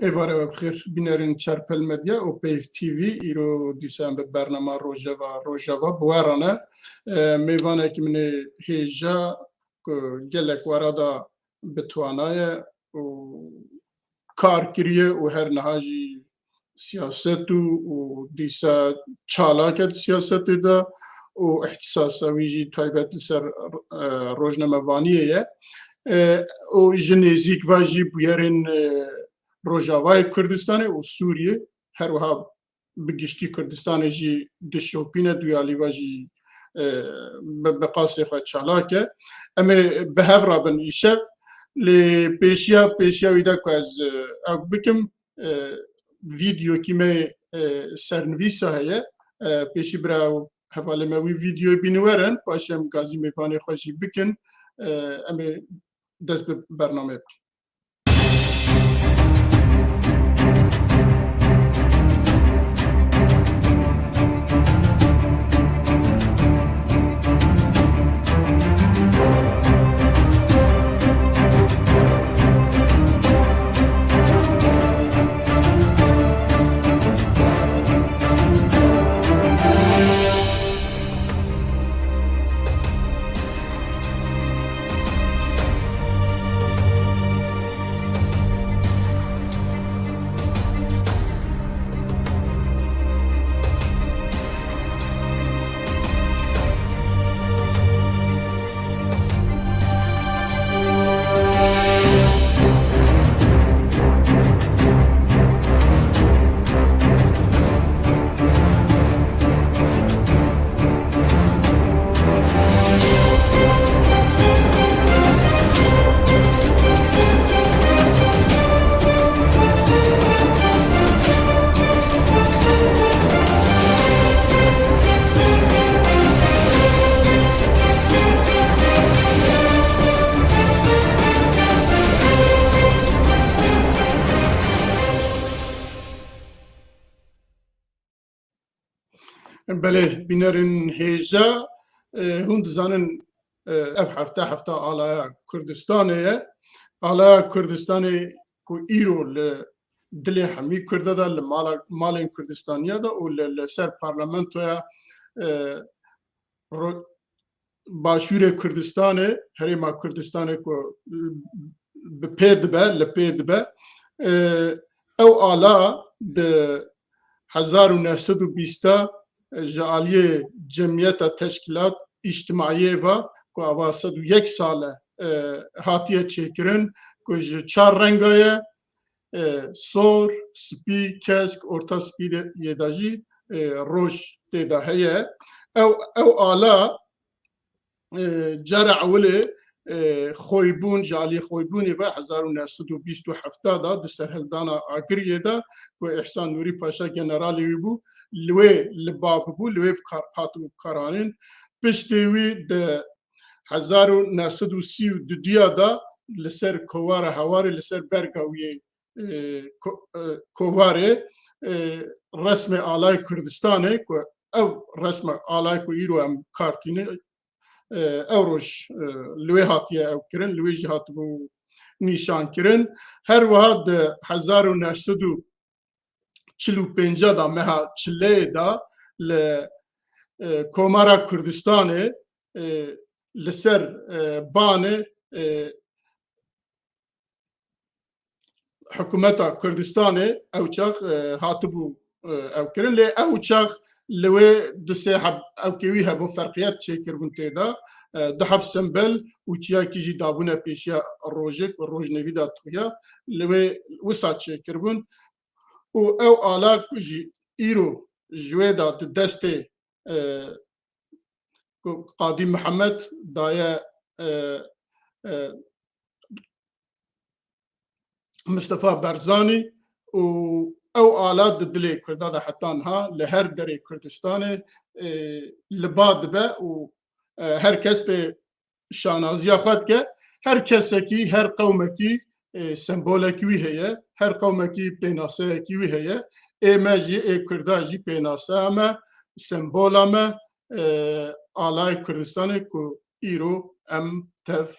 ایواره و بخیر بینرین چرپل مدیا و پیف تیوی ایرو دیسان به برنامه روژاوا بوارانه میوانه که من هیجا گلک ورادا بتوانای و کار کریه و هر نهاجی سیاست و دیسا چالاکت سیاست دا و احتساس ویجی تایبت سر روزنامه وانیه و جنزیک واجی بیارین روجاوای کردستان و سوریه هر وها بگشتی کردستان جی دشوپینه دویالی واجی بقاسه خواهد چالاکه اما به هفرا بن ایشف لی پیشیا ویدا که از او بکم ویدیو که می سرنویسه هیه پیشی براو حواله موی ویدیو بینوارن پاشم گازی میفانه خوشی بکن اما دست به برنامه بکن. بله بینرین هیجا هند زنن اف هفته آلا کردستانه آلا کردستانه کو ایرو دل همی کرده دا مال کردستانیا دا و سر پارلمنتویا باشور کردستانه هریما کردستانه کو لپید به او آلا ده 1920 جعالی جمعیت تشکیلات اجتماعی و که اواسط 1 ساله هاتیه چکرن که 4 رنگای سور، سپی، کسک، ارتا سپی یداجی روش دیده هیه او آلا جرع اوله خویبون جعالی خویبونی و 1927 دا دستر هلدانا آگریه دا که احسان نوری پاشا جنرالی بو لوی لباب بو لوی هاتو کارانین پشتیوی ده 1932 دا لسر کوار هواری لسر برگاوی کواره رسم آلای کردستانه که او رسم آلای که ایرو هم کارتینه اوروش لوی هاتیه او کرن لوی جی هات بو نیشان کرن هر وحد 1945 دا مها چله دا کومارا کردستانه لسر بانه حکومتا کردستانه او چاق هاتبو او کرن لی او چاق لوی دو سه حب او کیوی هبو فرقیت چه کربون تیدا دو حب سنبل و چیا کیجی دابونه پیشیا روژک و روژ نوی دا تویا لوی وسا چه کربون و او آلا کجی ایرو جوی دا دست قاضی محمد دایا مصطفى برزاني و او آلات دلی کرده حتی ها لهر دری کردستان لباد به و هر کس به شانازی خود که هر کسی کی هر قوم کی سمبول کی هیه هر قوم کی پیناسه کی هیه ایمجی کرده جی پیناسه اما سمبول اما آلای کردستان کو ایرو ام تف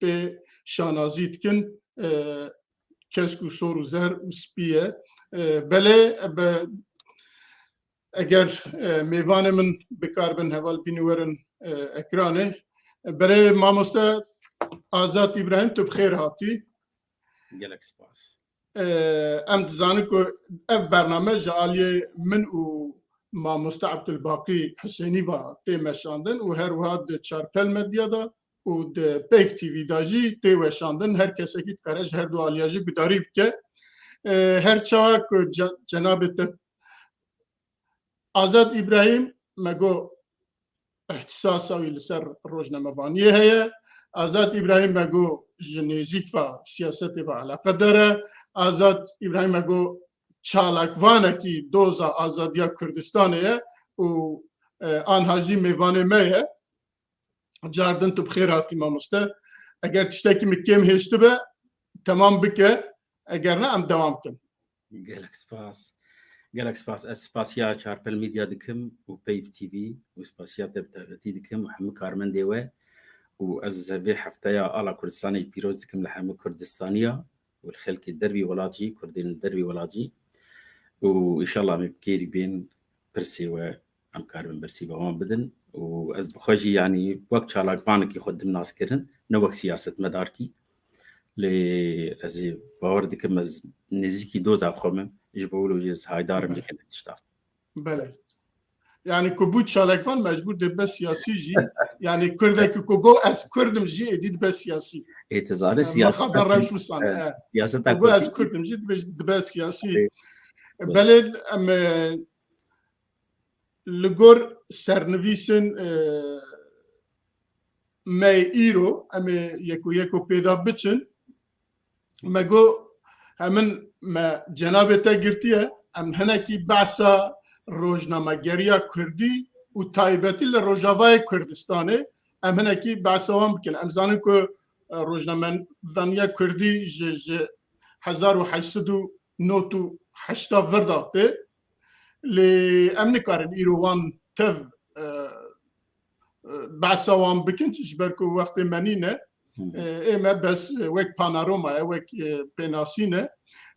به شانازی کن کسک و سور و زهر و سپیه بله اگر میوان من بکار بن هوال بینورن اکرانه برای ماموستا آزاد ابراهیم تو بخیر هاتی گلک سپاس ام دزانه که اف برنامه جعالی من و ماموستا عبدالباقی حسینی و تی مشاندن و هر وها ده چارپل مدیا دا و ده پیف تیوی دا جی تی وشاندن هر کسی که کرش هر دو آلیاجی بداری بکه هر چاها که جناب آزاد ابراهیم مگو احتساساوی لسر روزنامه‌وانیه هي آزاد ابراهیم مگو جنیزیک و سیاست و علاقه داره آزاد ابراهیم مگو چالاکوانه کی دوزا آزادیا کردستانه و آنهاجی میوانه میه جاردن تو بخیر هاتی ماموسته اگر تشتکی مکیم هشته به تمام بکه اگر نه ام دوام کن گلک سپاس گلک سپاس اسپاسیا چارپل میدیا دکم و پیف تي في و سپاسیا تبتغتی دکم و همه کارمن دیوه و از في حفتايا على كردستاني بيروز دكم لحم كردستانية والخلق الدربي ولاتي كردين الدربي ولاتي وإن شاء الله مبكيري بين برسي وأم كاربن برسي وهم بدن وأز بخوجي يعني وقت شالاك فانك يخدم ناس كرن نوك سياسة مداركي لأزي باور دكم أز نزيكي دوزا خمم يجبولو جيز هايدار مجيكن تشتار بله يعني كبوت شالكفان مجبور دبه سياسي جي يعني كردك كوغو از كردم جي اديد بس سياسي تزار سياسة ما قدر روش وصان سياسة كوغو از كردم جي دبه سياسي بلد ام لغور سرنويسن مي ايرو ام يكو پیدا بچن مگو همن ما جنابتا گرتیه ام هنکی بحثا روزنامه‌گریه کردی و تایبەتی لە ڕۆژاوای کوردستانê em hinekî behsa wan bikin em zanin ku rojnamevaniya Kurdî ji 1880 vir da tê lê em nikarin îro wan tev behsa wan bikin ji ber ku wextê menîne ême bes wek panorama ye wek pênasîne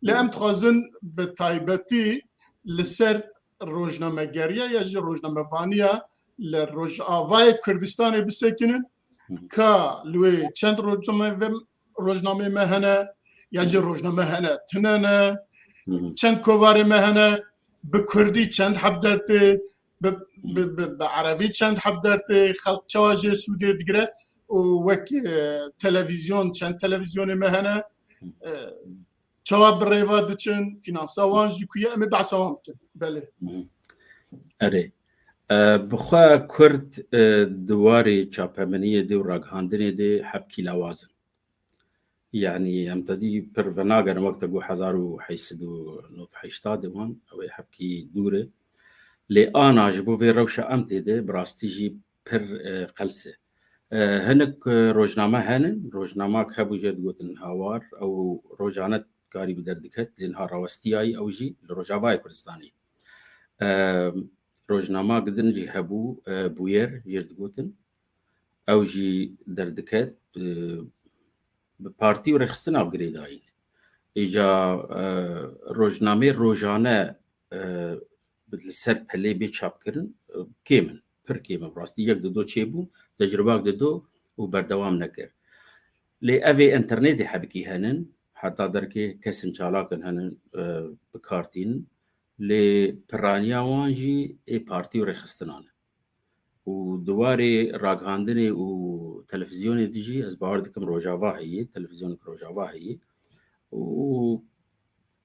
lê em dixwazin bi taybetî li ser روزنامه‌گریه یا روزنامه‌وانیه لروجاوای کردستان بسکنن که لوی چند روزنامه مهنه یا روزنامه هنه تننه چند کووار مهنه به کردی چند حب درته به عربی چند حب درته خلق چواجه سوده دیگره و وک تلویزیون چند تلویزیون مهنه جواب الريفا دچن فینانساوان جیکویه امی بعثاوان بکن بله اره بخوا کرد دواري چاپمنیه دی و راگهاندنه دی حبکی لوازن يعني امتدي پر فناغر وقت جو 1880 دوان او حبکی دوره لي انا جبو في روشه امتي دي براستي جي پر قلسه هنك روجنامه هنن روجنامه هبو جد گوتن هاوار او روجانت كاري بدردكت لانها روستياي او جي لروجافاي كردستاني روجنامه قدن جي هبو بوير جرد گوتن او جي دردكت بارتي ورخستنا في قريداين اجا روجنامه روجانه بالسر بلي بي چاپ کرن كيمن پر كيمن براستي يك دو چيبو تجربه دو وبردوام نكر لي افي انترنت حبكي هنن حتى دركي كسن چالاكن هنن بكارتين لي برانيا وانجي اي بارتي ورخستنان ودواري راغاندني و تلفزيوني ديجي از باوردكم روجافا هي تلفزيون روجافا هي و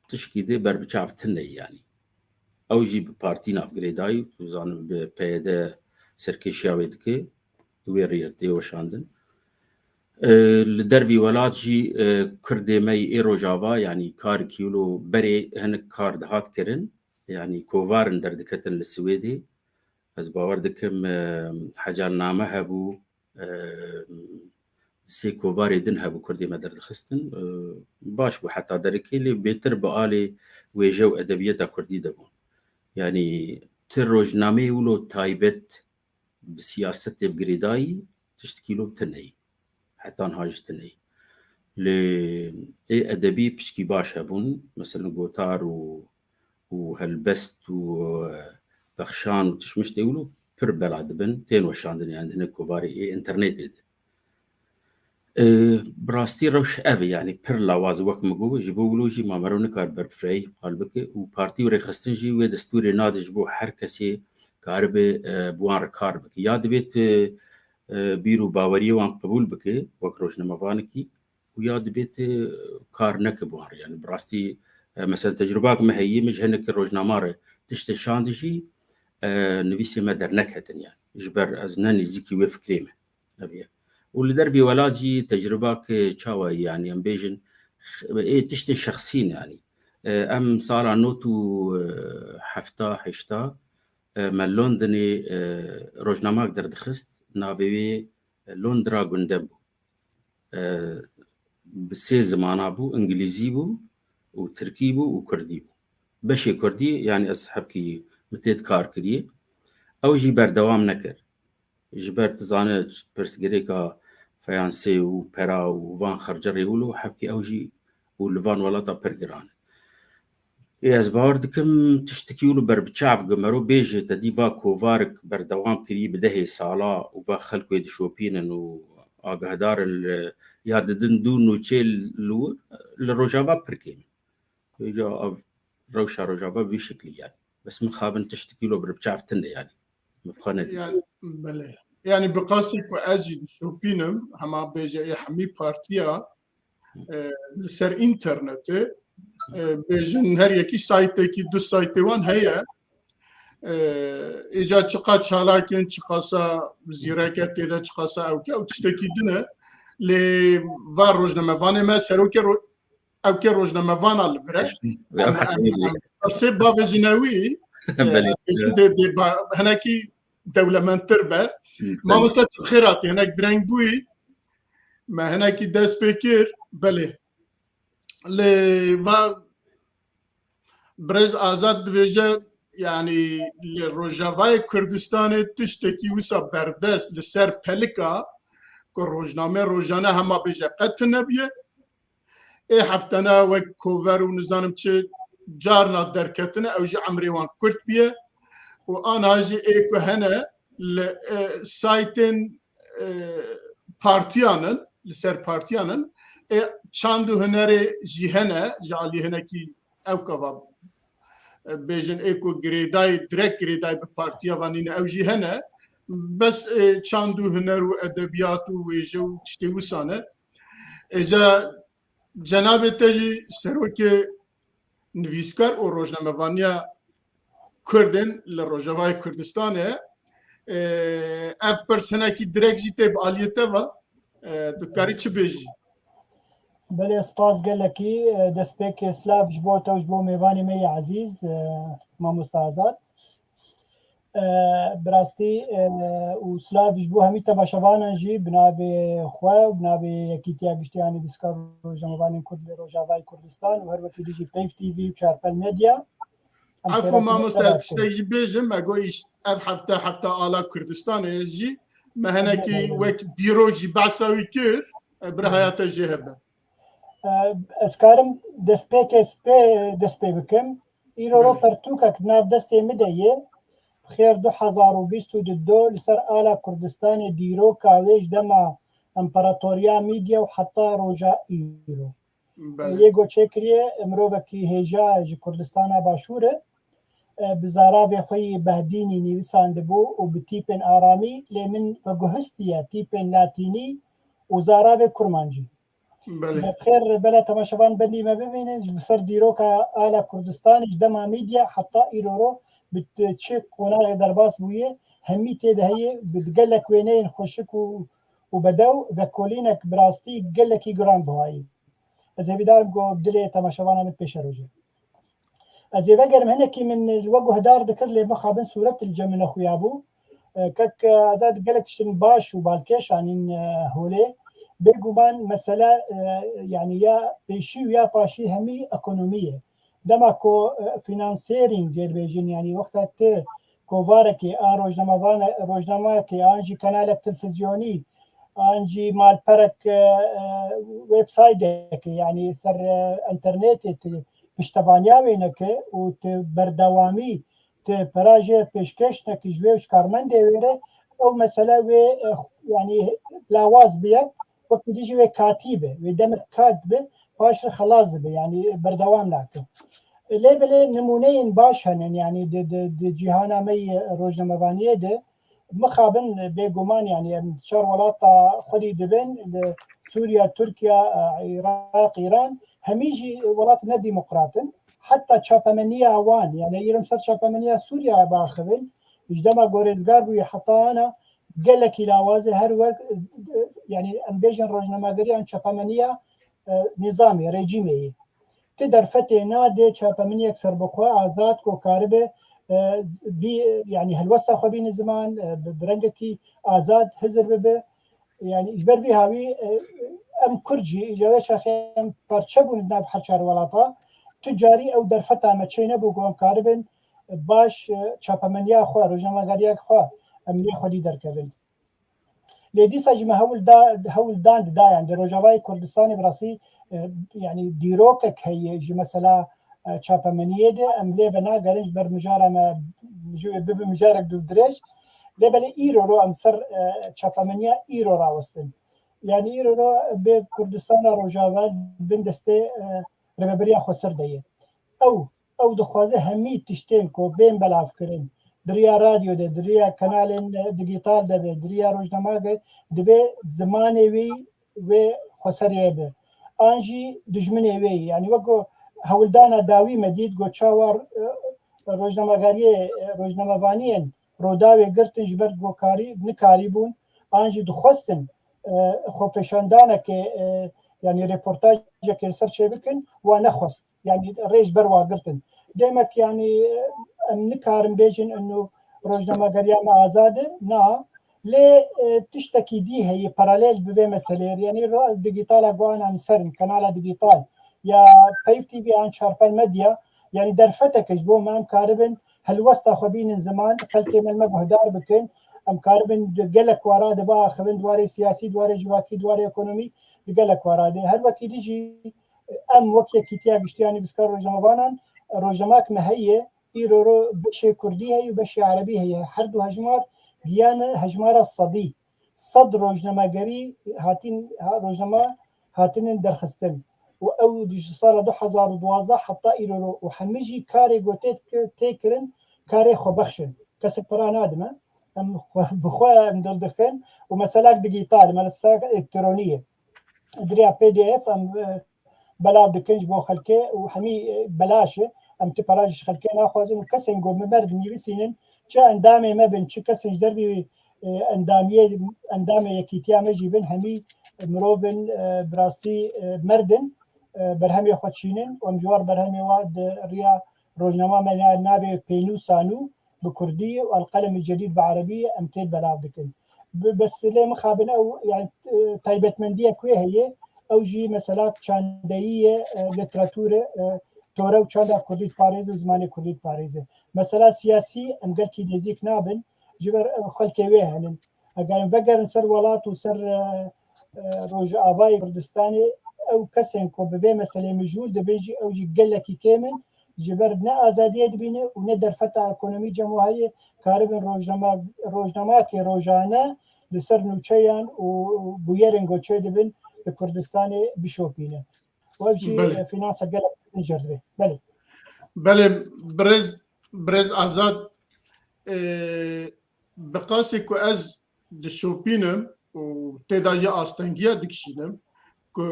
تشكي دي بربچافتني يعني او جي بارتي ناف غريداي وزان بيد سركيشياوي دكي دوير دي وشاندن لدربي ولات جي كردي مي اي روجافا يعني كار كيلو بري هنك كار دهات كرن يعني كوفارن دردكتن للسويدي از باوردكم حجال نامه هبو سي كوفاري دن هبو كردي مدرد خستن باش بو حتى دركي لي بيتر بقالي ويجو ادبيتا كردي دبون يعني تروجنامي ولو تايبت بسياسة بقريداي تشتكيلو بتنهي حتى نهاج تنهي لأدبي بشكي باشا بون مثلا قوتار وهالبست وبخشان وتشمشت يقولوا بر بلاد بن تين وشاندني عندنا كوفاري انترنت براستي روش أبي يعني بر لواز وقت مجو جبوا جي ما مرون كار برفري قلبك وبارتي وريخستن جي ودستوري نادج بو حركسي كارب بوان كاربك ياد بيت بيرو باوري وان قبول بك وكروش نمفانكي وياد بيت كار نكبوار يعني براستي مثلا تجربات ما هي مش هنك روجنا مارة تشتشان دجي نفيسي ما در نكهتن يعني جبر أزناني زيكي وفكريمة أبيه واللي در في ولادي تجربة شاوي يعني أم بيجن إيه تشتي شخصين يعني أم صار نوتو حشتا من لندني روجناماك در دخست نافي لندرا قندبو بسي زمانا بو انجليزي بو وتركي بو وكردي بو بشي كردي يعني أصحابكي متيت كار كريه أو جي بردوام نكر جبر تزانه برسجريكا فيانسي وبرا وفان خرجر يقولوا حبكي أوجي والفان ولاتا برجران يزبار دكم تشتكيولو بربتشاف قمرو بيجي تديفا كوفارك بردوام كري بدهي صالا وفا خلقو يد شوبين انو اقهدار ياددن دونو تشيل لور للرجابا بركيم يجا روشا رجابا بشكل يعني بس مخابن تشتكيولو بربتشاف تنه يعني مبخانة يعني بله يعني بقاسك وأجد شوبينم هما بيجي حمي بارتيا لسر إنترنت بيجن هر يكي سايتي كي دو سايتي وان هيا إيجا چقا چالاكين چقاسا زيراكت تيدا چقاسا أو تشتكي دنا لي فار روجنامه فاني ما سروكي أوكي روجنامه فانا البرا سي بابا جناوي هناكي دولة من تربة ما مستد خيراتي هناك درنگ بوي ما هناكي داس بيكير بله لي برز آزاد دویجه يعني لروجافای کردستان تشتكي وسا بردست لسر پلکا که روجنامه روجانه هما بیجه قد نبیه ای هفتنا و کوور و نزانم چه جارنا درکتنه او جي عمري وان كرت بيه وان هاجي ايكو هنا سايتن بارتيانن لسر بارتيانن چاندو هنري جي هنا جالي هنا كي او كباب بيجن ايكو جريداي دريك جريداي ببارتيا وانين او جي هنا بس چاندو هنر و ادبيات و ويجو تشتي وسانه اجا جناب تجي سروكي نویسکار و روزنامه‌وانی کردن لروجاوای کردستانه اف پرسناکی درگزیته به آلیته و دکاری چه بیجی؟ بله سپاس گلکی دسپیک سلاف جبو توج بو میوانی می عزیز ما مستعزات براستی و سلاف جبو همی تماشاوانان جی بنابه خواه و بنابه یکیتیا گشتیانی بسکار روزنامه‌وانی کرد روجاوای کردستان و هر وقتی دیجی پیف تی وی و چارپل مدیا عفوا ما مستعزی بیجم ما گویش اف هفته آلا کردستان جی ما هنکی وقت دیروجی بحثاوی کر بر حیات جهبه اسکارم دسپی بکم ایرو رو پرتوکا کناف دستی مدهیه خير 2022 لسر آلا كردستان ديرو كاويج دما امبراطوريا ميديا وحتى روجا ايرو يگو چكريه مروفكي هيجا جي كردستان باشوره بزارا في خوي بهديني نيوسان دبو وبتيبن آرامي لمن فقهستيا تيبن لاتيني وزارا في كرمانجي خير بلا تماشفان بني ما ببينن بسر ديرو كا آلا كردستان دما ميديا حتى ايرو بتشيك قناع درباس بويه هميتي دهيه بتقلك وينين خوشك وبدو ذكولينك براستي قلك يقران بهاي ازي بدار بقو بدلي تماشوانا من بيشروجي ازي بقر هناكي من الوجه دار ذكر لي مخابن صورة الجمن اخويابو كك ازاد قلك تشتن باش وبالكيش عن هولي بيقومان مسألة يعني يا بيشي ويا باشي همي اكونومية دماكو فینانسیرینگ جل بیجن يعني وقت کووارکی روزنامه کی آنجی کانال تلفزیونی انجي مال برك ويب سايت يعني سر انترنت پشتوانیا وینک و بردوامی پراجه پیشکش نک جویش کارمند ویره او مثلا و يعني لاواز بيه وقت يجي و كاتبه ودم كاتبه باش خلاص به يعني بردوام لكن ليه بله نمونين باش هنن يعني د جهانا مي روزنامه‌وانیه ده مخابن بيقومان يعني شار ولاتا خدي دبن سوريا تركيا عراق ايران هميجي ولات نا ديمقراطن حتى تشابمنيا وان يعني يرم سر تشابمنيا سوريا باخذن اجدما غورزغار بو حتى انا قال لك لاوازه هر وقت يعني امبيجن روزنامه‌گری ان تشابمنيا نظامي رژیمی تدر فتي نادي تشابمنيا اكثر بخوا آزاد کو كاربه بي يعني هالوسط خبين زمان برنجكي آزاد حزر به يعني إجبار في هاوي أم كرجي إجابة شاخيم بارتشبون ناف حرشار ولاطا تجاري أو درفتا متشينه بقوم كاربن باش تشابمنيا خوا روزنامه‌گریک خوا أملي خودي دركبن لدي سجمه هول داند دا يعني روجاوای كردستاني براسي يعني ديروكك هي جي مثلا تشابمنيه ده ام ليفنا قرنج بر مجاره ما بب مجارك دو دريش لبل ايرو رو ام سر تشابمنيه ايرو راوستن يعني ايرو رو بكردستان روجاوا بندسته ربريا خسر ديه او دخوازه همي تشتين كو بين بلاف كرين دريا راديو ده دريا كانال ديجيتال ده دريا روزنامه ده زمانه وي و خسريه به انجي دجمنه وي يعني وقو هولدانا داوی مدید گو چاوار روزنامه‌وانیان روداوی گرتن جبر گو کاری نکاری بون آنجی دخواستن خو پیشاندانه که يعني ريبورتاج که سر چه بکن و نخواست يعني ریش بر واگرتن دیمک يعني نکارم بیجن انه روزنامه‌گری ما آزاده نه لی تشتكي دي هي باراليل بوي مسألة يعني ديجيتال اقوان عن سرن كنال ديجيتال يا بايف تي في عن شاربل ميديا يعني درفتك جبو ما ام كاربن هل وسط خبين زمان خلكي من مجهدار بكن ام كاربن قالك ورا دبا خبين دواري سياسي دواري جواكي دواري ايكونومي قالك ورا دي هل وقت يجي ام وقت كيتيا قشتياني بسكار روزنامه‌وانان روزنامه‌ك ما هي ايرو بشي كردي هي وبشي عربي هي حردو هجمار گیان هجمار الصدي صد روزنامه‌گری هاتين روزنامه هاتين درخستن و او دي صار 2012 حتى ايرو وحمجي كاري غوتيت تيكرن كاري خو بخشن كسب برانادمه ام بخوا مدلدخن ومسالك ديجيتال مسالك الكترونيه دريا بي دي اف ام بلاف دكنج بو خلكي وحمي بلاشه ام تبراج خلكي ناخذن كسن جو مبرد نيسينن چه اندامه ما بين چه کسی دروی اندامه یکیتیا مجیبن همی مروفن براستی مردن برهمی خودشینن و مجوار برهمی واد ریا روزنامه من ناوی بينو سانو بكردية والقلم الجديد بعربية امتيد بلاف دكن بس ليه مخابن او يعني تايبت مندية كوي هي او جي مثلا چاندهية لتراتورة توره و چاندا کردیت پارێزە و زمانی کردیت پارێزە مەسەلا سیاسی ئەم گەلکی نزیک نابن جبر خەڵکێ وێ هەنن ئەگەرن بەگەرن سەر وڵات و سەر ڕۆژئاوای کوردستانی ئەو کەسێن کۆ ببێ مەسەلەی مژوور دەبێژی ئەوجی گەلێکی کێمن جبر نە ئازادیە دبینە و نە دەرفەتە ئەکۆنۆمی جەمهوریە کاربن ڕۆژناماکێ ڕۆژانە لەسەر نووچەیان و بویەرن گۆچێ دەبن لە کوردستانی بشۆپینە وەبژی فینانسە گەلک نجربه بله برز آزاد بقاسي كو از دشوبينم و تداجي آستنگيا دكشينم كو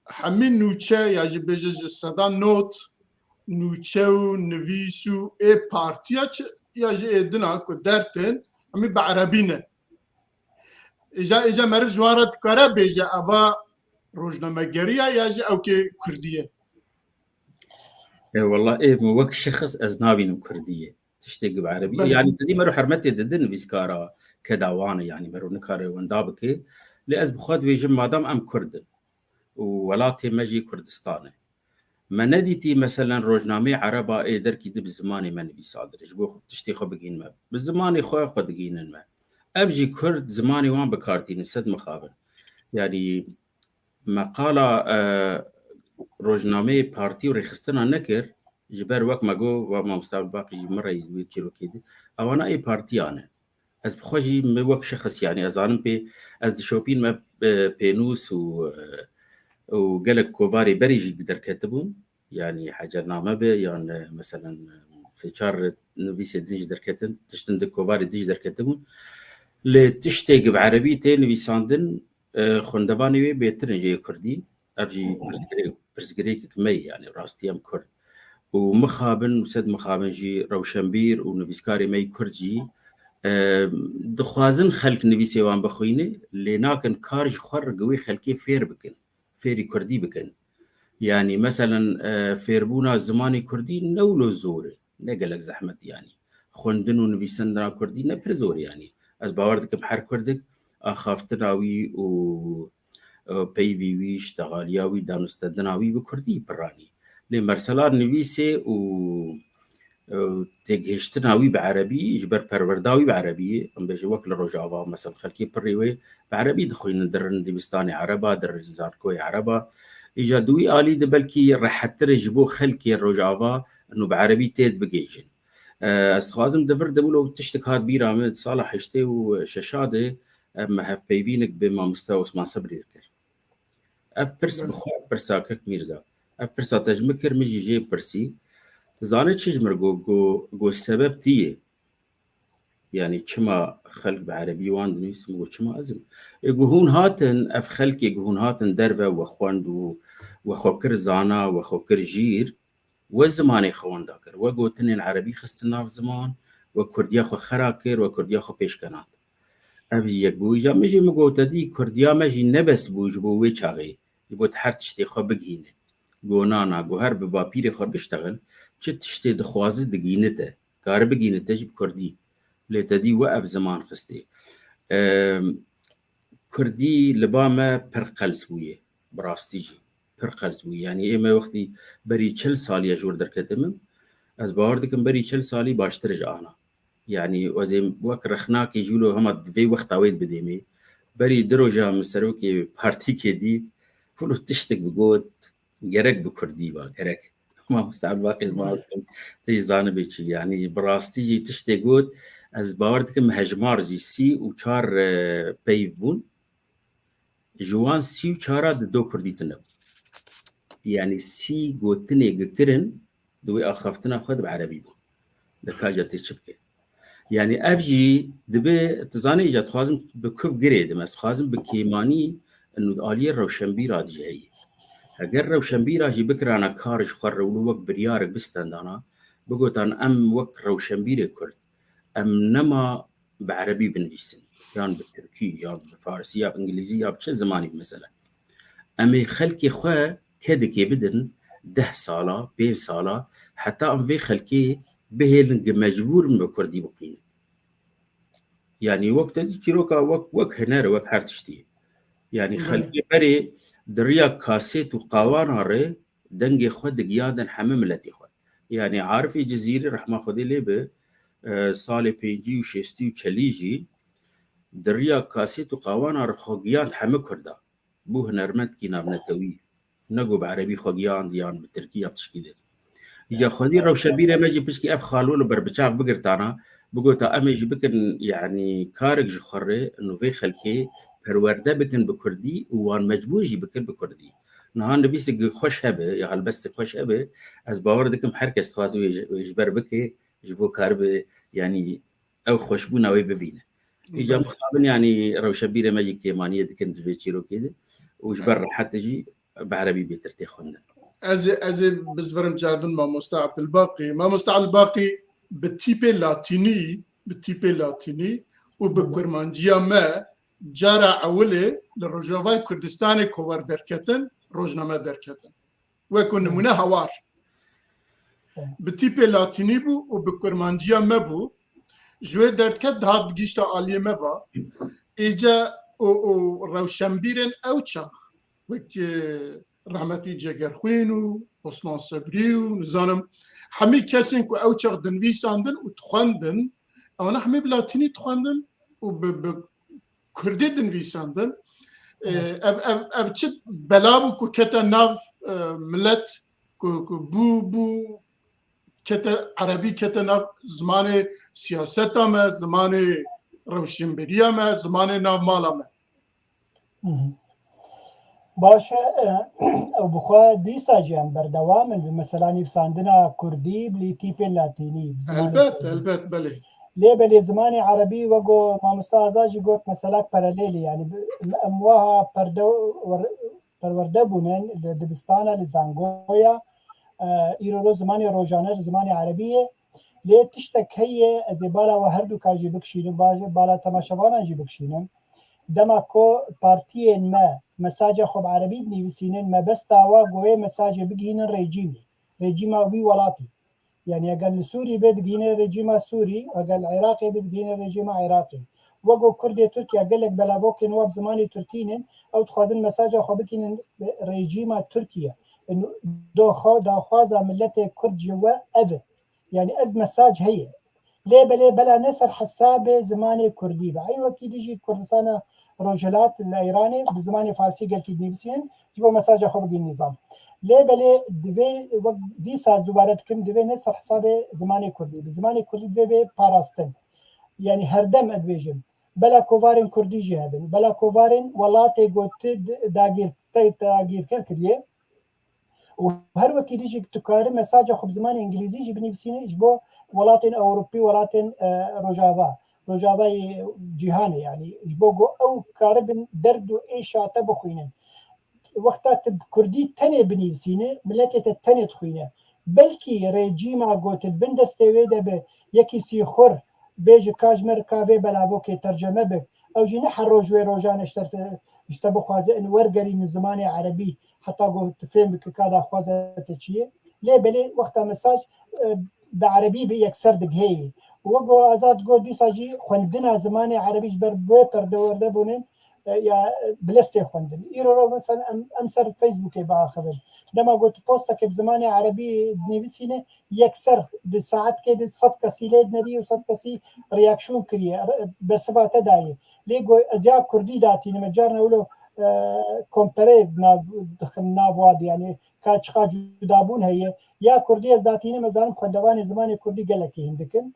همين نوچه ياجي بجز صدا نوت نوچه و نويسو اي بارتيا ياجي ادنا كو درتن همي بعربينه اجا مرز جوارت كارا بيجا ابا روزنامه‌گریه ياجي او كي كرديه والله ايه وك شخص ازنابين كرديه تشتق بعربيه يعني دي مرو حرمتي ددن بيسكارا كداوانه يعني مرو نكاري وندابكي لاز بخود ويجم مادام ام كردن ولاتي مجي كردستانه ما نديتي مثلا روزنامه عربه اي دركي دب زماني من بيصادرج بو تشتي خو بقين ما بالزماني خو خدقين ما ابجي كرد زماني وان بكارتين سد مخابن يعني مقالة روجنامه بارتي وريخستنا نكر جبر وقت ما جو وما مستقبل باقي مرة يتشيرو كده أو أنا أي بارتي أنا از بخوجي موك شخص يعني از أنا بي از دشوبين ما بينوس وقالك كوفاري بريجي قدر كتبون يعني حاجة نامة بي يعني مثلا سيشار نوفيسي ديج در كتن تشتند كوفاري ديج در كتبون لتشتيق بعربي تين نويساندن خندباني بيترنجي كردي أفجي برزقريك كمي يعني راستيام كرد ومخابن وسد مخابن جي روشنبير ونويسكاري مي كردجي دخوازن خلق نویسی وان بخوینه لناکن کارج خور قوي خلقی فير بكن فيري كردي بكن يعني مثلا فيربونا زماني كردي نولو زوره نقلك زحمت يعني خوندنو نویسندنا كردي نبر زور يعني از باوردك بحر كردك اخافتناوي و بيبي اشتغالياوي دانستدناوي بكردي براني لمرسلار نویسه و تجهشتناوي بعربي جبر پرورداوي بعربي ام بيجي وكل رجاوا مثلا خلكي بريوي بعربي دخوين درن دبستاني عربا در زاركوي عربا ايجادوي الي دبلكي راح ترجبو خلكي الرجاوا انه بعربي تيد بجيجن استخازم دبر دبلو تشتك هاد بيرا من صالح اشتي وششاده اما هف بيفينك بما مستوى اسمان صبري ذكر اف برس بخوا برساكك ميرزا اف برسا تجمكر مجي جي برسي زانت شجمر جو السبب تيه يعني كما خلق بعربي وان اسمه كما ازم يقولون هاتن اف خلق يقولون هاتن درفه وخواند وخوكر زانا وخوكر جير والزمان خوان داكر وقوتن العربي خستنا في زمان وكرديا خو خراكر وكرديا خو بيشكنات ابي يقول جا مجي مقوت دي كرديا مجي نبس بوجبو ويچاغي يبو تحرتشتي خو بگينه گونانا گوهر ببابير خو بيشتغل تشتي دخوازي دقينته كار بقينته جب كردي لتدي وقف زمان خستي كردي لبامه برقلس بويه براستيجي برقلس بويه يعني اما وقتي بري 40 سالي جور دركتم از باوردكم بري 40 سالي باشترج انا يعني وزي وك رخناك يجولو هم في وقت عويد بديمي بري دروجا مسروكي بارتي كدي فلو تشتك بقوت جرك بكردي با جرك ما مستعد باقي زمانكم تيجي زانبيتشي يعني براستيجي تشتي قوت از باوردكم هجمار جي سي و 4 بيف بون جوان سي و 4 دو كردي تنو يعني سي قوتني قكرن دوي اخافتنا خد بعربي بون لكاجة تشبكي يعني افجي دبي تزاني اجا تخازم بكوب قريد ما تخازم بكيماني انو آلية روشنبيرا دي جاي اگر روشنبيرا جي بكرانا كارج خر ولوك بريارك بستندانا بقوتان ام وك روشنبيري كرد ام نما بعربي بنفيسن يان بالتركي يان بالفارسي يان بالانجليزي يان بشي زماني مثلا امي خلكي خواه كدكي بدن 10 سالة 20 سالة حتى ام في خلكي بهيلن مجبور من بكردي بقين يعني وقت دي تشيروكا وك هنار وك هارتشتي يعني خلكي بري دريا كاسيت وقوان هاري دنجي خود قيادن حمم لتي خود يعني عارفي جزيري رح ما خودي ليبه سالي بينجي وشيستي وشليجي دريا كاسيت وقوان هاري خوغيان حمم كردا بو هنرمت كينا بنتوي نقو بعربي خوغيان ديان بالتركيا بتشكيده يجا خودي روشبيره ماجي بشكي اف خالولو بربچاف بقرتانا بقوتا اميجي بكن يعني كارك جخري انه في خلكي پرورده بکن بکردی وان مجبوری بکن بکردی نهان نویسک خوش هبه یا هلبست خوش هبه از باور دکم هر کس خواست ویجبر بکه جبو کار به يعني او خوشبو نوی ببینه ایجا مخابن يعني روشبيره ماجي كيمانيه دكن تبيتشيرو كده وجبر حتى جي بعربي بيترتي خونا از بزفرم جاردن ما مستعد الباقي بالتيبي لاتيني وبكرمانجيا ما جارة عولي للرجوفاي كردستاني كوار دركتن روجنامه دركتن ويكون نمونه هوار بتيبي لاتيني بو وبكرمانجيا مبو جوي دركت هاد بجيشتا آلية مبا إيجا روشنبيرن أوچخ وك رحمتي جگر خوينو حسنان صبريو نزانم حمي كسين كو أوچخ دنويساندن وتخواندن أو نحمي بلاتيني تخواندن كردي دنویساندن اف چت بلابو کو کتا ناف ملت کو بو کتا عربی کتا ناف زمان سیاست ما زمان روشنبری ما زمان ناف مالا ما باشه او بخوا دیسا جیان بردوام مثلا نفساندنا كردي بليتيب لاتيني البت بله ليه بلي زماني عربي وقو ما مستعزاجي قوت مسألات باراليلي يعني أمواها پروردبونن لدبستانا لزانگويا إيرو زماني روجانر زماني عربية ليه تشتك هي زبالة وهردو كاجي بكشينم بالا تماشوانا جي بكشينم دما كو بارتيين ما مساجة خب عربي بنيوسينن ما بس تاوا قوي مساجة بقينن ريجيما وي ولاتي يعني اقل سوري بدقينا ريجيما سوري اقل عراقي بدقينا ريجيما عراقي وقو كردي تركيا قال لك بلافوكي نواب زماني تركينن او تخوازن مساجة خبكين ريجيما تركيا انه دو خوازا ملتي كرد جوا اف يعني اف مساج هي ليه بلا نسر حسابه زماني كردي بعين وقت يجي كردستان روجلات الايراني بزماني فارسي قال كي نيفسين جوا مساجة خبكي النظام ليه بلي دوی دی ساز دوباره کم دوی نسر حساب زمانی کردی بزمانی کردی دوی پاراستن يعني هردم ادویجم بلا کووارن کردی جهادن بلا کووارن ولاتی گوت داگیر کردیه و هر وقت دیجی تکار مساج خب زمان انگلیزی جی بنفسینه جبو ولاتن اوروبی ولاتن روجاوا جهانه يعني جبو او كاربن درد ايشاته بخوينن وقتا تب كردي تاني بنيسينه ملتي تاني تخوينه بلكي ريجيما قوت بندستوي ده يكي سيخور بيج كاجمر كافي بلافوكي ترجمه بك او جي نحر روجوي روجان اشتبو خوازه ان ورقري من زمان عربي حتى قوت فهم بك كادا خوازه تشيه ليه بلي وقتا مساج بعربي بيكسر دقهي وقو ازاد قو دي ساجي خوندنا زمان عربي جبر بوتر دور دبونين يا بلستي خوندن إيرو مثلا أمسر فيسبوك باخذ لما قلت بوستك بزماني عربي بنيفسينه يكسر بساعات كده صد كسي ليد ندي وصد كسي رياكشن كريه بصفة تداعي ليقو أزياء كردي داتي لما جارنا ولو كومباري دخلنا وادي يعني كاتشقا جدابون هي يا كردي از داتينه مزارم خوندوان زماني كردي قالكي هندكن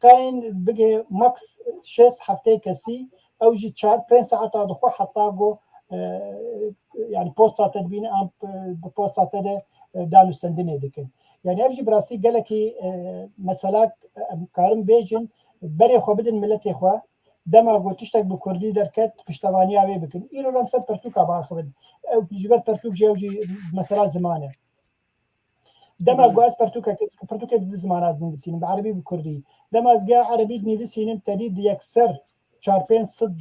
كاين بقي ماكس 6 هفته كسي او جي 4-5 ساعات دخو حتى جو يعني بوستا تدبين ام بوستا تد دانو سندنه دكن يعني افجي براسي قالكي مسالات كارم بيجن بري خو بدن ملتي خو دما قلتشتك بكردي دركت پشتواني اوي بكن ايرو لم سب پرتوكا باخذ او جبر پرتوك جوجي مساله زمانه دما قاس پرتوكا زمانات بنسين بعربي بكردي دما ازقا عربي بنسين تديد يكسر 4-5 صد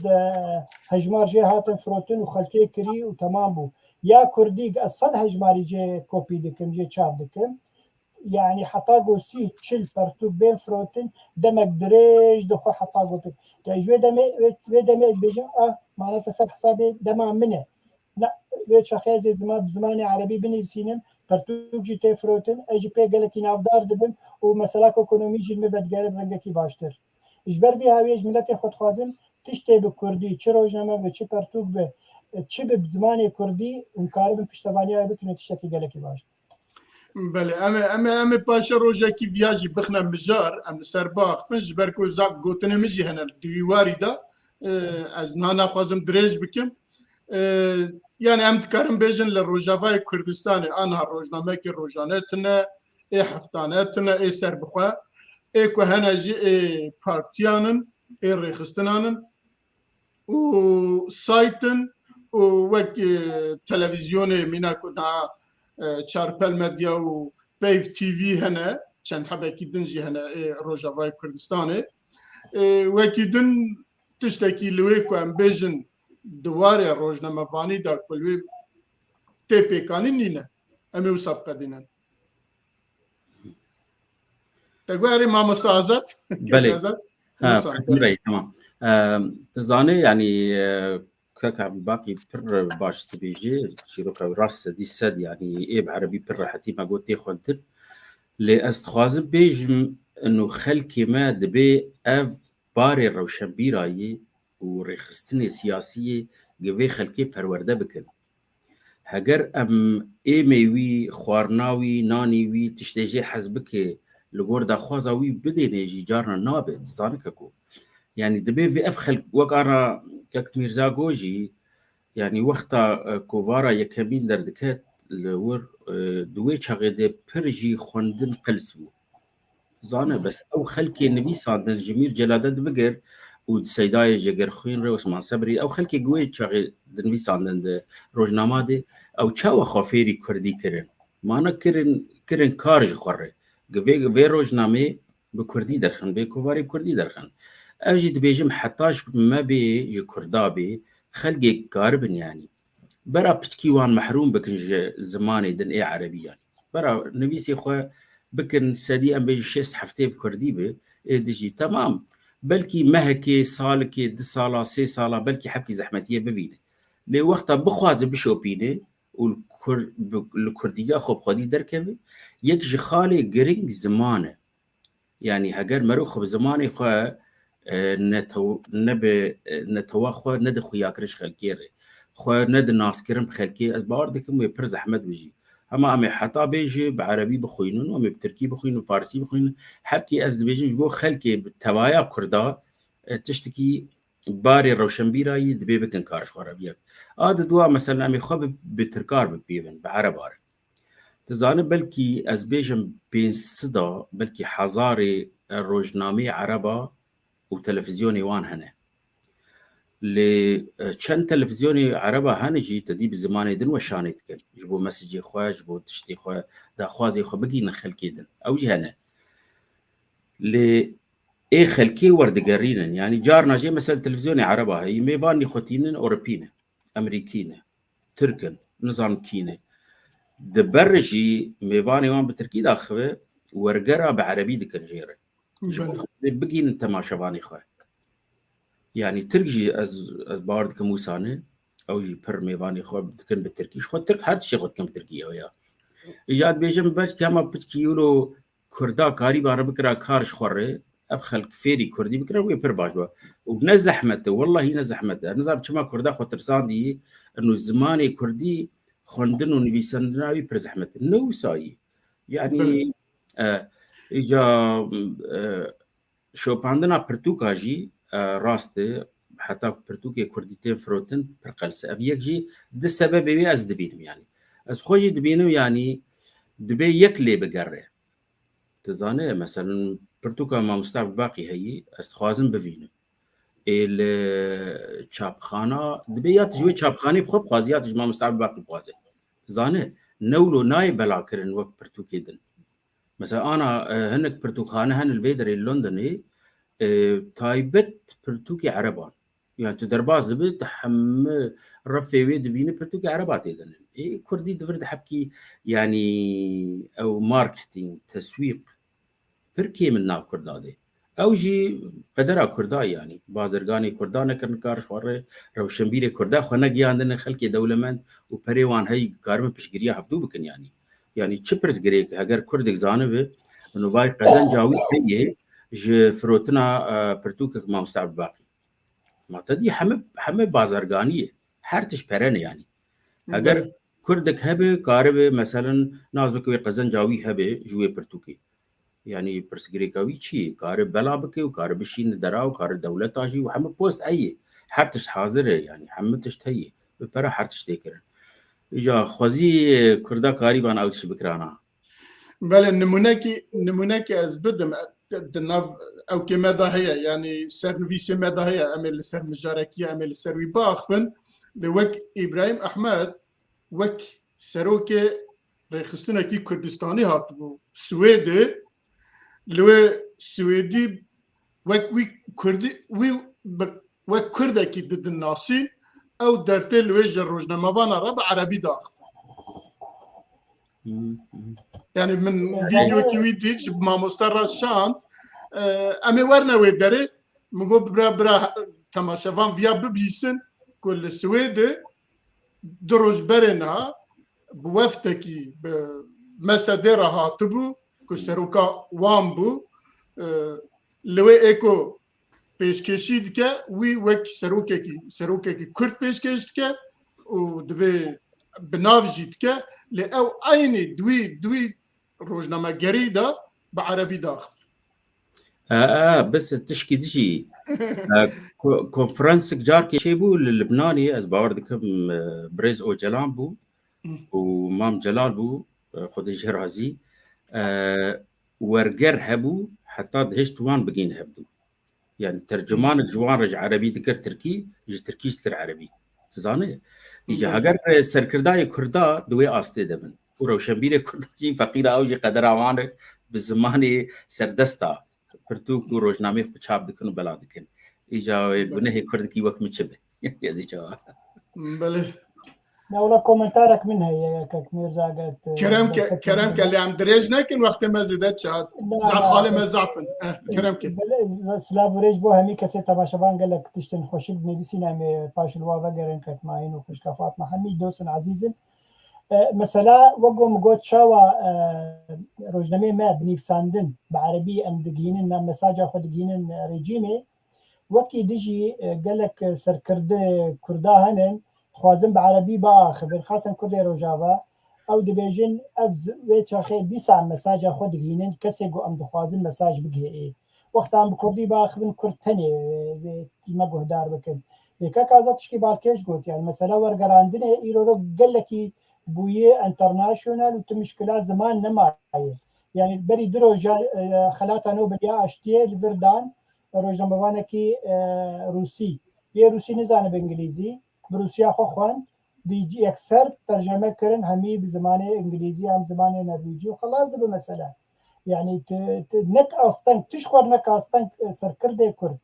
هجمار جي هاتن فروتن وخلكي كري وتمام بو يا كردي الصد هجماري جي كوبي دكم جي تشاب دكم يعني حطاقو سي تشل برتوك بين فروتن دمك دريج دخو حطاقو يعني جوي دمي بيجم معناته سب حسابي دما منه لا بيت شخيزي بزماني عربي بنفسينم برتوك جي تي فروتن اجي بي قالكي نافدار دبن ومسالاك ايكونومي جي المبد قارب رنگكي باشتر اجبر في هاويج ملت خود خوازم تشتي بكردي چه روزنامه به چه پرتوک به چه به زمان کردی امکارم پشتوانی ها بکنه تشتکی گلکی باش بله اما پاشا روزا کی ویاجی بخنا مجار ام سرباخ فنج برکو زاق گوتنه مجی هنر دیواری دا از نانا خوازم دريج بكم يعني ام تكرم بيجن للروجافاي كردستاني انا روزنامه كي روزانتنا اي حفتانتنا اي سربخوا اي كهنجي اي بارتيانن اي ريخستنانن و سايتن وك تلفزيوني مينا كنا چارپل مديا و بيف تي في هنا چند حبه کی دنجی هنا روجاوای کردستانه وکی دن تشتکی لوی کو ام بیژن دواره روزنامه فانی دا کلوی تپیکانی نینه امی و سابقه دینن تقواري ما مستعزت بلي بلي تمام تزاني يعني كاكا باقي بر باش تبيجي شيروكا راس دي سد يعني ايه بعربي بر حتى ما قلت خنتر لاستخواز بيج انه خلكي ما دبي اف باري روشن بيراي و رخصتني سياسية جوي خلقي پرورده بكن هگر ام ایمیوی خوارناوی نانیوی تشتیجی حزبك لگور دا خوازاوی بدینه جی جارنا نابه تزانك اكو يعني دبي في افخل وقانا كك ميرزا جوجي يعني وقتا كوفارا يكمين دردكات لور دوي شاغده برجي خوندن قلسبو زانه بس او خلكي النبي صادن جميل جلادت بقر والسيداي جگر خوين رو عثمان صبري او خلكي جوي شاغي النبي صادن روجنامه او چاو خافيري كردي كرن مانا كرن كارج خوره جوي روجنامه بكردي درخن بكوفاري بكردي درخن اجد بيجم حتاش ما بي جي كردابي خلقي قاربن يعني برا بتكيوان محروم بكن زماني دن اي عربي يعني برا نبيسي خو بكن سدي ام بيجي شيست حفتي بكردي بي إيه دجي تمام بلكي مهكي سالكي 2 سالا 3 سالا بلكي حبكي زحمتيه ببينه لي وقتها بخواز بشوبينه والكرديه خب خدي دركبه يكجي خالي جرينج زمانه يعني هجر مروخ بزماني خو نتواخو ند خوياكرش خلكيري خو ند ناس كرم خلكي باردكم يبر زحمت بيجي اما امي حتى بيجي بعربي بخوينون وامي بتركي بخوينون فارسي بخوينون حبكي از بيجي بو خلكي بالتوايا كردا تشتكي باري روشنبيراي دبي بكن كارش عربيك دوا مثلا امي خو بتركار ببيبن بعربار تزانه بلكي از بيجم بين صدا بلكي حزاري الروجنامي عربا وتلفزيوني وان هنا لچند تلفزيوني عربا هنجي تدي بزماني دن وشاني تكن جبو مسجي خوا جبو تشتي خوا دا خوازي خو بقي نخلكي دن او جهنا ل اي خلكي وردقرينن يعني جارنا جي مثلا تلفزيوني عربا هي ميفاني خوتينن اوروبينا امريكينا تركن نظام كينه دبرجي ميفاني وان بتركي داخله ورقرا بعربي دكن جيره بقي انت ما شباني خو يعني ترجي از بارد كموسانه او جي بر ميفاني خو دكن بالتركيش خو ترك هر شيء خد كم تركيا ويا ايجاد بيجم باش كما بتكيولو كردا كاري بار بكرا كارش خوره افخل فيري كردي بكرا وي بر باجوا وبنزحمته والله نزحمته نظام كما كردا خو ترساندي انه زماني كردي خوندن ونبيسندناوي بر زحمته نو ساي يعني اجا شوپاندنا پرتوکا جی راسته حتی پرتوکی کردیتین فروتن پرقلس افیک جی ده سبب بی از دبینم يعني از خوشی دبینم يعني دبی یک لی بگره تزانه مثلا پرتوکا ما مستعب باقی هی استخوازم ببینم الچاپخانه دبی یات جوی چاپخانی بخوب خوازیات ما مستعب باقی بخوازه تزانه نولو نای بلا کرن وقت پرتوکی دن مثلا انا هنك برتوخانه هن الفيدري اللندني تايبت برتوكي عربان يعني تدرباز دبت حم رفي ويد بين برتوكي عربات اذن اي كردي دفرد حبكي يعني او ماركتينج تسويق بركي من ناو كردادي او جي قدرا كردا يعني بازرگاني كردانه كرن كارش وره روشنبيري كردا خنا گياندن خلقي دولمند وبريوان هي كارم بشگريا هفدو بكن يعني تشبرز جريك هاجر كردك زانبه انه باي قزن جاوي هي ج فروتنا برتوك ما مستعب باقي ما تدي حمد بازرگانيه حرتش برن يعني هاجر كردك هبه قاربه مثلا ناس بكوي قزن جاوي هبه جوي برتوكي يعني برسجريكاوي شي قارب بلا بكي وقارب شين درا وقارب دولة اجي وحمد بوست اي حرتش حاضره يعني حمدش تهي ببرا حرتش تكرن اجا خوزي كردا قريبا او شي بكرانا بله نمونكي از بدم دناف او كما هي يعني سيرفيسي ماذا هي امل سر مجاركيه امل سروي باخفن لوك ابراهيم احمد وك سروكي رخصتنا كي كردستاني هاتبو سويدي لو سويدي وك وي كردي وك كردا كي ضد الناصين او درتي الوجه الروجنامه ربع عربي داخل يعني من فيديو كويديج ما مستر شانت امي ورنا ويدري مغو برا تماشافان فيا ببيسن كل السويد دروج برنا بوفتكي بمسادرها تبو كسروكا وامبو لوي ايكو پێشکەشی دکە وی وەک سەرۆکێکی کورد پێشکەش دکە و divê bi nav jî dike lê ew aynê دوی rojnamegerî da bi erebî daxivin. بس تشكي دجي كونفرنس جاركي شي بو للبناني از باور دكم بريز او جلال بو ومام جلال بو خود الجرازي ورقر هبو حتى دهشت وان بقين هبدو يعني ترجمان جوان رج عربي دكر تركي يجي تركيش دكر عربي تزاني يجي هاجر سركرداي كردا دوي آستي دبن وروشنبيري كردا جي فقيرة او جي قدر اوان بزماني سردستا پرتوک و روزنامه خود چاپ دکن و بلا دکن ایجا گناه کرد کی وقت میچبه یزی جا بله ولا كومنتارك منها يا كك ميرزا قالت كرم اللي عم دريج نكن وقت ما زدت شاد زعف خالي ما زعفن كرم سلافوريج بو همي كسي تماشبان قال لك تشتن خوشي بنفسينا مي باش الوا بقرن كت معين وكش كفات محمد دوسن عزيزن مثلا وقوم قوت شاوا روجنامه ما بنفساندن بعربي ام دقينن ما مساجا خود دقينن ريجيمي وكي دجي قال لك سركرد كردا هنن خوازم بعربي با خبر خاصن كردي روجاوا او دبيجن افز ويتشاخي ديسا مساجا خود دقينن كسي قو ام دخوازم مساج بقي وقت ام بكردي با خبن كرتني ما قهدار بكن يكا كازا تشكي بالكيش قوت يعني مثلا ورقراندن ايرو قال لك بويه انترناشونال وتمشكلة زمان نمايه يعني بري دروجا خلاتا نو بليا اشتيه الفردان روجنامه‌وانكي روسي يا روسي نزانه بانجليزي بروسيا خو خوان ديجي اكثر ترجمه كرن همي بزمانه انجليزي هم زمانه نرويجي وخلاص ده بمساله يعني نك اصلا تشخر نك اصلا سركرده كرد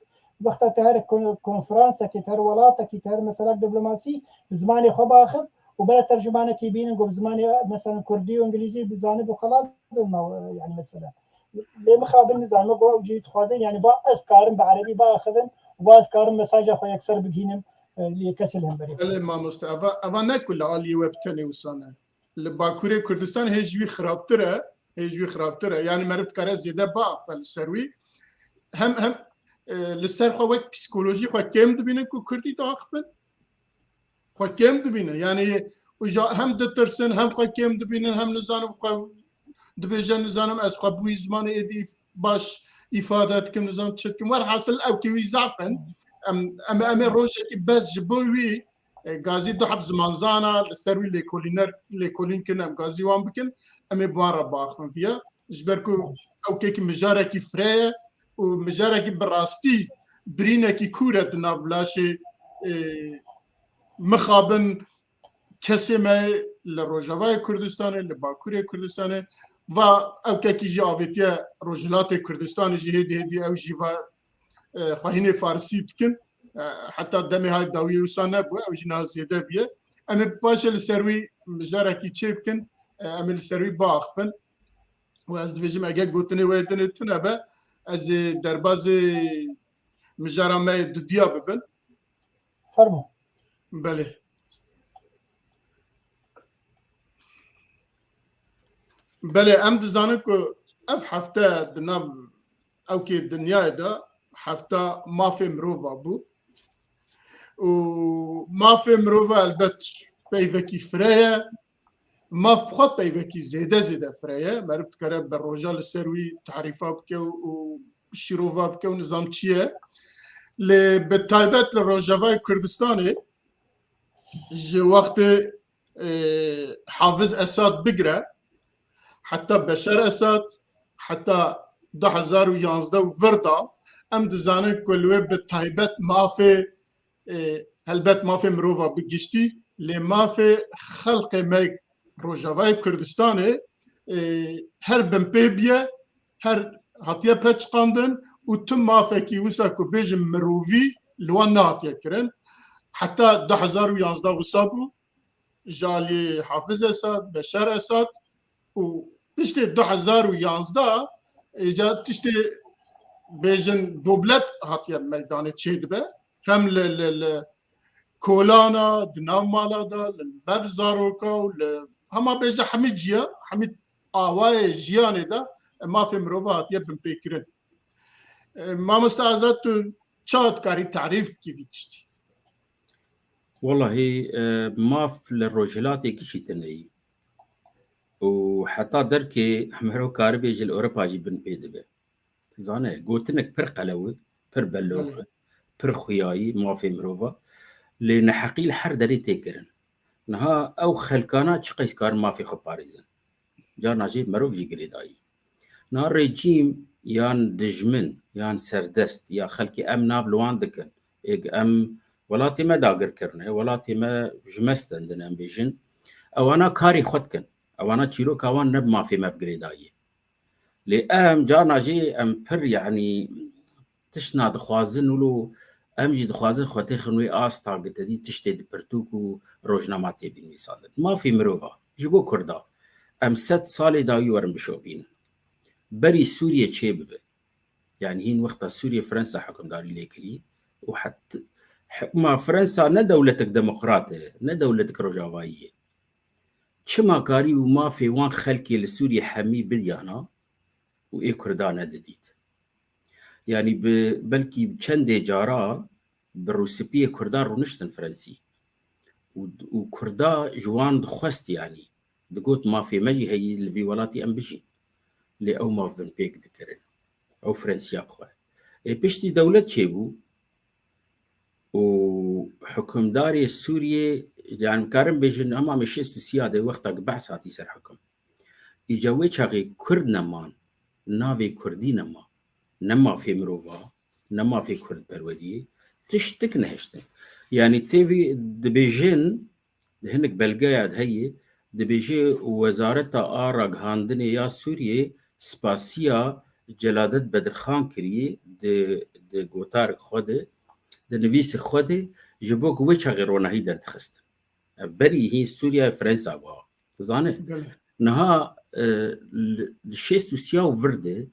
وقت تهر كونفرنس كي تهر ولاته كي تهر مساله دبلوماسي بزمانه خو باخف وبلا ترجمانه كي بين بزمانه مثلا كردي وانجليزي بزانب وخلاص يعني مساله ليه مخابن نظام جو جيت خوازن يعني با اسكارم بعربي با اخذن واسكارم مساج اخو يكسر بجينم اللي كسلهم بري اللي ما مستعفى انا كل علي وبتني وصلنا لباكوري كردستان هجوي خرابتره يعني مرت كره زياده با فالسروي هم لسر خو وقت بسيكولوجي خو كم دبينه كو كردي داخل خو كم دبينه يعني هم دترسن هم خو كم دبينه هم نزانم خو دبيجن نزانم از خو بوي زمان ادي باش افادات كم نزان تشكم ور حاصل او كي زعفن ام روجتي بس جبوي غازي دو حب زمان زانا السروي لي كولين كنا غازي وان بكن ام بوارا باخن فيها جبركو او كيك مجاركي فريا ومجاركي براستي برينكي كورة نابلاشي مخابن كسمه لروجاوای کردستان لباکوری کردستان و او که جاویتیا روجلات کردستان جهدی هدی او جیوا خواهین فارسی بکن حتی دمی های داوی وسانه بو او جنا زیاده بیه اما باش السروی مجارکی چه بکن اما السروی باخفن و از دویجم اگه گوتنی ویدنی تنبه از درباز مجارمه دودیا ببن فرمو بله بله ام دزانه که اف هفته دنام او که دنیا دا هفته مافی مروفا بو و مافی مروفا البته پیوکی فریه ماف بخواد پیوکی زیده فریه معرفت کرده بر روجال سروی تعریفا بکه و شیروفا بکه و نظام چیه لی به تایبت روجاوای کردستانه جه وقت حافظ اساد بگره حتى بشار اسد حتى 2011 وردا ام دزانه كل بالتايبت ما في هلبت ما في مروفا بجشتي لما في خلق ميك روجاواي كردستاني هر بمبيبيا هر هاتيا باتش قاندن وتم ما فيكي وساكو بيجم مروفي لوانات يكرن حتى 2011 وصابو جالي حافظ اسد بشار اسد و تشتي 2011 اجا تشتي بيجن دوبلت هاتيا ميدان تشيدبه هم كولانا دنام مالادا للبرزاروكا هما بيجا حميد جيا حميد آواي جياني دا ما في مروفا هاتيا بمبيكرين ما مستعزات شاد كاري تعريف كيف تشتي والله ما في الرجلات كشي تني وحتى دركي مرو كاربي جل أوروبا جيبن بيدبه زانه قلت لك بر قلوي بر بلوخ بر خياي ما في مروفا لأن حقيل حر دري تيكرن نها أو خلكانات شقيس كار ما في خباريزن جار نجيب مروف جيجري داي نها ريجيم يان دجمن يان سردست يا خلكي أم ناف لوان دكن إيج أم ولاتي ما داقر كرنه ولاتي ما جمستن دنم بيجن أو أنا كاري خدكن أو أنا تشيلو كوان نب ما في مفقري داي لأم جانا جي أم بر يعني تشنا دخوازن ولو أم جي دخوازن خواتي خنوي آستا قد دي تشتي دي برتوكو روجنا ما تيدي مثال ما في مروفا جبو كردا أم 7 سالي داوي ورم بشوبين بري سوريا تشي ببه يعني هين وقتا سوريا فرنسا حكم داري ليكري وحتى ما فرنسا نا دولتك ديمقراطية نا دولتك رجاوائية شما كاري وما في وان خلكي لسوريا حمي بديانا وإيه كردانا دديد يعني بلكي بچند جارا بالروسيبية كردان رونشتن فرنسي وكردا جوان دخوست يعني دقوت ما في مجي هي اللي ولاتي أم بجي لي أو ما في بن بيك دكرن أو فرنسيا بخواه بشتي دولة شيبو وحكم داري السورية يعني كارم بيجن أما مشيست السيادة وقتها بحث هاتي سر حكم إجاوي شاقي كرد نمان نافي كردي نما في مروفا نما في كرد برودي تشتك نهشتن يعني تبي دبيجن هنك بلقايا هي دبيجي وزارة آرق هاندني يا سوريا سباسيا جلادت بدرخان كريه د قوتارك خوده د نویس خوده جبوك ويشا غيرونا هي در تخست بري هي سوريا فرنسا با تزانه نها الشيستو سياو فرده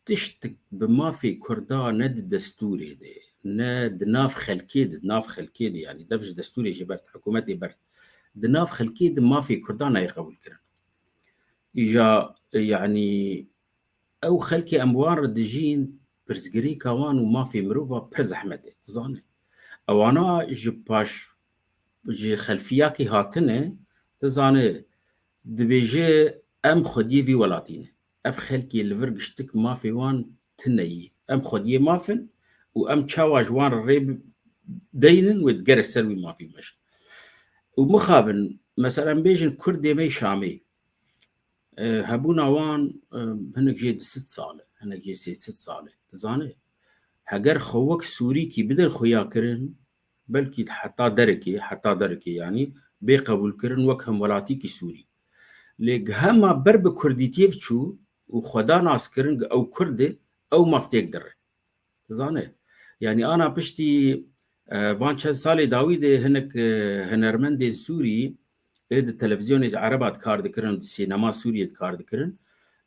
تشتك بما في كردا ند دستوري دي ند ناف خلكيد يعني دفج دستوري جبرت حكومتي برت دناف خلكيد ما في كردانا يقبل كرن إجا يعني أو خلكي أموار دجين برزقري كوان وما في مروفا برزحمته تزانه أو أنا جباش جي خلفياكي هاتنه تزانه دبيجي أم خدي في ولاتينه أف خلكي الفرقشتك ما في وان تنيي أم خدي مافن وأم تشاوا جوان الريب دينن وتقرس سلوي ما في مش ومخابن مثلا بيجن كردي مي شامي هبونا وان هنك جيد 6 صالة هنك جيد 6 صالة تزاني هجر خوك سوري كي بدل خويا كرن بلكي حتى دركي يعني بيقبول كرن وكهم ولاتي كي سوري ليك هما برب كرديتيف شو وخدا ناس كرن او كردي او مفتيك در تزاني يعني انا بشتي وان چند سالي داويد هنك هنرمند سوري إد التلفزيون عربات كار دكرن السينما سوريا كار دكرن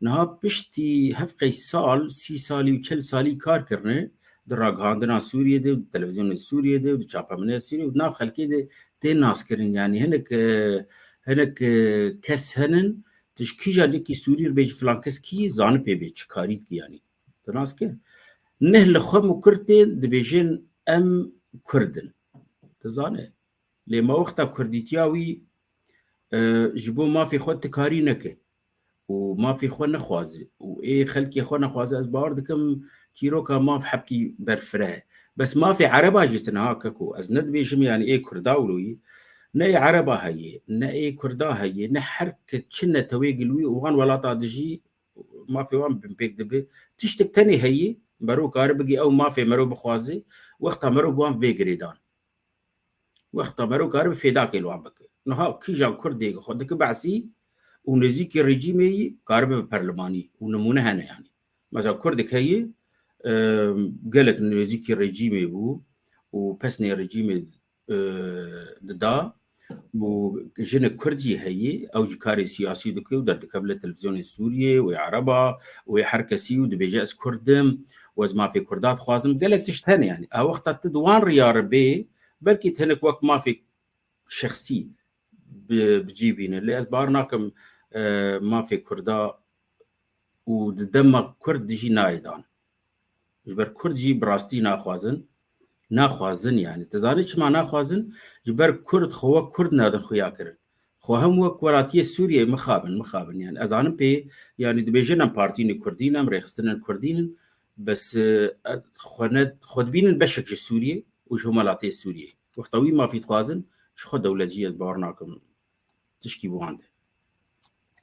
نها بشتي هفقي سال 6 سالي و4 سالي كار كرنه دراغ هاندنا سوريا دي التلفزيون السوريا دي وتشابا من سوريا وناف خلكي دي تين ناس كرن يعني هنك كس هنن تشكيجا لكي سوري بيج فلان كس كي زان بيج كاريت كي يعني تناس كي نهل خم كرتين دبيجن ام كردن تزانه لما وقتا كرديتياوي جبو ما في خود تكاري نكه وما في خود نخوازي وايه خلكي خود نخوازي از باور دكم تيروكا ما في حبكي برفره بس ما في عربة جتنا هاككو از ندبيجم يعني ايه كرداولوي ناي عربة هي ناي كردا هي نحركة شنة تويقلوي وغان ولا تادجي ما في وان بمبيك دبي تشتك تاني هي مرو كاربقي او ما في مرو بخوازي وقتا مرو بوان بيقريدان وقتا مرو كارب في داك الوان بك نها كيجان كردي خودك بعسي ونزيك الرجيمي كارب برلماني ونمونه هنا يعني مثلا كردك هي قالك نزيك الرجيمي بو وبسني الرجيمي دا وجن كردي هي او جكاري سياسي دكو ودر قبل التلفزيون السوري وعربا وحركه سي ودبيجاس كردم وزما في كردات خوازم قالك تشتهن يعني وقت تدوان ريار بي بلكي تهنك وقت ما في شخصي بجيبين اللي أسبارناكم ما في كردا ودم كرد جي نايدان جبر كردجي براستي ناخوازن يعني تزاني شما ناخوازن جبر كرد خو كرد نادن خويا كرن خو هم وك ولاتيه سوريا مخابن يعني ازانم بي يعني دبيجن بارتيني كردين ام ريخستن كردين بس خود بين بشك سوريا وش هم لاتيه سوريا وقتوي ما في توازن شو دولة جيز بورناكم تشكي بو عنده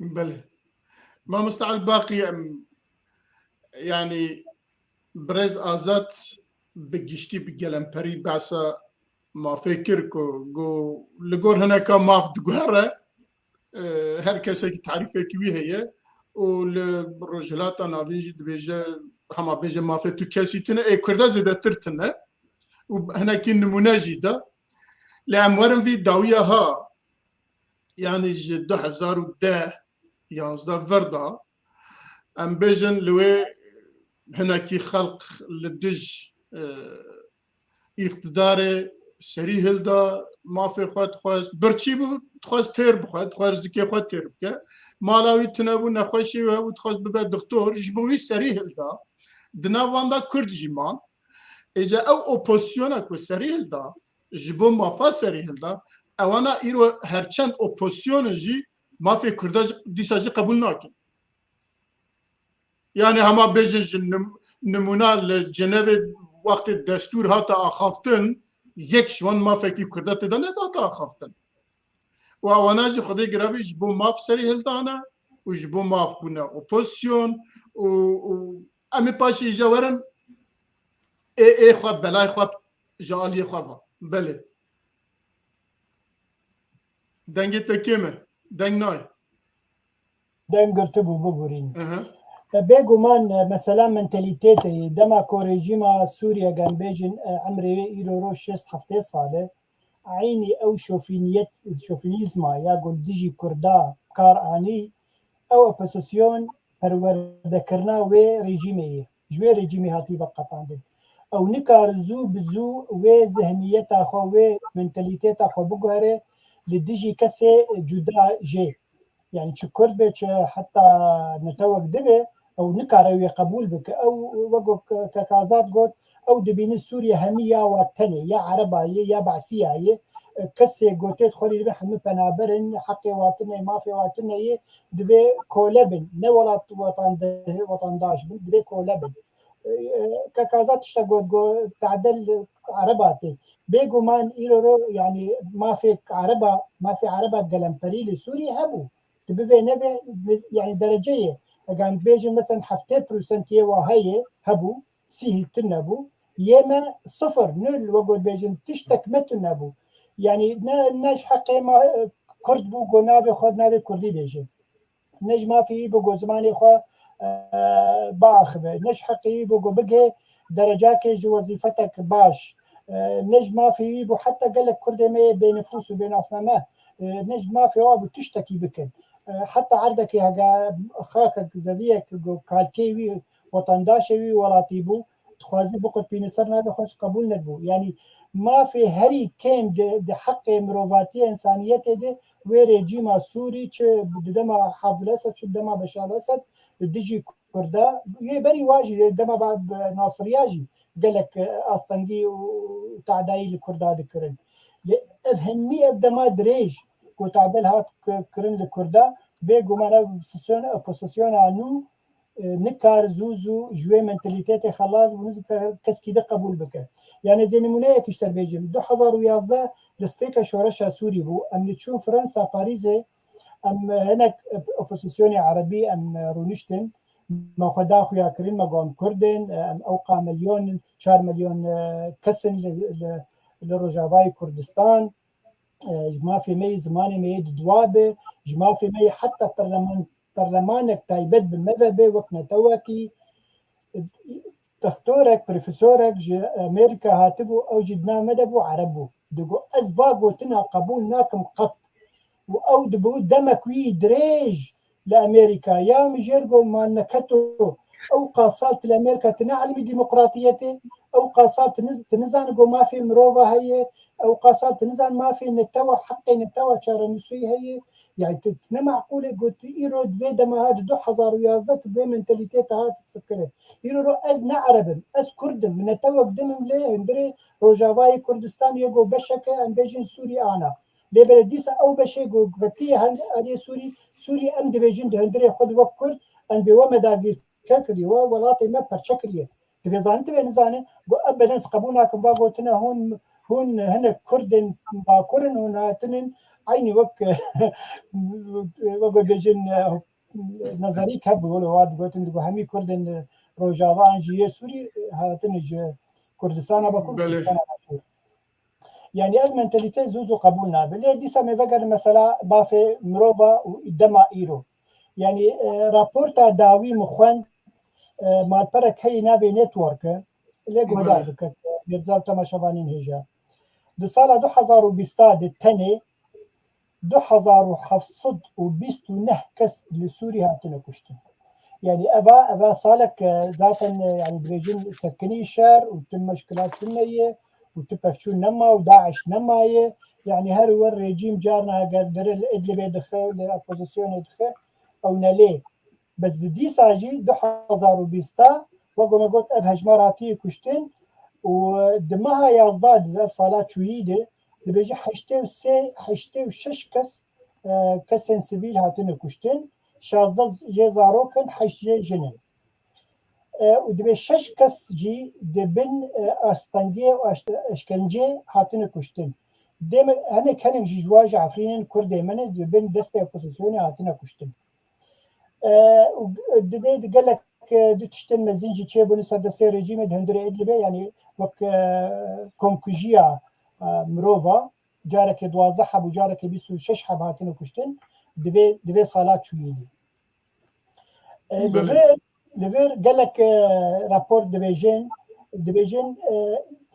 بله ما مستعد باقي يعني برز آزاد بگشتی بگلمپری بحثا ما فکر کو گو لگور هنا کا ماف دگوهره هر کسی که تعریفه کی هیه و لرجلات ناویج دبیجه هما بیجه مافه تو کسی تنه ای کرده زده ترتنه و هنا کی نمونه جیده لعمورن في داویه ها يعني 2010 11 فردا ام بيجن لوي هنا كي خلق للدج اقتدار سري هلدا ما في خود خواست برچی بو خواست تیر بخواد خواست زکی خود تیر بکه مالاوی تنبو نخوشی و خواست ببه دکتور جبوی سري هلدا دناواندا کرد جیمان اجا او اپوزیونا کو سري هلدا جبو مافا سري هلدا اوانا ایرو هرچند اپوزیون جی ما في كرداج ديساجي قبول ناكن يعني هما بيجن نمونا لجنيف وقت الدستور هاتا اخافتن يك شوان ما فيكي كردات دانا داتا اخافتن واواناجي خدي جرافي جبو ماف سري هلدانا وجبو ماف بنا اوبوزيون و امي باشي جاورن اي خواب بلاي خواب جالي خوابها بله دنگي تكيمه دنگ ناي دنگ گرتبو ببورين بيجومان مثلا منتاليتي دما كوريجيما سوريا كان بيجن عمري ايرو روش 6 ساله عيني او شوفينيزما يا قول ديجي كردا كار اني او اوبوزيسيون پروردكرنا و ريجيمي جوي ريجيمي هاتي بقطان او نكار زو بزو و ذهنيتا خو و منتاليتيتا خو بغره لديجي كسي جدا جي يعني تشكر بك حتى نتوق دبي او نكاروي قبول بك او وقف كازات قلت او دبين سوريا همية واتني يا عربا يا بعسية كسي قلت خلي بحمد بنابرن حقي واتني ما في واتني دبي كولبن نولات وطن داش دبي كولبن كازات اشتغل تعدل عرباتي بيجو مان إيرو يعني ما في عربا قلمبري لسوريا هبو تبي نبي يعني درجية كان بيجي مثلا 7% وهي هبو سيه تنبو يما 0 نل وقول بيجي تشتك متنبو يعني ناش حقي ما كرد بو قنافي خد نافي كردي بيجي نج ما في بقو زماني خو باخبه نج حقي بقو بقى درجاك جو وظيفتك باش نج ما في بو حتى قال لك كردي ما بين فلوس وبين اصنامه نج ما في وابو تشتكي بكن حتى عندك يا خاكك زبيك كالكيوي وطنداشوي ولا تيبو تخوازي بقت بينصرنا بخش قبول ندبو يعني ما في هري كان دي حق مروفاتي انسانيته دي وريجيما سوري دما حافظ الاسد دما بشار الاسد ديجي كردا يبري واجي دما بعد ناصرياجي قال لك اسطنجي وتعدايل الكردا ذكرن افهميه دما دريج وتعدل هات كرن الكردا بيجو مانا بوسيسيون انو نكار زوزو جوي منتاليتي خلاص ونزك كسكي ده قبول بك يعني زي نمونه كشتر بيجم 2011 دستيكا شورشا سوري بو ام تشوف فرنسا باريس ام هناك اوبوزيسيون عربي ام رونشتن ما خدا خويا كريم ما قام كردن ام اوقع 4 مليون كسن لرجاواي كردستان ما في مي زماني مي دوابه ما في مي حتى برلمانك تايبت بالمذهبه وقنا توكي دكتورك بروفيسورك امريكا هاتبو او جدنا مدبو عربو دقو ازباقو تنا قبول ناكم قط او دبو دمك وي دريج لامريكا يا مجرقو ما نكتو او قاصات لامريكا تنعلم ديمقراطيته او قاصات تنزانقو ما في مروفا هي او قاصات نزان ما في نتوا حقي نتوا شهر نسوي هي يعني تتنا معقوله قلت ايرو دفيدا ما هاد 2011 بي منتاليتيت هات تفكره ايرو از نعرب از كردم من توا قدم ليه هندري روجافاي كردستان يجو بشكه ان بيجن سوري انا لبلديس او بشي جو بتي هندي سوري ام دبيجن هندري خد وكر ان بيوم داغي كاكري ولاتي ما برشكريه في زانت بين زانه ابدا قبونا كم باغوتنا هون هنا كردن ما كورن هنا تنن عيني وك بيجن نظري كب ولا واد قلت دغه همي كردن روجاوا انجي سوري هاتنج كردستان ابو كردستان مشهور يعني المنتاليتي زوزو قبولنا بلي دي سامي فقر مثلا بافي مروفا ودما ايرو يعني رابورتا داوي مخوان ما ترك هي نافي نتورك اللي قهدار بك يرزال تماشبانين هيجا دو سالا 2020 التاني 2529 كس لسوري هاتنا كشتن يعني افا صالك ذاتا يعني بريجين سكني الشهر وتم مشكلات تنية وتبفشون نما وداعش نماية يعني هرو الرجيم جارنا قدر الادلب يدخل الابوزيسيون يدخل او نليه بس دي ساجي 2020 وقو ما قلت افهج مراتي كشتن ودمها يازداد في صالات شويده اللي بيجي حشتي وشش كسن سيفيل هاتن كشتن شازدز جي زاروكن حش جي جنن ودبي شش كس جي دبن استنجي واشكنجي هاتن كشتن دم انا كان جي جواج عفرين كرد من دبن دسته اوبوزيسيون هاتن كشتن دبي قال لك دو تشتن مزنجي تشيبون سدسي ريجيم هندري ادلبي يعني وك كونكوجيا مروفا جارك 12 حب وجارك 26 حب هاتن كشتن دبي صالات شويلي لفير قال لك رابور دبيجين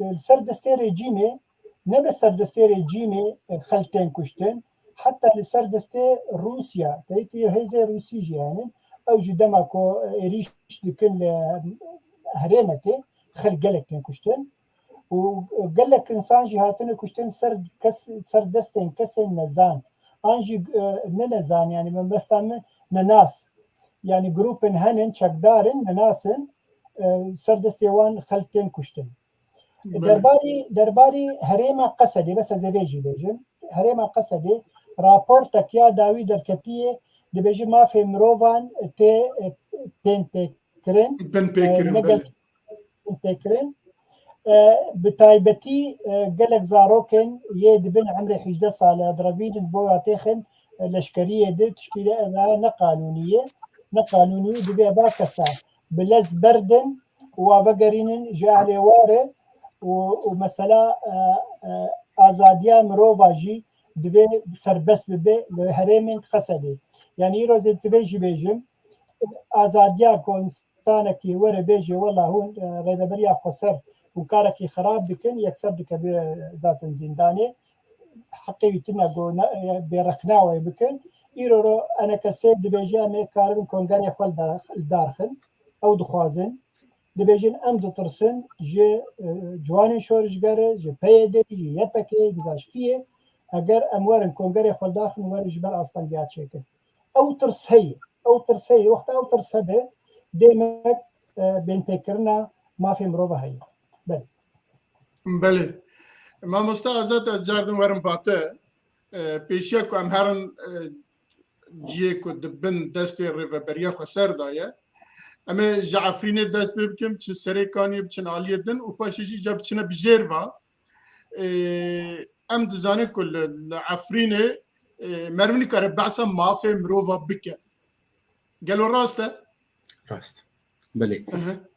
السردستي ريجيمي نبي السردستي ريجيمي خلتين كشتن حتى السردستي روسيا تيتي هيزي روسيجي يعني او جدماكو ريش لكل هريمتي خل قال لك كشتن وقال لك انسان جهاتنا كشتن سردستين كسن نزان انجي نزان يعني من بس ناس يعني جروب هنن شقدارن ناسن سردستيوان خلتين كشتن درباري هريما قصدي بس زفيجي بيجن هريما قصدي رابورتك يا داوي دركتيه دبيجي ما في مروفان تي بين بيكرين بتايبتي قالك زاروكن يد بن عمري 11 سنه درافين بويا تيخن لشكريه دي تشكيله نقانونية دبي باكسا بلز بردن وفقرين جاهلي واره ومثلا ازاديا مروفاجي دبي سربس ببي لهريمين قصدي يعني يروز التبيجي بيجم ازاديا كونستانكي وره بيجي والله هون ريدبريا خسر وكاركي خراب دكن يكسر دكبير ذات زنداني حقيقتنا بيرخناوي بكن إيرو أنا كسب دبيجي أمي كاربن كونغاني خال دارخن أو دخوازن دبيجين أم دترسن جي جواني شورج جاره جي بيدي جي يبكي جزاشكيه أجر أموارن كونغاني خال دارخن وارج بر أصلا جات شكل أو ترسهي وقت أو ترسبه ديمك بين فكرنا ما في مروفة هي بله ما مستعزت از جاردن ورم باته پیشیا کو ام هرن جیه کو دبن دستی ریوبریا خسر دایه اما جعفرین دست ببکم چه سریکانی بچن عالیه دن و پاشیشی جب چنه بجیر و ام دزانه کل عفرین مرونی کاره بعثا مافه مروفا بکه قالوا راست بله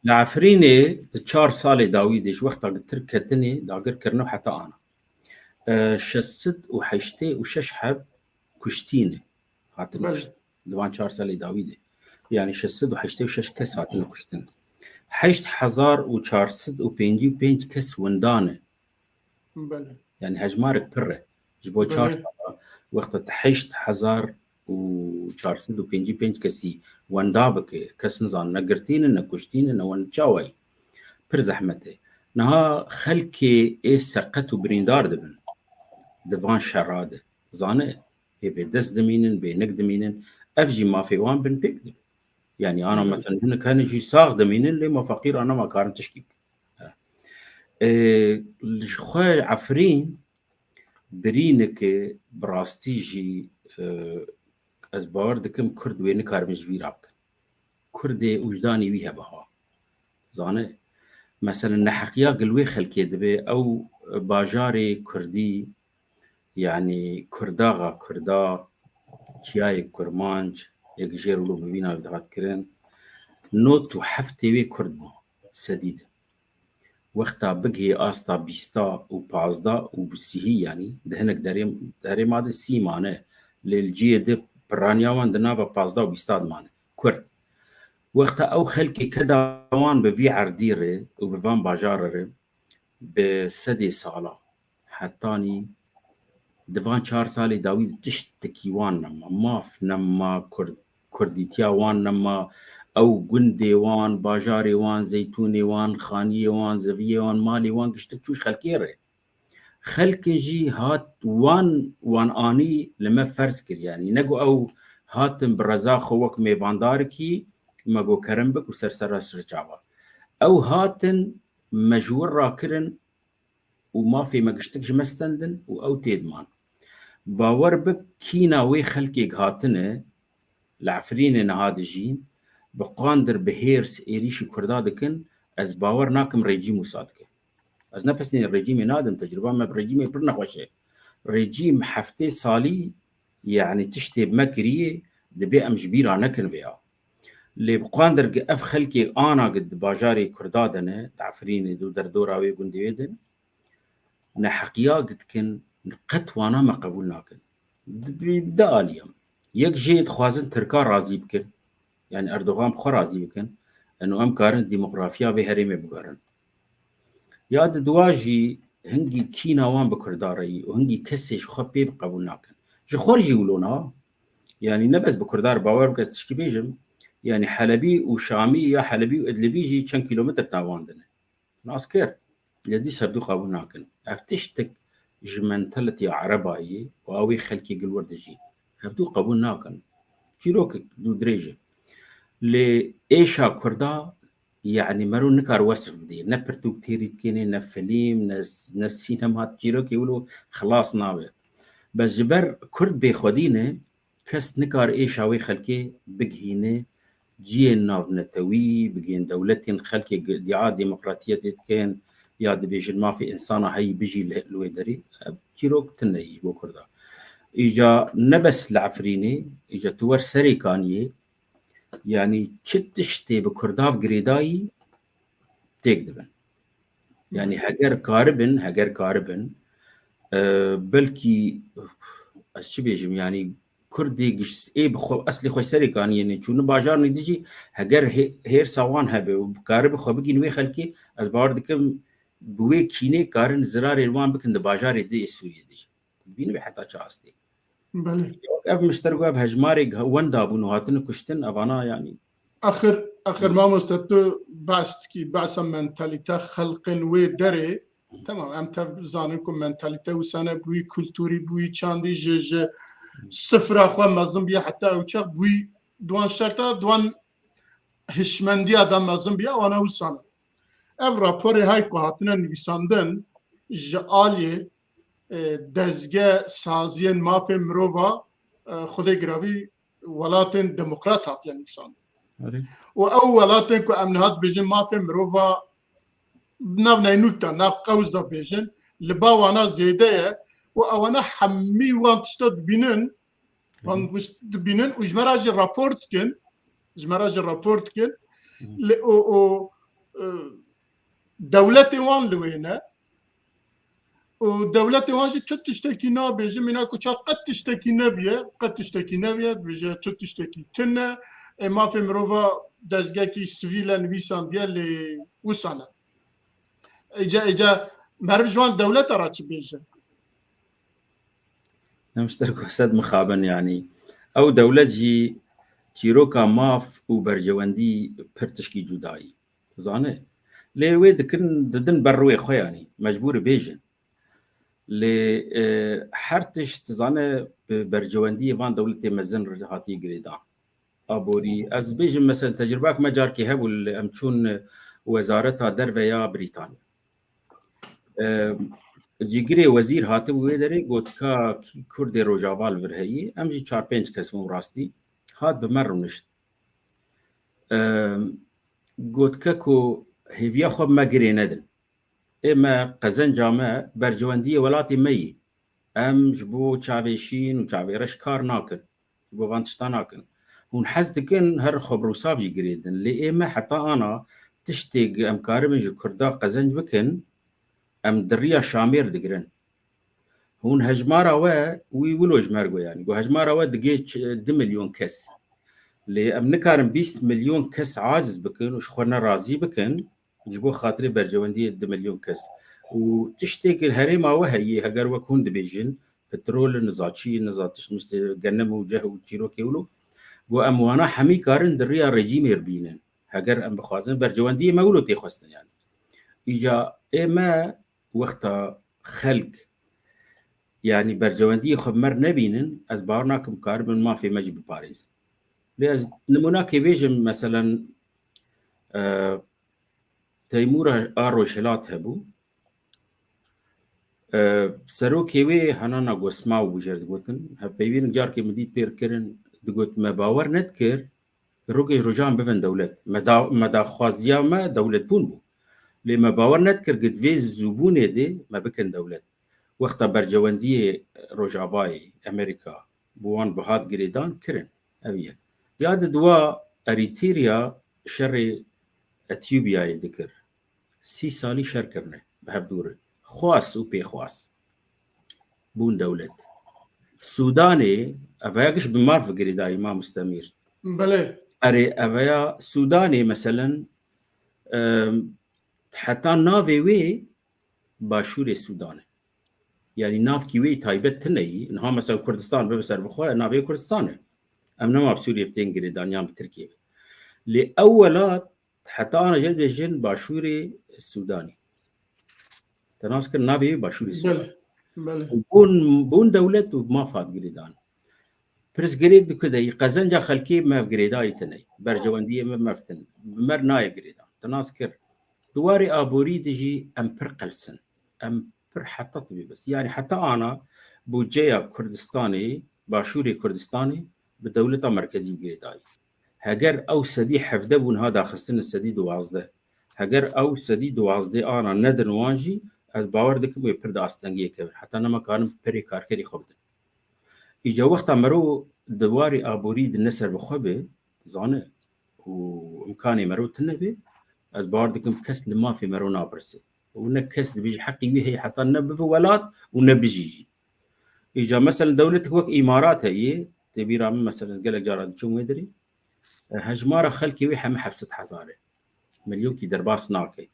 العفريني 4 سالي داويدش وقتها قلت لك كتني داقر كرنو حتى انا شست وحشتي وششحب كشتيني هاتن دوان 4 سالي داويدي يعني شست وحشتي وشش كس هاتن كشتين حشت حزار وشارسد وبينجي وبينج كس وندانه بله يعني هجمارك بره جبو 4 وقت حشت حزار وشارسد وبينجي بينج كسي وندابك كس نزان نقرتين ان كشتين ان ون جاوي پر زحمته نها خلكي اي سقط وبريندار دبن دفان شراده زانه هي بدس دمينن بينك دمينن افجي ما في وان بن بيك يعني انا مثلا هنا كان يجي صاغ دمينن لما فقير انا ما كان تشكيك الخوي عفرين برينك براستيجي از باور دكم كرد وين كار مجبيرك كردي وجداني بيها بها زانه مثلا نحقيا قلوي خلكي دبي او باجاري كردي يعني كرداغا كردا چیای کرمانج یک جیر رو ببینا بدهات کرن نوت و هفته وی کرد بو سدید وقتا بگی آستا بیستا و پازدا و بسیهی يعني دهنك داري ماده سی مانه للجيه ده برانياوان دنا و پازدا و بیستا مانه کرد وقتا او خلقي كداوان بفي عرديره و بفان باجاره بسدي سالا حتاني دفان 4 سالي داوید تشتكي وان نما ماف نما كرديتيا وان نما او گندي وان باجاري وان زيتوني وان خانيه وان زبيه وان مالي وان كشتكوش خلكيره خلكي جي هات وان اني لما فرس كر يعني نگو او هاتم برزا خوك ميفانداركي مگو كرمبك وسرسر سرچاوا او هاتن مجور راكرن وما في مقشتكش مستندن او تيدمان باور بك كينا وي خلقي هاتنه العفرين نهادجين بقاندر بهيرس إيريشي كردادكن از باور ناكم ريجيم وصادكه از نفسني الرجيم نادم تجربة ما برجيم برنا خوشه رجيم حفتي صالي يعني تشتي بمكرية دبي أمش بيرا نكن بيها اللي بقاندر اف خلقي انا قد باجاري كردادنه تعفرين دو دردورا وي قنديدن نحقيا قد كن قط وانا ما قبولنا كن بدا اليوم يك جيت خوازن تركا راضي بكن يعني اردوغان بخو راضي بكن انه ام كارن ديموغرافيا بهريمه بقارن ياد دواجي هنجي كينا وان بكرداري وهنجي كسش خو بيف قبولنا كن جو خرجي ولونا يعني نبس بكردار باور بس تشكي بيجم يعني حلبي وشامي يا حلبي وادلبي جي كم كيلومتر تاواندنا ناس كير يدي سردو قبولنا كن افتشتك جمنتلتي عرباي واوي خلكي قل وردجي هفتو قبول ناكن شيروك دو دريجه لإيشا كردا يعني مرو نكار وصف بدي نبرتو كتير كيني نفليم نس سينما جيروك يقولوا خلاص ناوي بس جبر كرد بخدينه كس نكار إيشا وي خلكي بقهينه جين ناف نتوي بقين دولتين خلكي دعاء ديمقراطية كان ياد بيجن ما في إنسان هاي بيجي الويدري جيروك تنهي بكردا إجا نبس العفريني إجا تور سري كانيه يعني تشتشتي بكرداف قريداي تكذبن يعني هجر كاربن بلكي الشبيجم يعني كردي قش ايه بخو اصلي خو سري كان يعني شنو باجار نديجي هجر هير سوان هبه وكارب خو بقي نوي خلكي از باردكم بوي كيني كارن زرار الوان بكن باجار دي سوريا ديجي بينو حتى شاستي بله اب مشتركوا بهجماري وندا بونو هاتن كشتن ابانا يعني اخر ما مستتو باستكي باسا منتاليتا خلق وي دري تمام ام تزانكم منتاليتا وسنه بوي كولتوري بوي چاندي جج صفر اخو مازم بیا حتى اوچ بوي دوان شرطا دوان هشمندی ادم مازم بیا وانا وسانه ev raporê hay ku hatine nivîsandin ji aliyê dezge saziyên mafê mirova xwedê giravî welatên demokrat hatiye nivîsandin û ew welatên ku em nihat bêjin mafê mirova nav neynûk da nav qewz da bêjin li ba wana zêde ye û ewana hemî wan tişta dibînin û ji me re jî rapor dikin û دولتي وان لوينه ودولتي وان جي تشتكي نابجي منا كوشا قد تشتكي نبيه بيجي تشتكي تنا ما في مروفا دزغاكي سيفيلا نويسان ديال لي وسانا اجا معرف جوان دولة راتش بيجي نمشتركو سد مخابن يعني او دولة جي تيروكا ماف وبرجواندي برتشكي جداي زانه لي ويدكن ددن بروي خوياني مجبور بيجن لي حرتش تزانه برجواندي فان دولتي مزن رهاتي جريدا ابوري از بيجن مثلا تجرباك مجار كي هبو امتشون وزارتها درفيا بريطانيا جيجري وزير هاتب ويدري قلت كا كردي روجافال برهي امجي 4 5 كسمو راستي هات بمرنشت قلت كاكو هيفيا خب ما قري ندن اما قزن جامع برجواندية ولاتي مي ام جبو تشافيشين وتشافي رش كار ناكن جبو فانتشتا ناكن ونحزدكن هر خبرو صافي قريدن لي اما حتى انا تشتيق ام كارمن جو كردا قزن بكن ام دريا شامير دقرن هون هجمارا وي ولو جمارقو يعني قو هجمارا دقيت 2 مليون كس لي ام نكارم 20 مليون كس عاجز بكن وشخورنا رازي بكن جبو خاطري برجواندية 2 مليون كس وتشتيك الهريمة وهي هجر وكون دبيجن بترول نزاتشي نزاتش مست جنم وجه وتشيرو كيولو قو اموانا حمي كارن دريا رجيم يربينن هجر ام بخوازن برجواندية مولو تيخوستن يعني إجا إما وقتا خلق يعني برجواندية خمر نبينن از بارناكم كاربن ما في مجب باريس لأز نموناكي بيجم مثلا تيمورة آروشلات هبو سروكيوي هنانا قسماو بجرد قوتن هبيبين جاركي مديد بير كرن دقوت ما باور ندكر روكي رجان بفن دولت مدا خوازيا ما دولت بون بو لما باور نذكر قد في الزبونة دي ما بكن دولت وقتا برجواندية روجافاي أمريكا بوان بهاد قريدان كرن أبيك ياد دوا أريتريا شر أثيوبيا يذكر 6 سالي شر كرنه بهف دور خواس وبي خواس بون دولت سوداني أفايقش بمارف قريداي ما مستمر بله أري أفايا سوداني مثلا حتى نافي وي باشور السودان يعني ناف كيوي تايبت تني انها مثلا كردستان ببسر بخوا نافي كردستان امنا ما بسوريا بتين قريدان يام بتركيا لاولات حتى انا جد جن باشوري السوداني تناسك نافي باشوري السودان بله بون دولة وما فات قريدان برس قريد كده قزنجا خلكي ما قريداي تني برجواندية ما مفتن بمر ناي قريدان تناسكر دواري ابوري دجي ام برقلسن ام بر حتى طبي بس يعني حتى انا بوجيا كردستاني باشوري كردستاني بدولة مركزي قريداي هجر او سدي حفدبون هذا خصنا السدي دوازده هجر او سدي دوازده انا ندن واجي از باوردك بو برد استنگي كبر حتى انا ما كان بري كاركري خبد اجا وقت مرو دواري ابوري النسر بخبه زانه وامكاني مرو تنبي از باردكم كس لما في مرونا برسي ونكس بيجي حقي وهي حتى نبف ولات ونبجيجي اجا مثلا دولتك وك امارات هي تبيرا مثلا قال لك جارد شو مدري هجماره خلكي وي حم حفصت حزاره مليون كي درباس ناكي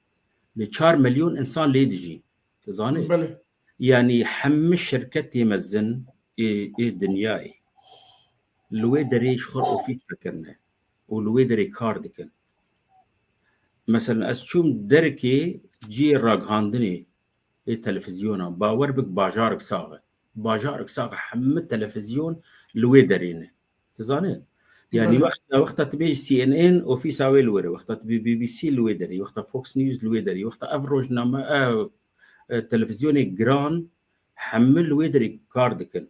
ل 4 مليون انسان ليدجي تزاني بله يعني حم الشركه يمزن اي دنياي لوي دري شخر اوفيس فكرنا ولوي دري كاردكن مثلا أشوم دركي جي راقهاندني التلفزيون باور بك باجارك صاغة حمد تلفزيون لوي دارينه تزاني يعني وقت تبي CNN وفي ساوي لوري وقت تبي BBC لوي داري وقت فوكس نيوز لوي داري وقت افروج نما تلفزيوني جران حمل لوي داري كاردكن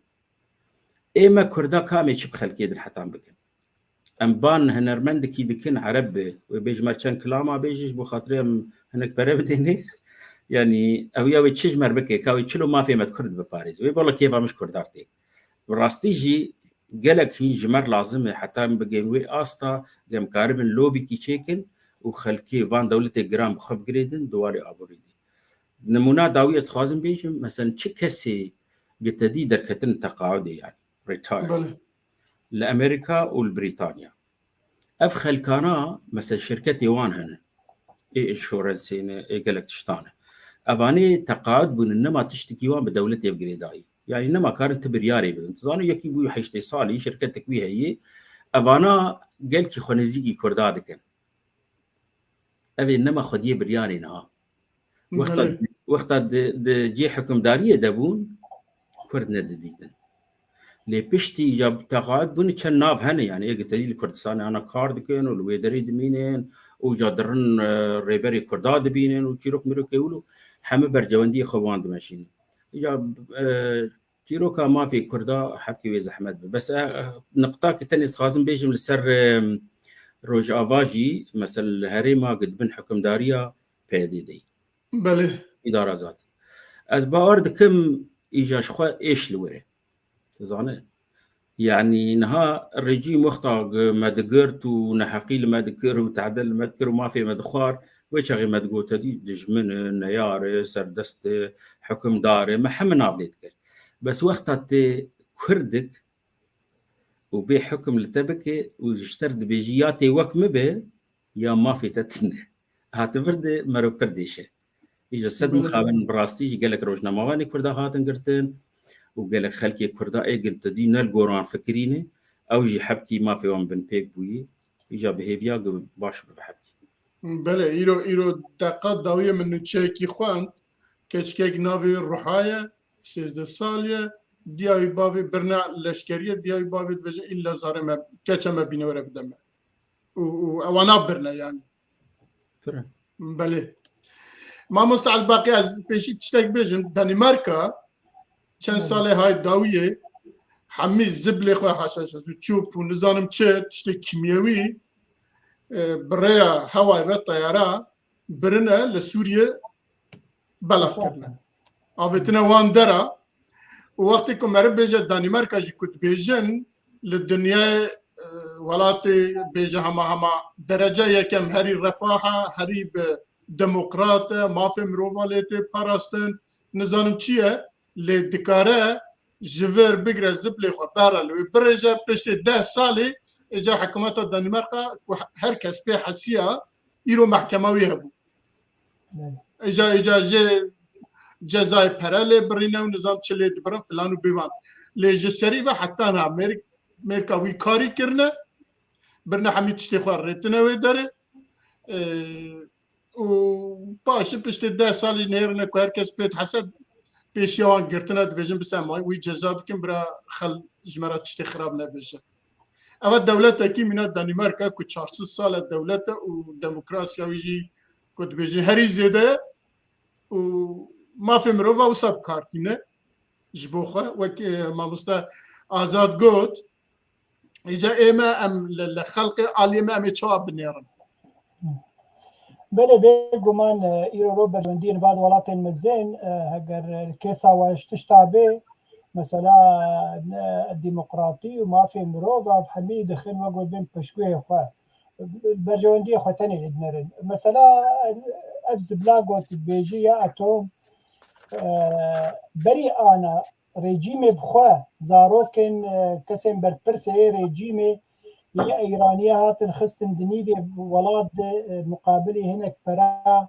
اما كردا كامي شب خلقي در حتام بكن امبان هنرمندكي دكن عرب وبيج مرشان كلاما بيجيش بو خاطري هنك بربدني يعني اويا ويتشج مربكي كاوي تشلو ما في مت كرد بباريس وي والله كيف مش كردارتي براستيجي قالك هي جمر لازم حتى بجيموي استا جم كاربن لوبي كي تشيكن وخلكي فان دولتي جرام خف جريدن دواري ابوريدي نمونا داوي خازم بيش مثلا تشكسي جتدي دركتن تقاعدي يعني ريتاير لامريكا والبريطانيا افخل كانا مثلا شركه يوان هن اي انشورنسين اي قالك تشتانه اباني تقاعد بن انما تشتكي يوان بدوله يبقريداي يعني انما كانت برياري بانتظار يكي بو حيشتي صالي شركتك بيها هي ابانا قالك خنزيكي كردادك أبي إنما خديه برياني نها بله وقت جي حكمدارية دبون كرد نديدن لي بشتي جاب تقاعد بني كان ناف هنا يعني إيه قلت لي الكردستان أنا كارد كين والويدري دمينين وجادرن ريبري كرداد بينين وتيروك ميروك يقولوا حمي برجواندي خوان دمشين جاب تيروكا ما في كردا حكي ويز أحمد بس نقطة كتني خازم بيجم لسر روج افاجي مثلا هريما قد بن حكم داريا بيدي بله اداره ذاتي از باورد كم ايجاش خو ايش لوري زانه يعني نها الرجيم وقتا ما دقرت ونحقيل ما دقر وتعدل ما دقر وما في مدخار وشغي ما دقو تدي دجمن نيار سردست حكم داري ما حمنا بليتك بس وقتا كردك وبي حكم لتبكي واشترد بيجياتي وكم به يا ما في تتنه هاتبرد مرو برديشه يجي السد مخابن براستي قال لك روجنا مواني كردا هاتن قرتن وقال لك خلكي كردا اي قلت دينا القران فكريني او يجي حبكي ما في وان بن بيك بوي يجا بهيفيا باش بحبكي بله ایرو دقت داویه من چکی خوان کچکک ناوی روحایه 13 سالیه دیای باوی برنا لشکریه دیای باوی وجه الا زارم کچما بینوره بدمه و اوانا برنا يعني فرق بله ما مستعد باقي از پیشی تشتک بيجن دنماركا چند ساله های داویه همه زبله خواه حشاش و چوب و نظام چه تشتک کیمیوی برای هوای و طیاره برنه لسوریه بلغ کرنه آفتنا وان درا وقتی که مرد بیجه دانمارکا جی کد بیجن لدنیا ولات بیجه هما درجه یکم هری رفاها هری دموکرات مافی مرووالیتی پاراستن نظام چیه لدکاره جوور بگره زبلی خو بارل و برجه پشت 10 سالی اجا حکومت دانمارکا هر کس به حسیه ایرو محکموی هبو اجا جزای پرله برینه و نظام چلی دبرن فلانو بیوان لیجستری و حتی نه امریکا وی کاری کرنه برنه همی تشتی خواه ریتنه وی داره و باشه پشت 10 سالی نهرنه که هر کس پیت حسد پیشیوان گرتنه دویجن بسامای وی جزا بکن برا خل جمرات تشتی خراب نبیشه اول دولت اکی مینا دانمارکا که 400 سال دولت و دموکراسی ویجی که دویجن هری زیده و ما في مروفا وصاب كارتينه جبوخه وك ما مستا آزاد قوت إجا إما أم للخلق عالية أم يتشواب بنيرن بله بگمان ایرو رو برجوندین بعد ولاتین مزین هگر کیسا واش تشتابه مثلا الديمقراطي وما في مروفا حمي دخل وقول بين بشكويه خوا برجوندي خوتني ادنرن مثلا افز بلاغوت بيجي اتوم بري انا ريجيم بخوا زاروكن كسم بربرسي ريجيم يا ايرانيه هاتن خستن دنيفي ولاد مقابلي هناك برا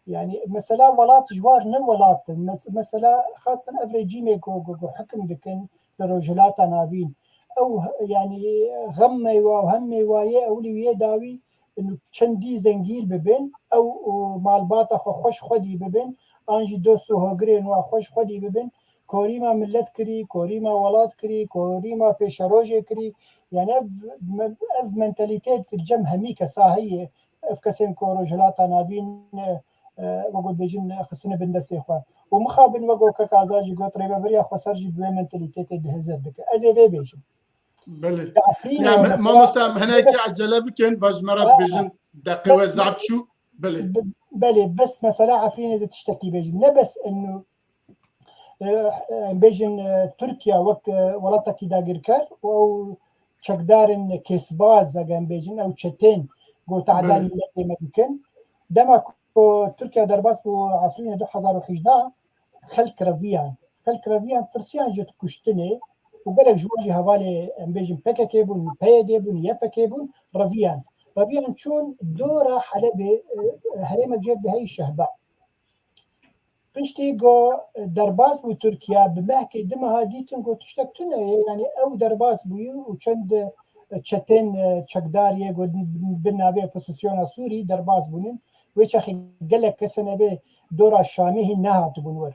يعني مثلا ولات جوار نن ولات مثلا خاصه اف ريجيم حكم دكن لرجلات نافين او يعني غمي وهمي ويا اولي داوي انه چندی زنگیل ببین او مالبات خوش خودی ببین آنجی دوست و هگرین و خوش خودی ببین کوریما ملت کری کوریما ولاد کری کوریما پیشروجه کری يعني اف منتاليتيت الجم همي كساهية اف كسين كورجلات نافين وقول بيجن خسنا بندستي خوا ومخابن وقول كازاجي قوت ريبا بريا خسرجي بوي منتاليتيت دهزر دك ازي في بيجن بله يعني ما مستعم هناك عجله بكن باج مرات بيجن دقيقه زعفت شو بله بس مثلا عفرين اذا تشتكي بيجن لا بس انه بيجن تركيا وك ولاتكي داغركر او چکدارن کسباز زگان بيجن او چتين گو تعدال ملتي ممكن دما تركيا درباس بو عفرين 2011 خلق رفيان ترسيان جت كشتني وقالك جواجي هوالي بيجن بكا كيبون بيدي بون يبا كيبون رفيان شون دورة حلبة هريمة جد بهاي الشهباء بنشتيجو درباس بو تركيا بمحكي دمها ديتن قو تشتكتنا يعني او درباس بو وچند چتين چكدار يقو بالنابي بوزيسيون سوري درباس بونن ويشخي قالك كسنة به دور الشامي هنها تبونور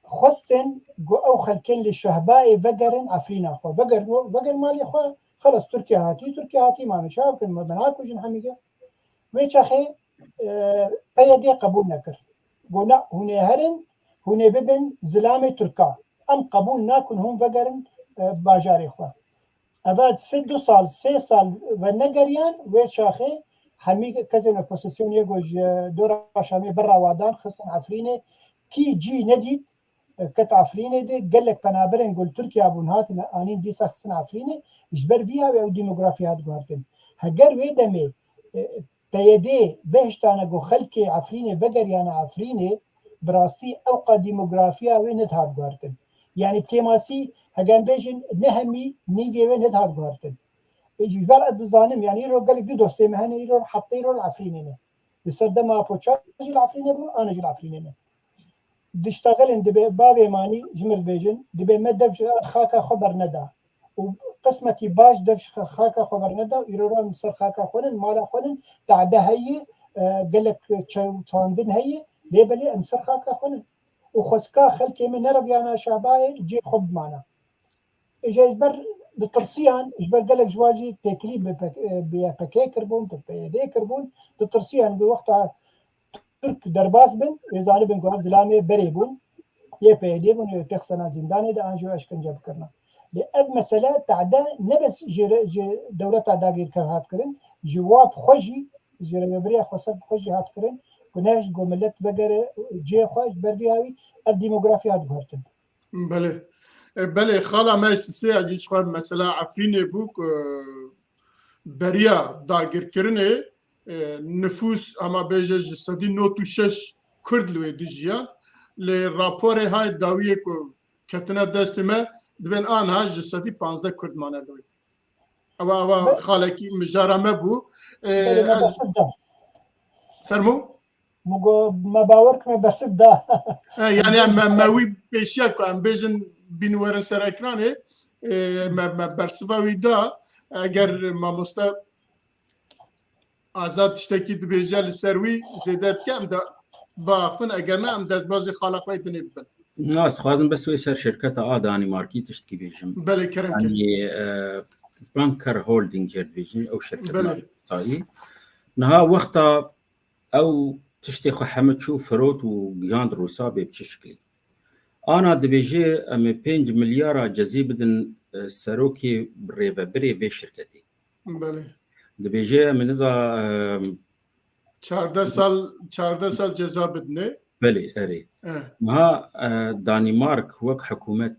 خستن جو أو خلكن للشهباء فقرن عفرين أخو فقر مالي أخو خلص تركيا هاتي ما مشاف ما بناكو جن حميقة ويشخي بيدي قبول نكر قلنا هنا هرن هنا ببن زلامة تركا أم قبول ناكن هم فقرن باجاري أخو أفاد 3 سال ونقريان ويشاخي حميقة كذا بوزيسيون يجوج دور شامي برا وادان خصن عفرينه كي جي نديد كت عفرينه دي قال لك بنابرين قول تركيا بونهات انين دي خصن عفرينه اجبر فيها او ديموغرافيات غارتن هجر ويدمي بيدي بهشتانا جو خلكي عفرينه فقر يعني عفرينه براستي اوقا ديموغرافيا وين هاد غارتن يعني بكيماسي هجان بيجن نهمي نيفي وين هاد غارتن يجبر قد الظالم يعني يرو قال لك دي دوستي مهني يرو حطي يرو العفرينه بسد ما بوتشاج العفرينه بو انا جي العفرينه دشتغل دبي بابي ماني جمل بيجن دبي مدف خاكا خبر ندا وقسمك باش دفش خاكا خبر ندا يرو مصر خاكا خونن مالا خونن تعدا هي قال لك تشاندن هي ليبلي امسر خاكا خونن وخسكا خلكي من نرف يعني شعباي جي خب معنا اجا يجبر بالترسيان اجبر قال لك جواجي تكليب بيا كربون بيدي كربون بالترسيان بوقتها ترك درباس بن يزاني بن قرار زلامي بريبون يبيدي بن يتخسنا زنداني دا انجو اشكنجه بكرنا لأب مسألة تعدا نبس دولة تعدا غير كرهات كرن جواب خوشي جرى بريا خصب خوشي هات كرن كناش قوملت بقرة جي خوش برفيهاوي الديموغرافيا دغرتن بله خالا ما استسي عجيش خواب مثلا عفريني بوك بريا داگیر کرنه نفوس اما بیجه جسدی 96 کرد لوی دیجیا لی راپور های داویه که کتنه دست ما دبن آنها جسدی 15 کرد مانه لوی اوا خالکی مجاره ما بو فرمو ما باورك ما بسد ده يعني ما وي بيشيا كان بيجن بنور سراكرانه ما برسواوي دا اگر ما مستا آزاد تشتكي دبيجا للسروي زيدات كام دا بافن اگر نام داز بازي خالق ويد نبن ناس خازم بس ويسر شركة داني ماركي تشتكي بيجم بله كرم يعني بانكر هولدينج جير بيجن او شركة صاي نها وقتها او تشتي حمد شو فروت وجاند روسا بشكلي انا دبيجي ام 5 مليار جزي بدن سروكي بريفا بري شركتي بله دبيجي من اذا 14 سال جزا بدنه بله اري ما دانمارك وك حكومه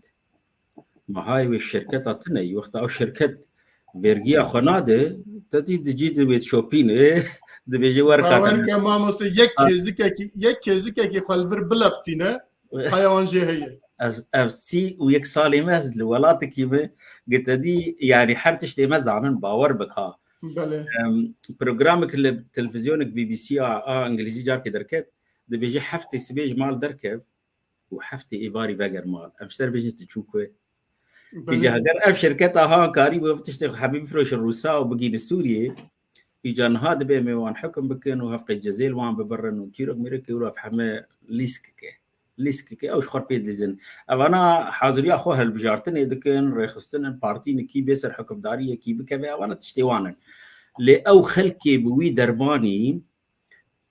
ما هاي الشركه تني وقت او شركه فيرجيا خناده تدي دجيد بيت شوبين دبيجي ورقه ما مست يك كيزك خلفر بلبتينه حيوان جي هي اف سي ويك صالي مازل ولات كيما قلت دي يعني حرتش دي مزعن باور بك ها بله برنامجك اللي بالتلفزيون بي بي سي انجليزي جاب دركت دبيجي حفتي سبيج مال دركف وحفتي ايفاري فاجر مال امشتر بيجي تشوكوي يجي هاجر اف شركتها ها كاري وفتشتغل حبيب فروش الروسا وبقي بالسوري يجان هذا بي وان حكم بكن وهفق الجزيل وان ببرن وتيرك ميركي وراف حما ليسكي او خربيد لزن انا حاضر اخوها البجارتني دكن ريخستن بارتين كي بيسر حكم داريه كي بكبا وانا تشتيوانا لي او خلكي بوي درباني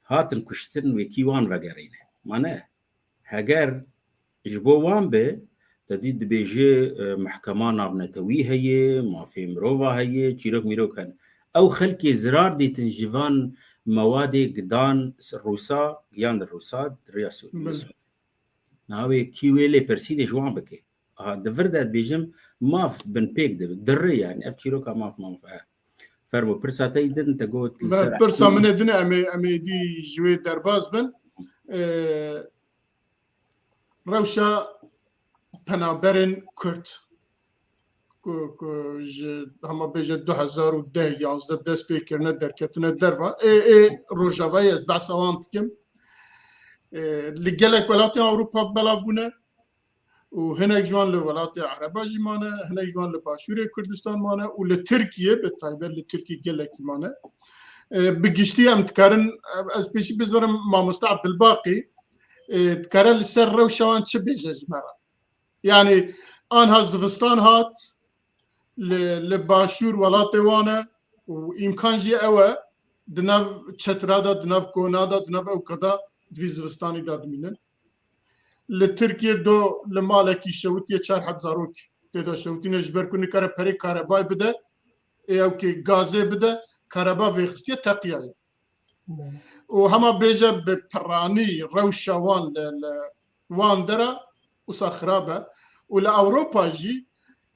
هاتن كشتن وكيوان وغيرين معناه هاجر جبوان به تديد بيجي محكمه نافنتوي هي ما في مروفا هي تشيرك ميروكن او خلكي زرار دي تنجفان مواد قدان الروسا جيان الروسا رياسو ناوي كيويلي برسيدي جوان بكي دفردات بيجم ماف بن بيك دري يعني افتشيروكا ماف فرمو برساتي دن تقول برسا من الدنيا امي دي جوي درباز بن روشا بنابرن كرت هما بيجي 2010 11 دست بيكر ندر كتنا درفا اي روجافا يزبع سوانتكم لقلك ولاتي اوروبا بلابونه وهنا جوان لولاتي عربا جمانه هنا جوان لباشوري كردستان مانه ولتركيا بالتايبر لتركي قلك مانه بقشتي ام تكرن از بيشي بزرم ما مستعد الباقي تكرن السر روشوان تشبيج جمرة يعني انها زفستان هات لباشور ولاطي وانا وامكان جي اوا دناف تشترادا دناف كونادا دناف او كذا في زفستاني داد منن لتركيا دو لمالكي شوتي 4 زاروك تدا شوتي نجبر كوني كره بري كهرباء بده او كي غازي بده كهرباء في خصيه تقيا وهما بيجا ببراني روشا وان درا وصخرابه ولا اوروبا جي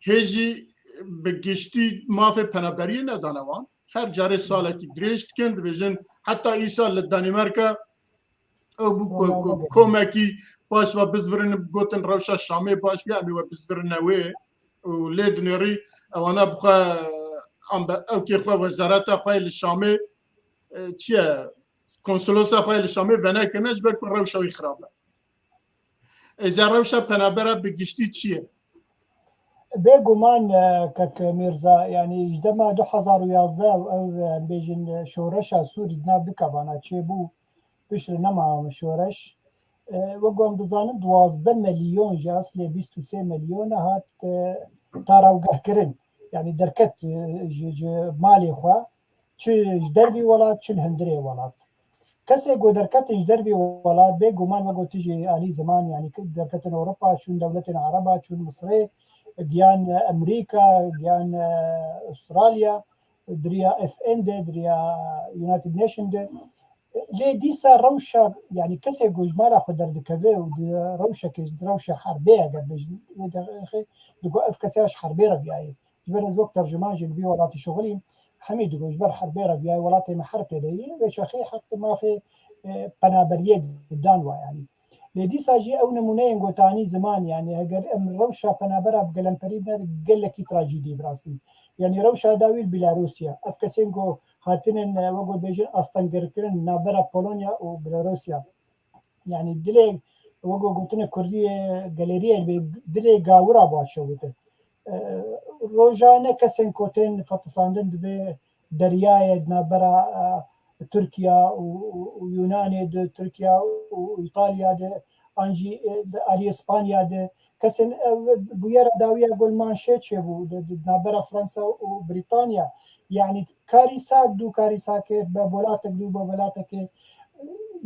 هيجي بقشتي ما في بنابري ندانوان هر جاري سالك دريشت كند فيجن حتى ايسا للدنماركا او كوماكي باش وبزفرن بقوتن روشا شامي باش يعني وبزفرن وي وليدنري او انا بخا او كي خو وزارات خو الشامي تشيا كونسولوسا خو الشامي بنا كناش بركو روشا يخرب اذا روشا بنابرا بقشتي تشيا بێگومان کەک میرزا ینی دەما 2011 ئەو بێژن شۆرەشە سووری ناو بکەبانە چێ بوو پشت نەما شۆرەش وەگوم دەزانن 12 ملیۆن ژاس لێ 23 ملیۆنە هات تاراوگەهکردن ینی دەرکەت ماڵی خوا چ دەروی وڵات چ هەندرێ وڵات کەسێک گۆ دەرکەتش دەروی وڵات بێگومان وەگۆ تژی عالی زمان ینی دەرکەتن ئەوروپا چون دەولەتن عەرەبا چون مسرێ گیان ئەمریکا گیان ئوسترالیا دریا FN دریا یونایتد نیشن لێ دیسا ڕەوشە ینی کەسێک گۆژمالە خۆ دەردەکەوێ و ڕەوشە حربەیە دگۆ ئەف کەسیاش حربێ ڕەبیایە ژبەر ئەز وەک تەرجمانژێک بی وڵاتی شغلیم هەمی دگۆ ژبەر حربێ ڕەبیایە وڵاتی مە حرب پێدەیە وێچەخەی حەق مافێ پەنابەریە دان وایانی لێ دیساژی ئەو نمونەیە گۆتانی زمان یعنی ئەگەر ئەم ڕەوشە پەنابەرە بگەلەمپەری گەلێکی تراژیدی بڕاستی یعنی ڕەوشە داویل بیلاروسیا ئەف کەسێن گۆ هاتنن وەگۆ بێژن ئەستەنگەرکردن نابەرە پۆلۆنیا و بلاروسیا یعنی دلێ وەگۆ گوتنە کوردی گەلێریە دلێ گاورا باشەوتە ڕۆژانە کەسێن کۆتێن فەتساندن دبێ دەریایە نابەرە تورکیا و یونانێ تورکیا و ئیتالیا ئەنجی ئەلی ئیسپانیا کەسن بویەرە داویە گۆلمانشێ چێ بوو نابەرە فەرەنسا و بریتانیا یعنی کاری ساک دوو کاری ساکێ بە وڵاتێک دوو بە وڵاتێکێ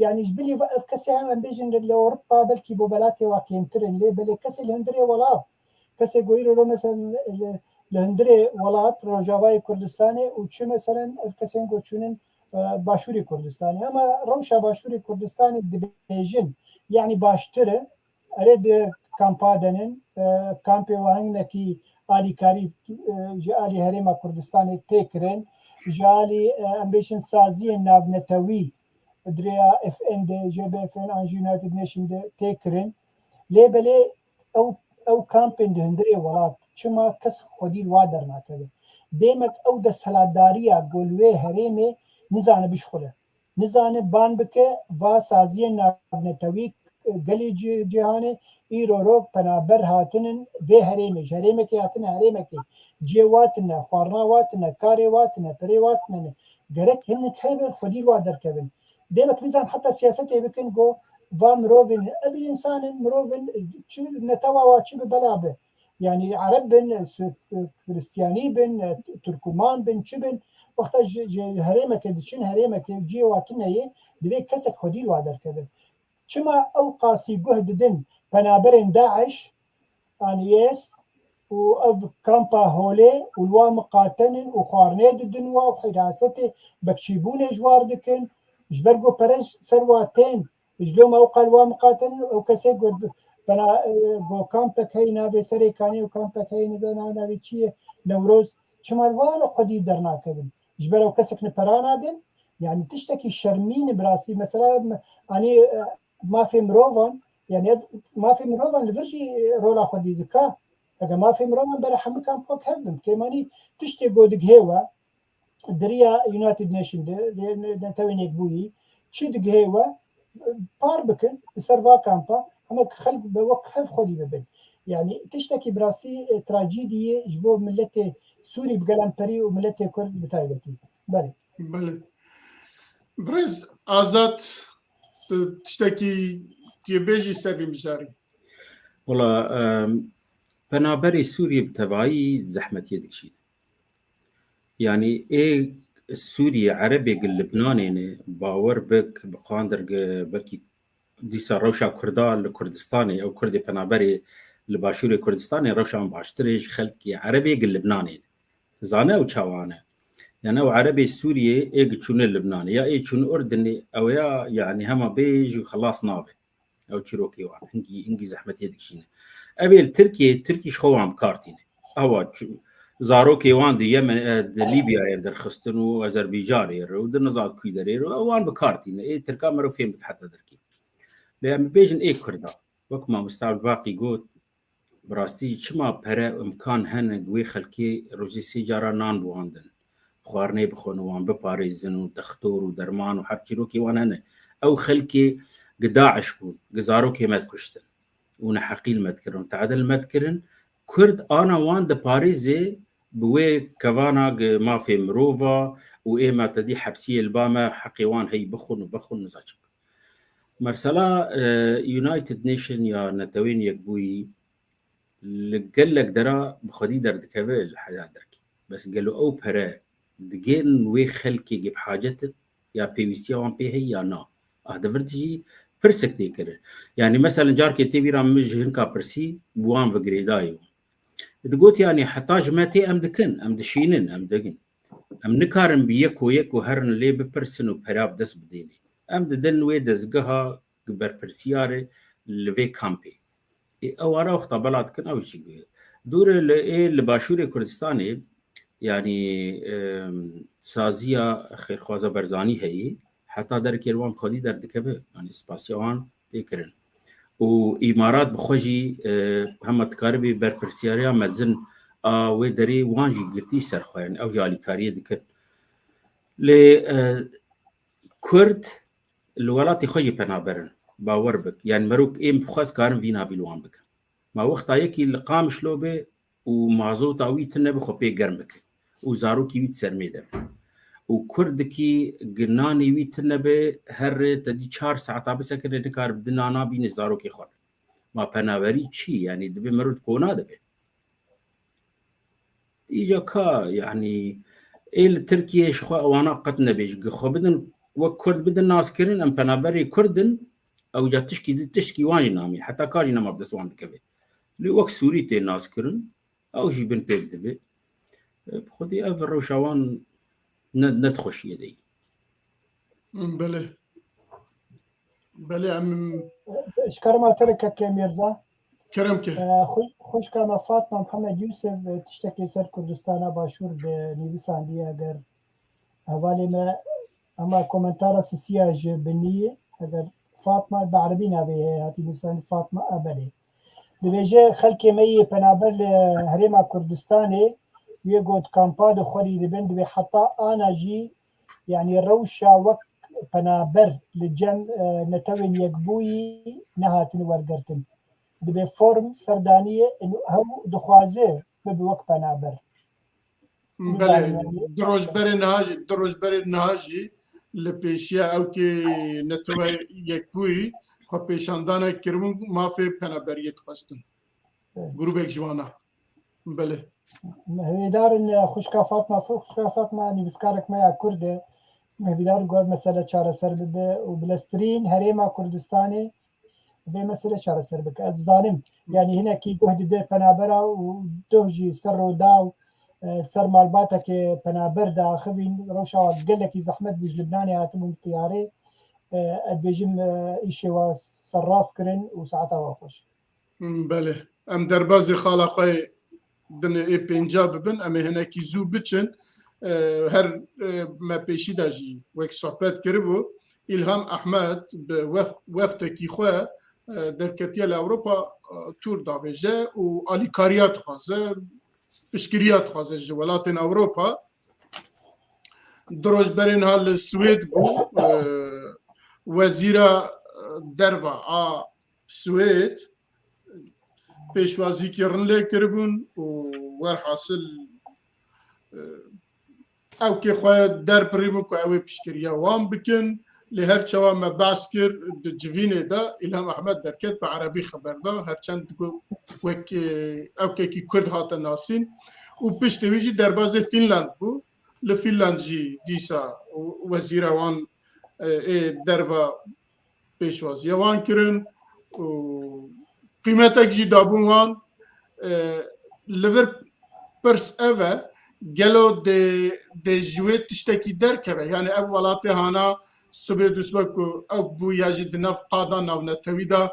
یعنیش بلی ئەف کەسێ هەم بێژن لە ئەوروپا بەلکی بۆ بەلاتێ واکێنترن لێ بەلێ کەسێ لە هەندرێ وڵات کەسێک گۆیرۆ مەسەن لە هەندرێ وڵات ڕۆژاوای کوردستانێ و چ مەسەرەن ئەف کەسێن گۆچونن باشووری کوردستانی ئەمە ڕەوشە باشووری کوردستانی دبێژن یعنی باشترە ئەرێ کامپا دەنن کامپێ وهنگێکی ئالیکاری ئالی هەرێمە کوردستانی تێکرن ژالی ئەمبێشن سازیە ناونەتەوی دریا FN GBFN ئەنجی یونایتد نیشن تێکرن لێ بەلێ ئەو کامپێن هەندرێ وڵات چما کەس خۆدی وا دەرناکەوێت دێمەک ئەو دەسەڵاتداریە گۆلوێ هەرێمێ نزانە بشخولە نزانە بان بکە وا سازیە ناونەتەوی گەلی جیهانێ ئیرۆرۆ پەنابەر هاتنن vê herêmê herêmekê hatine herêmekê cê watine xwarina watine karê watine perê watine gerek hinek hebe xwedî wa derkevin demek nizan heta siyasetê bikin got va mirovên ev insanên mirovên netewa wa çi bi bela be yani Arab bin Hristiyanî bin Türkman bin çi bin wexta ji herêmekê diçin herêmekê cê watineyê divê kesek xwedî wa derkevin çima ew qasî guh didin penaberên Daeş an yes û ev kampa holê û wa miqatenin û xwarinê didin wa û hirasetê bekçîbûnê ji war dikin ji ber got perez ser wa tên ji loma ew qal wa miqatenin ew kesê got got kampek hey navê serêkanî û kampek hey navê çi ye Newroz çima wa li xwedî dernakevin ji ber ew kesek li pera nadin yani tiştekî şermîn bi rastî mesela anî mafê mirovan yani mafê mirovan li vir jî rola xwedî zika eger mafê mirovan bere hemû kampok hevbin kêmanî tiştê got digihêwe diriya United Nation netewênek bûyî çi digihêwe par bikin li ser va kampa hema xelk bi wek hev xwedî bibin yani tiştekî bi rastî trajîdiyê ji bo milletê Sûrî bi gelemperî û milletê Kurd bi taybetî بله برز آزاد تشتكي تيبيجي سبي مجاري والله بنابري سوريا بتبعي زحمة يدك شيء يعني ايه السوري عربي لبناني باور بك بقاندر بلكي ديسا روشا كردال الكردستاني او كردي بنابري لباشوري كردستاني روشا باشتريش خلقي عربي لبناني زانا وشاوانا يعني او عربي سوري ايه تشون اللبناني يا ايه تشون اردني او يا يعني هما بيج وخلاص نابي او تشيروكي وان انجي زحمه يدك شيء ابي التركي شخو عم كارتين هو زاروكي وان دي يمن دي ليبيا يندر خستن واذربيجان ير ودنا زاد كويدر وان بكارتين ايه تركا مرو فهمتك حتى دركي لأن بيجن ايه كردا وقت ما مستعد باقي قوت براستي شما برا امكان هن قوي خلكي روجي سيجارة نان بواندن خوارني بخون وان بباريزن ودختور ودرمان وحبجروكي وان هن او خلكي قداعش بون قزاروكي ما تكشتن ونحقيل ما تكرن تعدل ما تكرن كرد انا وان دا باريزي بوي كفانا ما في مروفا وايه ما تدي حبسية الباما حقيوان هي بخون وبخون نزاجك مرسلا يونايتد نيشن يا نتوين يقبوي قال لك درا بخدي درد كبير الحياة دركي بس قالوا او برا دقين وي خلكي جيب حاجتك يا بي وي سي وان بي هي يا نا هذا فرتجي برسك ديكر يعني مثلا جاركي تبي رام مج هنكا برسي بوان فغريدايو تقول يعني حتاج ماتي ام دكن ام دشينن ام دقن ام نكارن بيكو يكو هرن لي ببرسن وبراب دس بديني ام ددن وي دزقها قبر برسياري لفي كامبي اوارا وقت بلاد كن او شيء دور اللي باشوري كردستاني يعني سازيا خير خوازه برزاني هي حتى در كيلوان خدي در دكبه يعني سباسيوان بيكرن وإمارات بخوجي هم تكاربي بربرسياريا مزن ودري وانجي قرتي سرخو يعني أو جالي كارية دكت ل كرد الولاتي خوجي بنابرن باور بك يعني مروك إيه بخواز كارن فينا فيلوان بك ما وقت يكي القام شلوبه ومعزو تاوي تنبه خبي قرمك وزاروكي ويت سرميده وكردكي قناني ويت تنبه هر تدي 4 ساعات بس كده نكار بدنا انا بين زاروكي خور ما بنابري شي يعني دبي مرد كونا دبي ايجا كا يعني ال تركيا شخوا وانا قتنا بيج خو بدن وكرد بدن ناس كرين ام بنابري كردن او جا تشكي واني نامي حتى كاجي نما بدس وان كبي لي وقت سوري تي ناس كرين او جي بن بيك دبي بخدي افر روشوان ندخش يدي بله عم اشكر ما تركك يا ميرزا كرمك خوش كما فاطمة محمد يوسف تشتكي سر كردستان باشور بنيفيسان دي اگر حوالي ما اما كومنتار سياج بنية اگر فاطمة بعربي نابي هاتي نيفيسان فاطمة ابلي دبيجي خلكي مي بنابل هريما كردستاني يقعد كامباد خوري دبن دبي حتى انا جي يعني روشا وك بنابر لجم نتوين يقبوي نهاتن ورقرتن دبي فورم سردانية انه هم دخوازه بوك بنابر بله دروج بر نهاجي لپیشیا او که نتوه یکبوی خو پیشاندانه کرمون ما في بنابریت خواستن گروبک جوانا بله مهویدار ان خوشکا فاطمه نویسکارک ما کرده مهویدار گفت مسئله چاره سر بده و بلسترین هریما کردستانی به مسئله چاره سر بک از ظالم يعني هنا كي جهد ده بنابرا ودوجي سر وداو سر مالباتا كي بنابر دا خفين روشا قال لك زحمت بوج لبناني هاتم طياري ادبيجم ايشي وسراس كرن وساعتها واخش بله ام دربازي خالا خوي دن اي بنجاب بن ام هنا كي زو بچن هر ما بيشي داجي وك صحبت كربو الهام احمد بوفتكي خو دركتيا لاوروبا تور دابجه و اليكاريات خوازه بشكريات خوازه جولاتن اوروبا دروج برين هال السويد بو وزيرا دروا سويد پیشوازی کردن لی کربون و ور حاصل او که خو در پریمو کو او پشکریا وان بکن لهر چوا ما باس کر د جوینه دا الهام احمد درکت به عربی خبر دا هر چند وک او که کرد هات ناسین و پشتویجی در باز فنلاند بو لفنلاندجی دیسا وزیر وان دروا پیشوازی وان کرن و قیمتک جی دابون وان لور پرس اوه گلو ده جوی تشتکی درکبه یعنی او ولاتی هانا سبه دوسبکو او بو یاجی دنف قادان او نتوی دا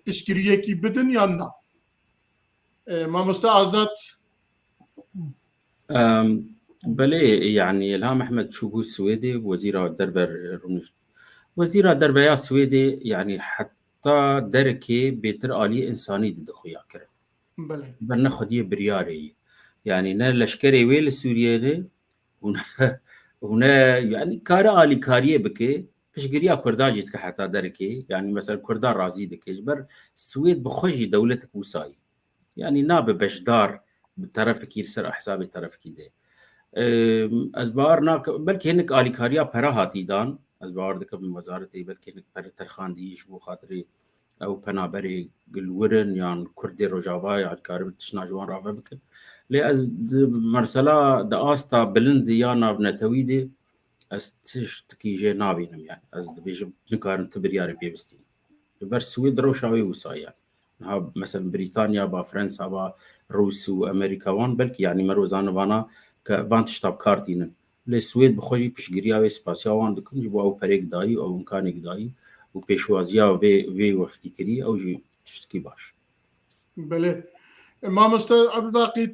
پشکریه کی بدن یا نه مامستا آزاد بله يعني إلهام أحمد شوبو السويدي وزير الدربر رونش وزير الدربر يا السويدي يعني حتى دركي بيتر آلي إنساني دي دخويا كرم بله برنا خديه برياري يعني نا لشكري ويل السورياني هنا يعني كارا آلي كاريه بكي پشگیریا کردا جیت که حتی درکی يعني مثلا کردا رازی دکیش بر السويد بخوجي دولتك وساي يعني ناب بشدار بطرف كير سر حساب طرف كي ده ازبار ناك بلكي هنك آلي كاريا پرا هاتي دان ازبار دك من وزارتي بلكي هنك پر ترخان ديش بو خاطري او پنابري گلورن يعني كردي روجاوا يعني كارب تشنا جوان رافا بكن لي از مرسلا دا آستا بلند يانا بنتويدي استش تكي جي نابينم يعني از بيجب نكارن تبرياري بيبستين بر السويد روشاوي وساي يعني ها مثلا بريطانيا با فرنسا با روس وامريكا وان بلكي يعني مروزان وانا كفانت شتاب كارتين للسويد بخوجي بشجريا وسباسيا وان دكن جبوا او بريك داي او امكانك داي وبيشوازيا في وفتكري او جي تشتكي باش بله ما مستر عبدالباقي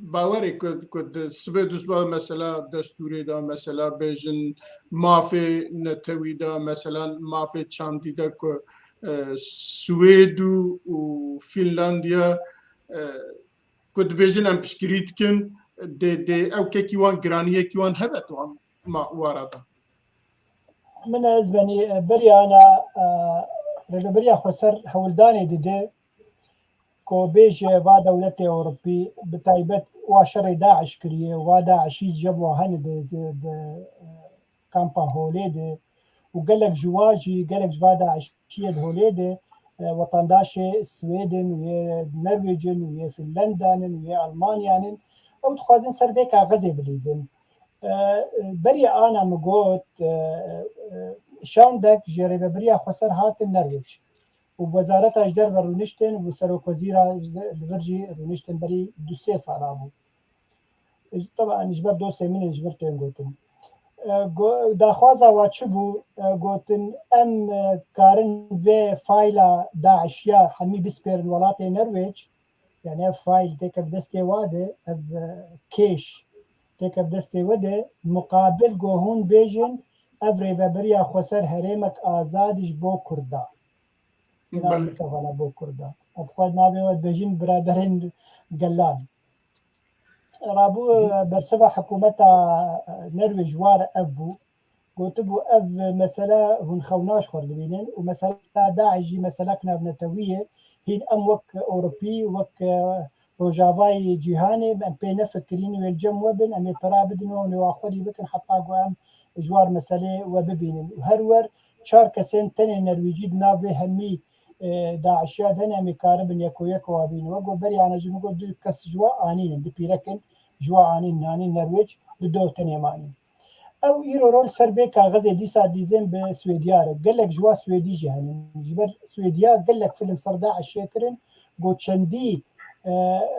باوری کد سبه دوسبا مثلا دستوری دا مثلا بیجن مافی نتوی دا مثلا مافی چاندی دا که سوید و فنلاندیا کد بیجن ام پشکریت کن ده او که کیوان گرانیه کیوان هبت وان ما وارده من ازبني بري انا رجبري خسر هولداني دي كو بيج و دولة أوروبي بتايبت وشر داعش كريه وداعشي جابوا هن كامبا هوليدي وقال لك جواجي قال لك جوا داعشية هوليدي وطن داشي السويدن ويا النرويجن ويا فنلندا ويا ألمانيا أو تخوازن سرديكا غزي بليزن بري أنا مقوت شاندك جري بريا خسر هات النرويج ووزارت اجدر و رونشتن و سروک وزیر الورجي رونشتن بري دوسي صارابو طبعا اجبر دوسي من اجبر تنقوتن داخوازا واتشبو قوتن ام كارن في فايلا داعشيا حمي بسبير الولايات النرويج يعني فايل تيك اف دستي واده اف كيش تيك اف دستي واده مقابل قوهون بيجن افري فبريا خسر هريمك آزادش بو كردا نامك ولا بو كردا أبخذ نابي ودبجين برادرين قلان رابو برسبة حكومتها نرويج وار أبو قلت بو أف مسألة هن خوناش خردبينين ومسألة داعجي مسألة كنا بنتوية هين أم وك أوروبي وك روجافاي جيهاني أم بين فكرين والجم وبن أم يترابدنو ونواخوري بكن حتى قوام جوار مسألة وببينين وهرور شار كسين تاني نرويجي نافي همي داعشيات هنا مكاربن يكو وابين وقو بري أنا جمعو دو كس جوا آنين دي بيركن جوا آنين نانين نرويج دو تاني مانين أو إيرو رول سربيكا غزي ديسا ديزين بسويديا قال لك جوا سويدي جهنم جبر سويديا قال لك فيلم سرداع الشاكرن قو تشندي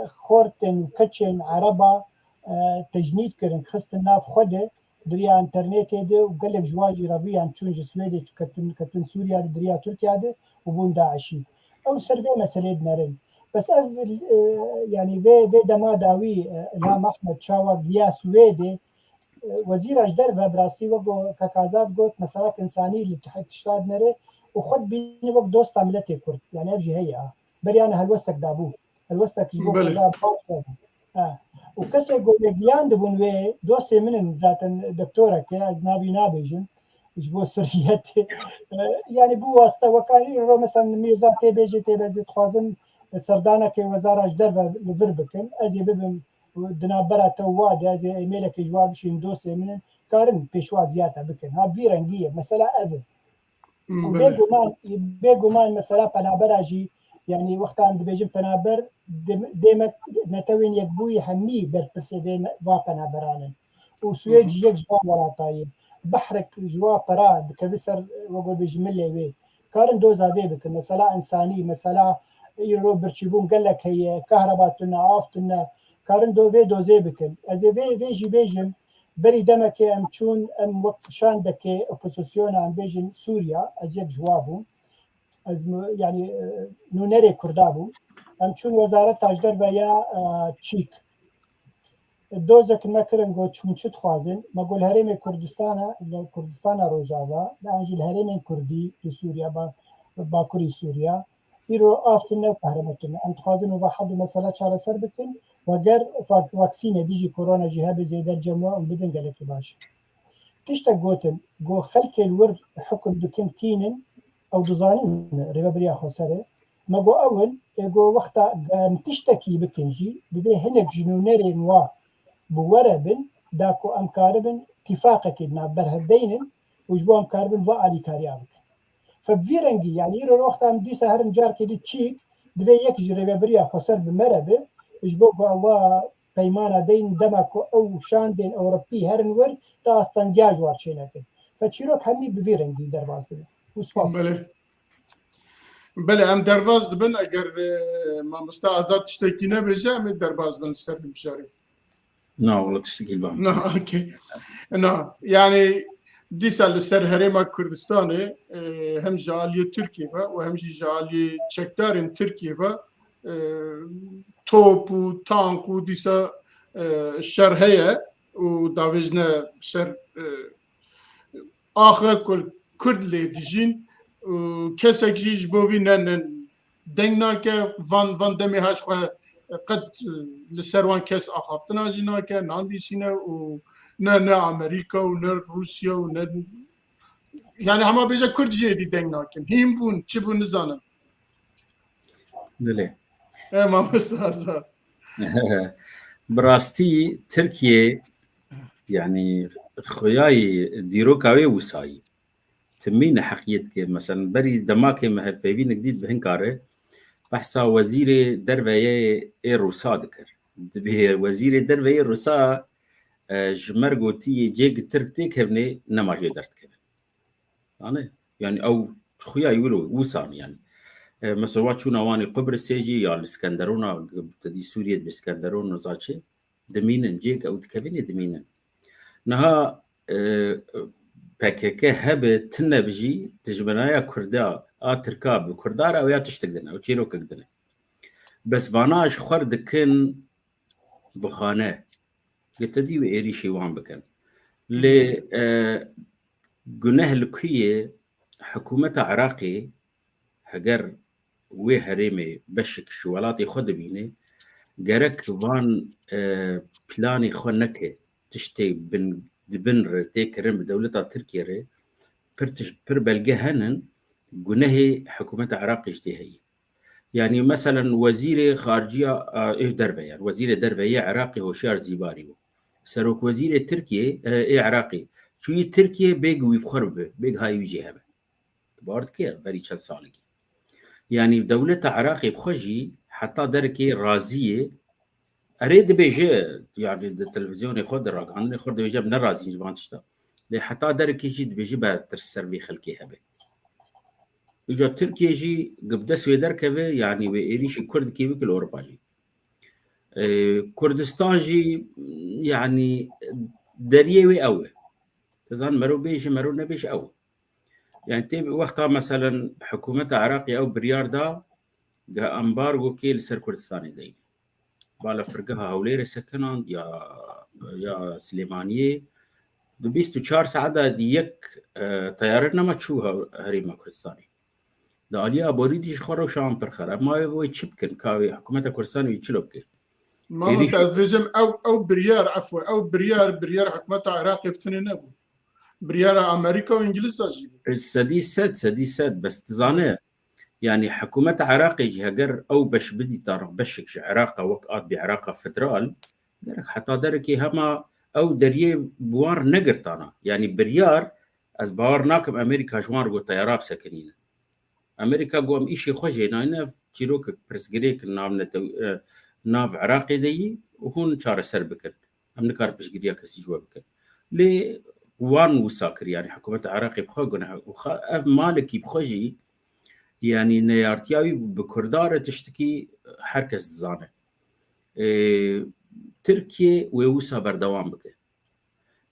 خورتن وكتشن عربا تجنيد كرن خستن ناف خده دريا انترنت ده وقال لك جواجي رافي عن تشونج سويدي كتن سوريا دريا تركيا ده وبون داعشي او سرفي مسألة نارن بس يعني في دما داوي الهام احمد شاوق يا سويدي وزير اجدر فبراستي وقو كاكازات قوت مسارات انساني اللي تحت تشتاد نري وخد بيني وقت دوست عملتي كرد يعني افجي هي بري انا هلوستك دابو هلوستك جبوك لا وكسي قوليان دبون وي دوستي من ذات دكتورة كي ازنابي نابيجن جبو سريتي يعني بو واسطة وكان مثلا ميرزا تي بيجي تي بيزي تخوازن سردانا كي وزارة اجدر لفربكن ازي ببن دنابرا تواد از ایمیل که جواب شین دوست من کارن پیشوازیات بکن ها ویرنگیه مثلا اوه بێگومان مەسەلا پەنابەراژی یعنی وەختان دەبێژم پەنابەر دێمە نەتەوێن یەکبووی هەممی بەرپرسێ وا پەنابەرانن و سوێج یەک جوان وڵاتایی بەحرێک ژوا پەرا دکەوی سەر وەگۆ بێژمە لێوێ کارن دۆزاوێ بکن مەسەلا ئەنسانی مەسەلا ئیرۆ برچیبوون گەلک هەیە کەهرەباتونە ئافتونە کارن دۆڤێ دۆزێ بکن ئەزێ وێژی بێژم بەری دەمەکێ ئەم چوون ئەم وەکشان دەکێ ئۆپۆزیسیۆنە ئەم بێژن سووریا ئەز یەک جوا بوو ئەز یعنی نونەرێ کووردا بوو ئەم چوون وەزارەت تاژدەرڤە یا چیک دۆزێکن مەکردن گۆ چونچت خوازن مەگۆل هەرێمێ کوردستانە لە کوردستانە ڕۆژاوە لەئانژی هەرێمێن کوردی لە سووریا باکووری سووریا ئیرۆ ئافتنە و پەرەمەتنە ئەم دخوازن و حەد مەسەلا چارەسەر بکن وەگەر واکسینە دیژی کۆرۆنەژی هەبێ زێدەر جەموە ئەم بدن گەلێکی باش تشتە گوتن گۆ خەلکێ ور حکم دکن کینن ئەو دزانن ڕێبەبریا خۆسەرێ مەگۆ ئەون ئێگۆ وەختا تشتێکی بکنجی بێ هەنێک ژنونەرێن وا بوەرە بن داکۆ ئەم کارە بن تیفاقێکی نابەر هەدەینن وش بۆ ئەم کار بن وا ئالیکاریا بکن فەڤیرەنگی یعنی ئیرۆ وەختان دیسە هەرم جارکێدی چیک دوێ یەک ژ ڕێبەبریا خۆسەر بمەرە بێ اش بۆ ئەوە پەیمانە دەین دەماکۆ ئەو شاندێن ئەوڕپی هەرن ور تا ئەستەنگیا جوارچێنەکەن فەچیرۆک هەمی بڤێرەنگی دەرباز دەبێت بله ئەم دەرباز دەبن ئەگەر مامۆستا ئازاد تشتێکی نەبێژە ئەمێ دەرباز بن سەر بشاری ناوڵە تشتێکی با یعنی دیسا لەسەر هەرێما کوردستانê hem ji aliyê Tirkiye ve û hem jî ji aliyê çekdarên Tirkiye ve top û tank û dîsa şer heye û davêjne ser axe ku Kurd lê dijîn û kesek jî ji bo vî ne deng nake van demê heş xwe qet li ser wan kes axaftina jî nake nan bîsîne û ne Amerîka û ne Rusya û ne yani hema bêje Kurd jî êdî deng nakin hîn bûn çi bûn nizanin dilê mamosta Azad براستی ترکیه یعنی خویای دیروکاوی وسایی تمین حقیقت که مثلا بری دماغ مهرفیوی نگدید به هنکاره بحثا وزیر درویه روسا دکر به وزیر درویه روسا جمر گوتی جیگ ترک تیک هفنه نماجه درد کبن يعني او خویای ولو وسان يعني مثلا واتشون اواني قبرص سيجي يا الاسكندرونا تدي سوريا الاسكندرون نزاتشي دمينن جيك او دكبيني دمينن نها PKK هبه تنبجي تجبنايا كردا تركاب كردار او يا تشتقدنا او تشيرو كدنا بس فاناج خرد كن بخانه يتدي ويريشي وان بكن ل جناه الكيه حكومه عراقي هجر وی هرمه بشک شوالاتی خود بینه گرک وان پلانی خو نکه تشتی بن رتی کرن به دولت ترکیه ره پر بلگه هنن گناه حکومت عراق اجتهایی يعني مثلا وزير خارجية دروية وزير دروية عراقي هوشيار زيباري سروك وزير تركيا عراقي شو تركيا بيجو يفخرب بيج هاي وجهه بارد كيف بري كان سالكي يعني دولة عراقي بخجي حتى دركي رازية أريد بيجي يعني التلفزيون يخد الراجعان يخد بيجي من الرازي جبان تشتا لي حتى دركي جي بيجي بترسر بخلكي هبه يجا تركيا جي قبدس ويدركبه يعني وإيريش كرد كي بكل أوروبا جي كردستان جي يعني دريوي أوي تظن مرو بيجي مرو نبيش أوي يعني تبي وقتها مثلا حكومة عراقي أو بريار دا جا أمبارغو كيل سر كردستاني داي بالا فرقها هولير سكنان يا سليمانية دبيستو 4 ساعة ديك طيارنا ما تشوها هريما كردستاني دا عليا بوريديش خرو شام برخرا ما هو يشبكن كاوي حكومة كردستان ويشلوك ما مساعد فيجم أو بريار عفوا أو بريار حكومة عراقي بتنين نبو بريارة أمريكا وإنجليز أجيب سديسات بس تزانه يعني حكومة عراقي جهجر أو بش بدي تعرف بشك عراقة وقعت بعراقة فدرال قالك حتى دركي هما او دريه بوار نقرتانا يعني بريار از باور ناكم امريكا جوار قو طيارات سكنين امريكا قوم إشي خوجينا هنا تشيروك برسجريك ناف عراقي دي وهون شار سربكن امنكار بشجريا كسي جوا بكن لي وان وساكر يعني حكومه عراقي بخوغنا مالكي بخوجي يعني نيارتياوي بكردار تشتكي حركه زانه تركيا ويوسا بردوام بكن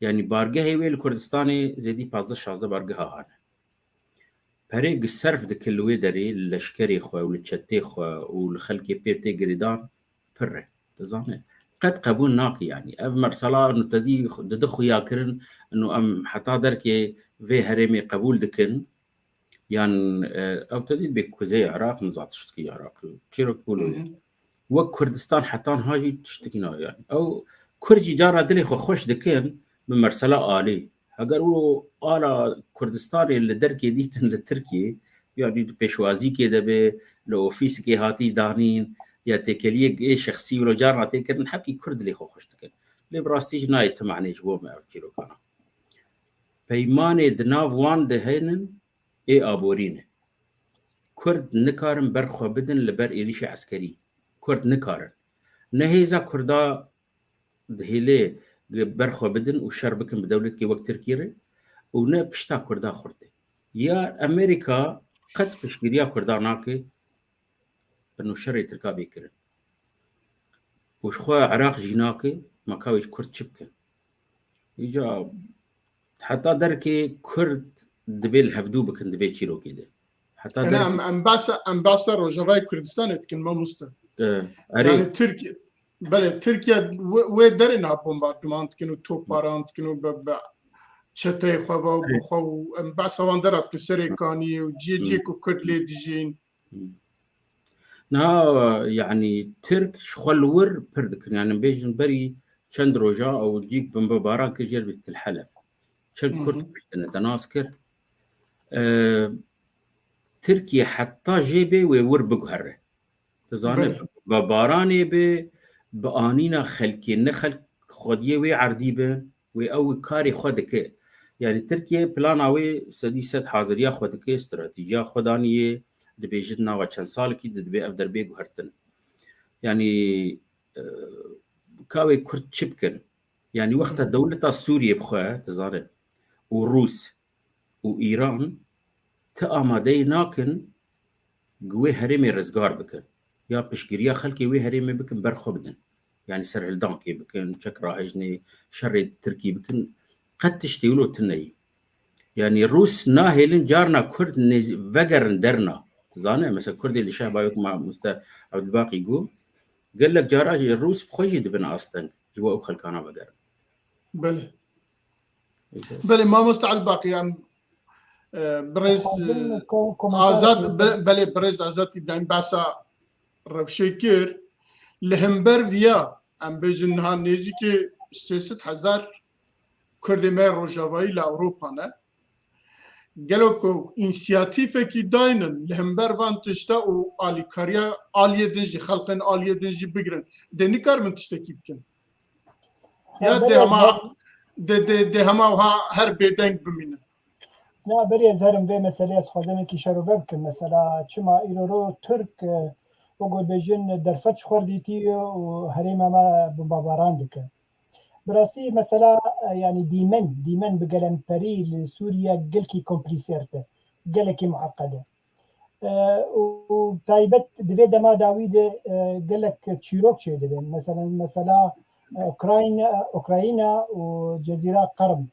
يعني بارجه ويل كردستاني زيدي 15 بارجه هان بريق السرف دك الويدري لشكري خو ولتشتي خو والخلكي بيتي جريدان بره تزانه قد قبول ناقي يعني اف مرسلا انه تدي دخو ياكرن انه ام حتى دركي في هرمي قبول دكن يعني او تدي بكوزي عراق نزعت تشتكي عراق تشيرو كولو وكردستان حتى هاجي تشتكينا يعني او كرجي جارا دلي خو خوش دكن من مرسلا آلي اگر آلا کردستانی اللي درکی دیتن لترکیه يعني پیشوازی که دبه لأوفیس که هاتی دانین یا تکلیه شخصی ولو جارنا تکرن حقی کرد اللي خو خوش تکن اللي براستيج نايت معني جبو ما أفكيرو كانا پیمان دناف وان دهينن آبورينه كرد نكارن برخوا بدن لبر إليش عسكري كرد نكارن نهيزا كردا دهيلي برخوا بدن وشربكن بدولة كي وقت تركيري ونا بشتا كردا خورتي يا أمريكا قد بشكريا كردا ناكي انه شري تركا بيكرن وش خوا عراق جيناكي ما كاويش كرد شبكن يجا حتى دركي كرد دبيل هفدو بكن دبي تشيرو كده حتى انا امباسا روجافاي كردستان كن ما مست يعني تركيا بله تركيا ودرنا بومباردمانت كنو توبارانت كنو چته خو بخو امباسا واندرات كسريكاني وجي كو كرد لي دجين نا يعني ترك شخلور بردك يعني بيجن بري چند روجا او جيك بمباران كجير بالحلف چند كرد بشتنا تناسكر تركيا حتى جيبي ويور بقهره تزانب بباراني بآنينا خلقي نخلق خوديه وي عرديبه وي او كاري خودك يعني تركيا بلاناوي سديست حاضريه خودك استراتيجيه خدانيه دبيجتنا وچن سال كي دبي افدر بي غهرتن يعني كاوي كرد شبكن يعني وقت دولة سوريا بخوا تزارب وروس وإيران تأمادي ناكن قوي هرمي رزقار بكن يا بشكريا خلكي وي هرمي بكن برخو بدن يعني سر الدانكي بكن شكرا هجني شر تركي بكن قد تشتيولو تني يعني الروس ناهلين جارنا كرد فقر درنا تزانه مثلا كردي اللي شابه مع عبد الباقي يقول قال لك جاراجي الروس بخوجي دبنا اصلا جوا وخل كانوا بقر بله ما مستعد باقي يعني بريز آزاد بله بريز آزاد ابراهيم باسا ربشيكير لهمبر ويا ام بجنها نيزي كي 300,000 كردي مير روجافاي لأوروبا نه گلوکو اینسیاتیفه کی داینن لهمبر وان تشتا و آلی کاریا آلیه دنجی خلقن آلیه دنجی بگرن دنی کار من تشتکی بکن یا ده هما هر بیدنگ بمینن نه بری از هرم وی مسئله از خوزمه کی شروع بکن مثلا چما ایرو ترک وگو بجن درفت خوردیتی و هریم ما بمباران دکن براسي مثلا يعني ديمن بقلم بري لسوريا قلكي كومبليسيرته قلكي معقده وتايبت دفي دما داويد قالك تشيروك شي دبن مثلا اوكراينا وجزيره قرم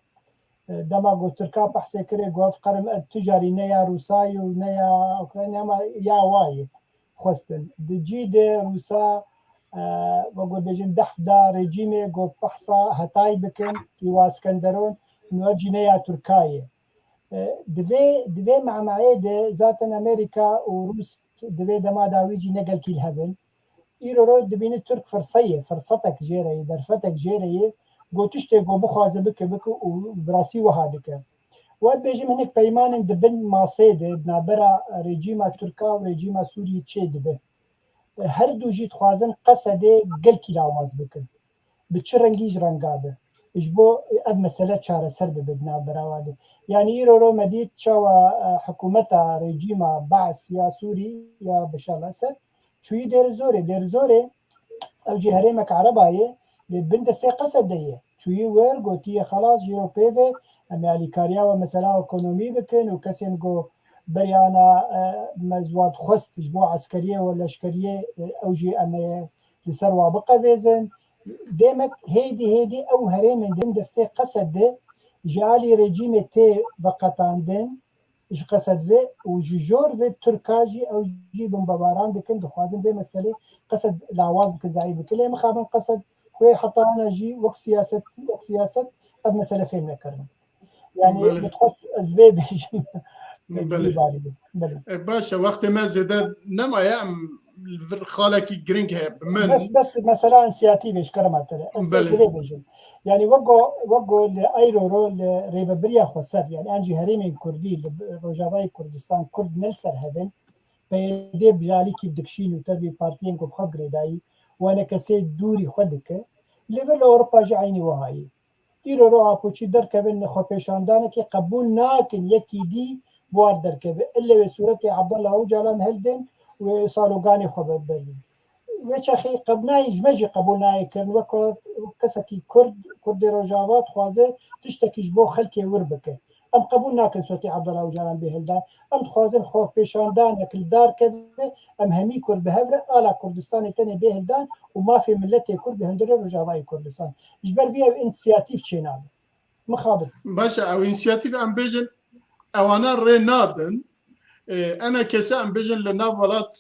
دما قلت تركا بحثي كري قوف قرم التجاري نيا روساي ونيا اوكرانيا ما يا واي خوستن دجيد روسا وقول بيجن دحف دا رجيمي قول بحصا هتاي بكن كيوا اسكندرون نواجينيا تركاية دفي مع معيدة ذاتن أمريكا وروس دفي دما داويجي نقل كي الهبن إيرو رو دبين الترك فرصتك جيري درفتك جيري قول تشتي قول بخوازة بك وبراسي وهادك وقت بيجي هناك بيمان دبن ماسيدة بنابرا رجيما تركا ورجيما سوريا تشي دبن هر دو جيت خوازن قصده قل كي لاواز بكن بچ رنگیش رنگابه اجبو اب مسألة شارع سرب بدنا براواده يعني يرو مديد شو حكومتها رجيمة بعث يا سوري يا بشار الأسد شو دير زوري أو جي هريمك عرباية لبنت قصد ديه شو يور قوتي خلاص جيرو بيفي أمي كاريا ومسألة ايكونومي بكن وكسين جو بريانا مزواد خست جبو عسكرية ولا عسكرية أو جي أمي لسروا بقى فيزن ديمك هيدي او هري من دين دستي قصد ده جالي رجيم تي بقطاندن ايش قصد في وجور في تركاجي او جي بمباران بكن دخوازن في مسألة قصد العواز بكزعي بكل مخابن قصد خوي حطانا جي وقت سياسة اب مسألة فهم نكرنا يعني بتخص ازفي بيجي باشا وقت ما زاد نما يعم خالك جرينج بمن بس مثلا انسياتيف ايش كرمت يعني وقو لايرو ريفا بريا خسر يعني انجي هريمي كردي روجافاي كردستان كرد نلسر هذن بيدي بجالي كيف دكشين وتربي بارتيين كو بخف غريداي وانا كسي دوري خدك ليفل اوروبا جعيني وهاي تيرو رو ابوچی در کبن خو پیشاندانه که قبول ناکن یکی دی بوار در کبن الا بصورت عبدالله او جالان هلدن وصالوغاني خبر برلين وچخي قبناي جمجي قبولناي كن وكسكي كرد روجاوات خوازه تشتكي جبو خلكي وربكه ام قبولنا كن صوتي عبد الله وجلال بهلدان ام خوازن خوف بيشاندان الدار كذا ام همي كرد بهفره على كردستان تاني بهلدان وما في ملتي كرد بهندر روجاواي كردستان جبر فيها انسياتيف تشينال مخابر باشا او انسياتيف ام بيجن اوانا رينادن انا كسا ام بيجن لنافولات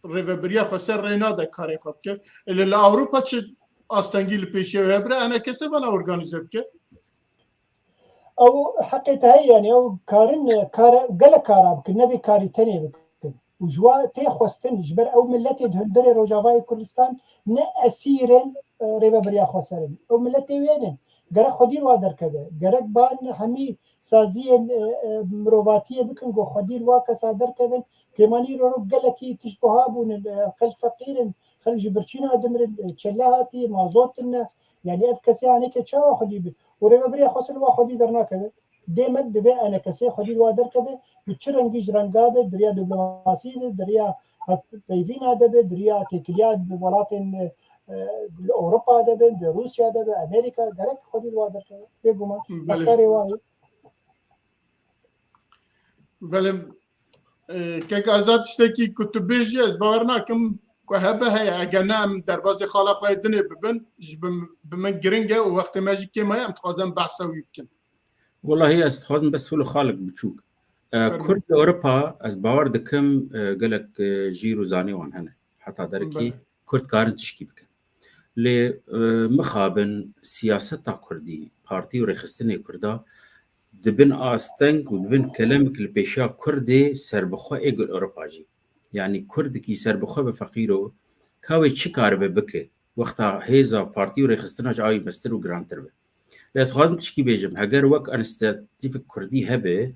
ريفبريا خسر رينادا كاري خبكه اللي لاوروبا تش استنجيل بيشي هبره انا كسا فانا اورغانيزه بك او حقيقه هي يعني او قال كاراب كنفي كاري تاني بك وجوا تي خوستن جبر او ملتي دهندري روجافاي كردستان نا اسيرن ريفبريا خسرن او ملتي وينن گره خودیر وادر کده گرک بان همی سازی مرواتیه بکن گو خودیر واکا صادر کدن کمانی رو گلکی تشبها بون خلق فقیرن خلق جبرچین آدمر چلاهاتی مازوتن يعني اف كسي يعني كتشا خدي بي وريما بري خاصل وا خدي درنا كده ديما دبي انا كسي خدي وا در كده بتشرنجي جرنگا دريا دبلوماسي دريا بيفينا دبي دريا تكليات بولاتن اوروبا دبي روسيا دبي امريكا غرق خدي وا در كده بيغما افكاري واي بله كيك ازات تشتكي كتبيجي از باورنا كم وهبه هي اجنام درباز خاله خوي الدنيا ببن بمن جرينجا وقت ما جي كيما متخازن بحثه يمكن والله هي استخدام بس فلو خالق بتشوك كرد اوروبا از باور دكم قالك جيرو زاني وان هنا حتى دركي كرد كارن تشكي بك ل مخابن سياسه كردي بارتي ورخصتني كردا دبن استنج ودبن كلامك البيشا كردي سربخو ايجل اوروباجي يعني كرد كي سربخو بفقيرو كاوي تشكار ببكي وقتها هيزا بارتي ورخصتنا جاي بستر وجرانتر لاس خادم تشكي بيجم هاجر وك انستاتيف كردي هبه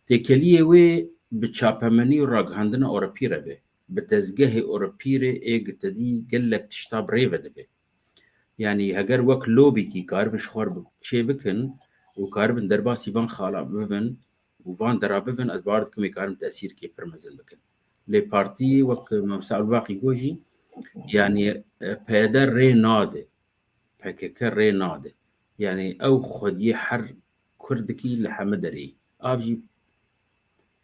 تكليه وي بتشابمني وراغ عندنا اوروبي ربه بتزجه اوروبي ايج تدي قلك تشتاب ريفه دبه يعني هاجر وك لوبي كي كارب شخور شي بكن وكاربن درباسي بان خالا ببن وفان دراببن ادبارد كم يكارم تاثير كي برمزل بكن لي بارتي وك مساء باقي جوجي يعني بيدر ريناده بكك ريناده يعني او خدي حر كردكي لحمدري ابجي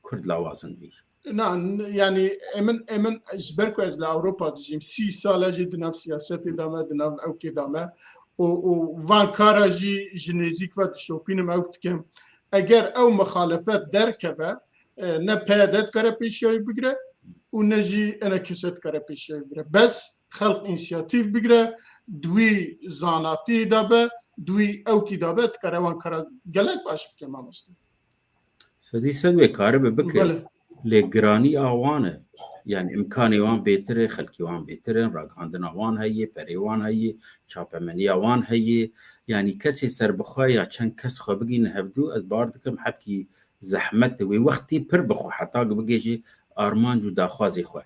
كرد لوازن بي نعم يعني امن اجبركو از لاوروبا تجيم 6 سال جي دنا سياسه دما دنا او كدما وفان كاراجي جينيزيك وات شوبين اوت كم اگر او مخالفات دركبه نبادت كربيشي بيغرا ونجي انا كسات كربيشي بيغرا بس خلق انيشياتيف بيغرا دوي زاناتي دابه دوي او كدابت كروان كرا جلك باش كما مست سدي سدوي كارب بك لجراني اوانه يعني امكاني وان بيتر خلكي وان بيتر راق عندنا وان هي بريوان هي شابمنيا وان هي يعني كسي سربخايا كان كس خبقين هفدو ازباردكم حبكي زحمت وي وقتي بربخو حتى بقيجي ارمان جو داخوازي خو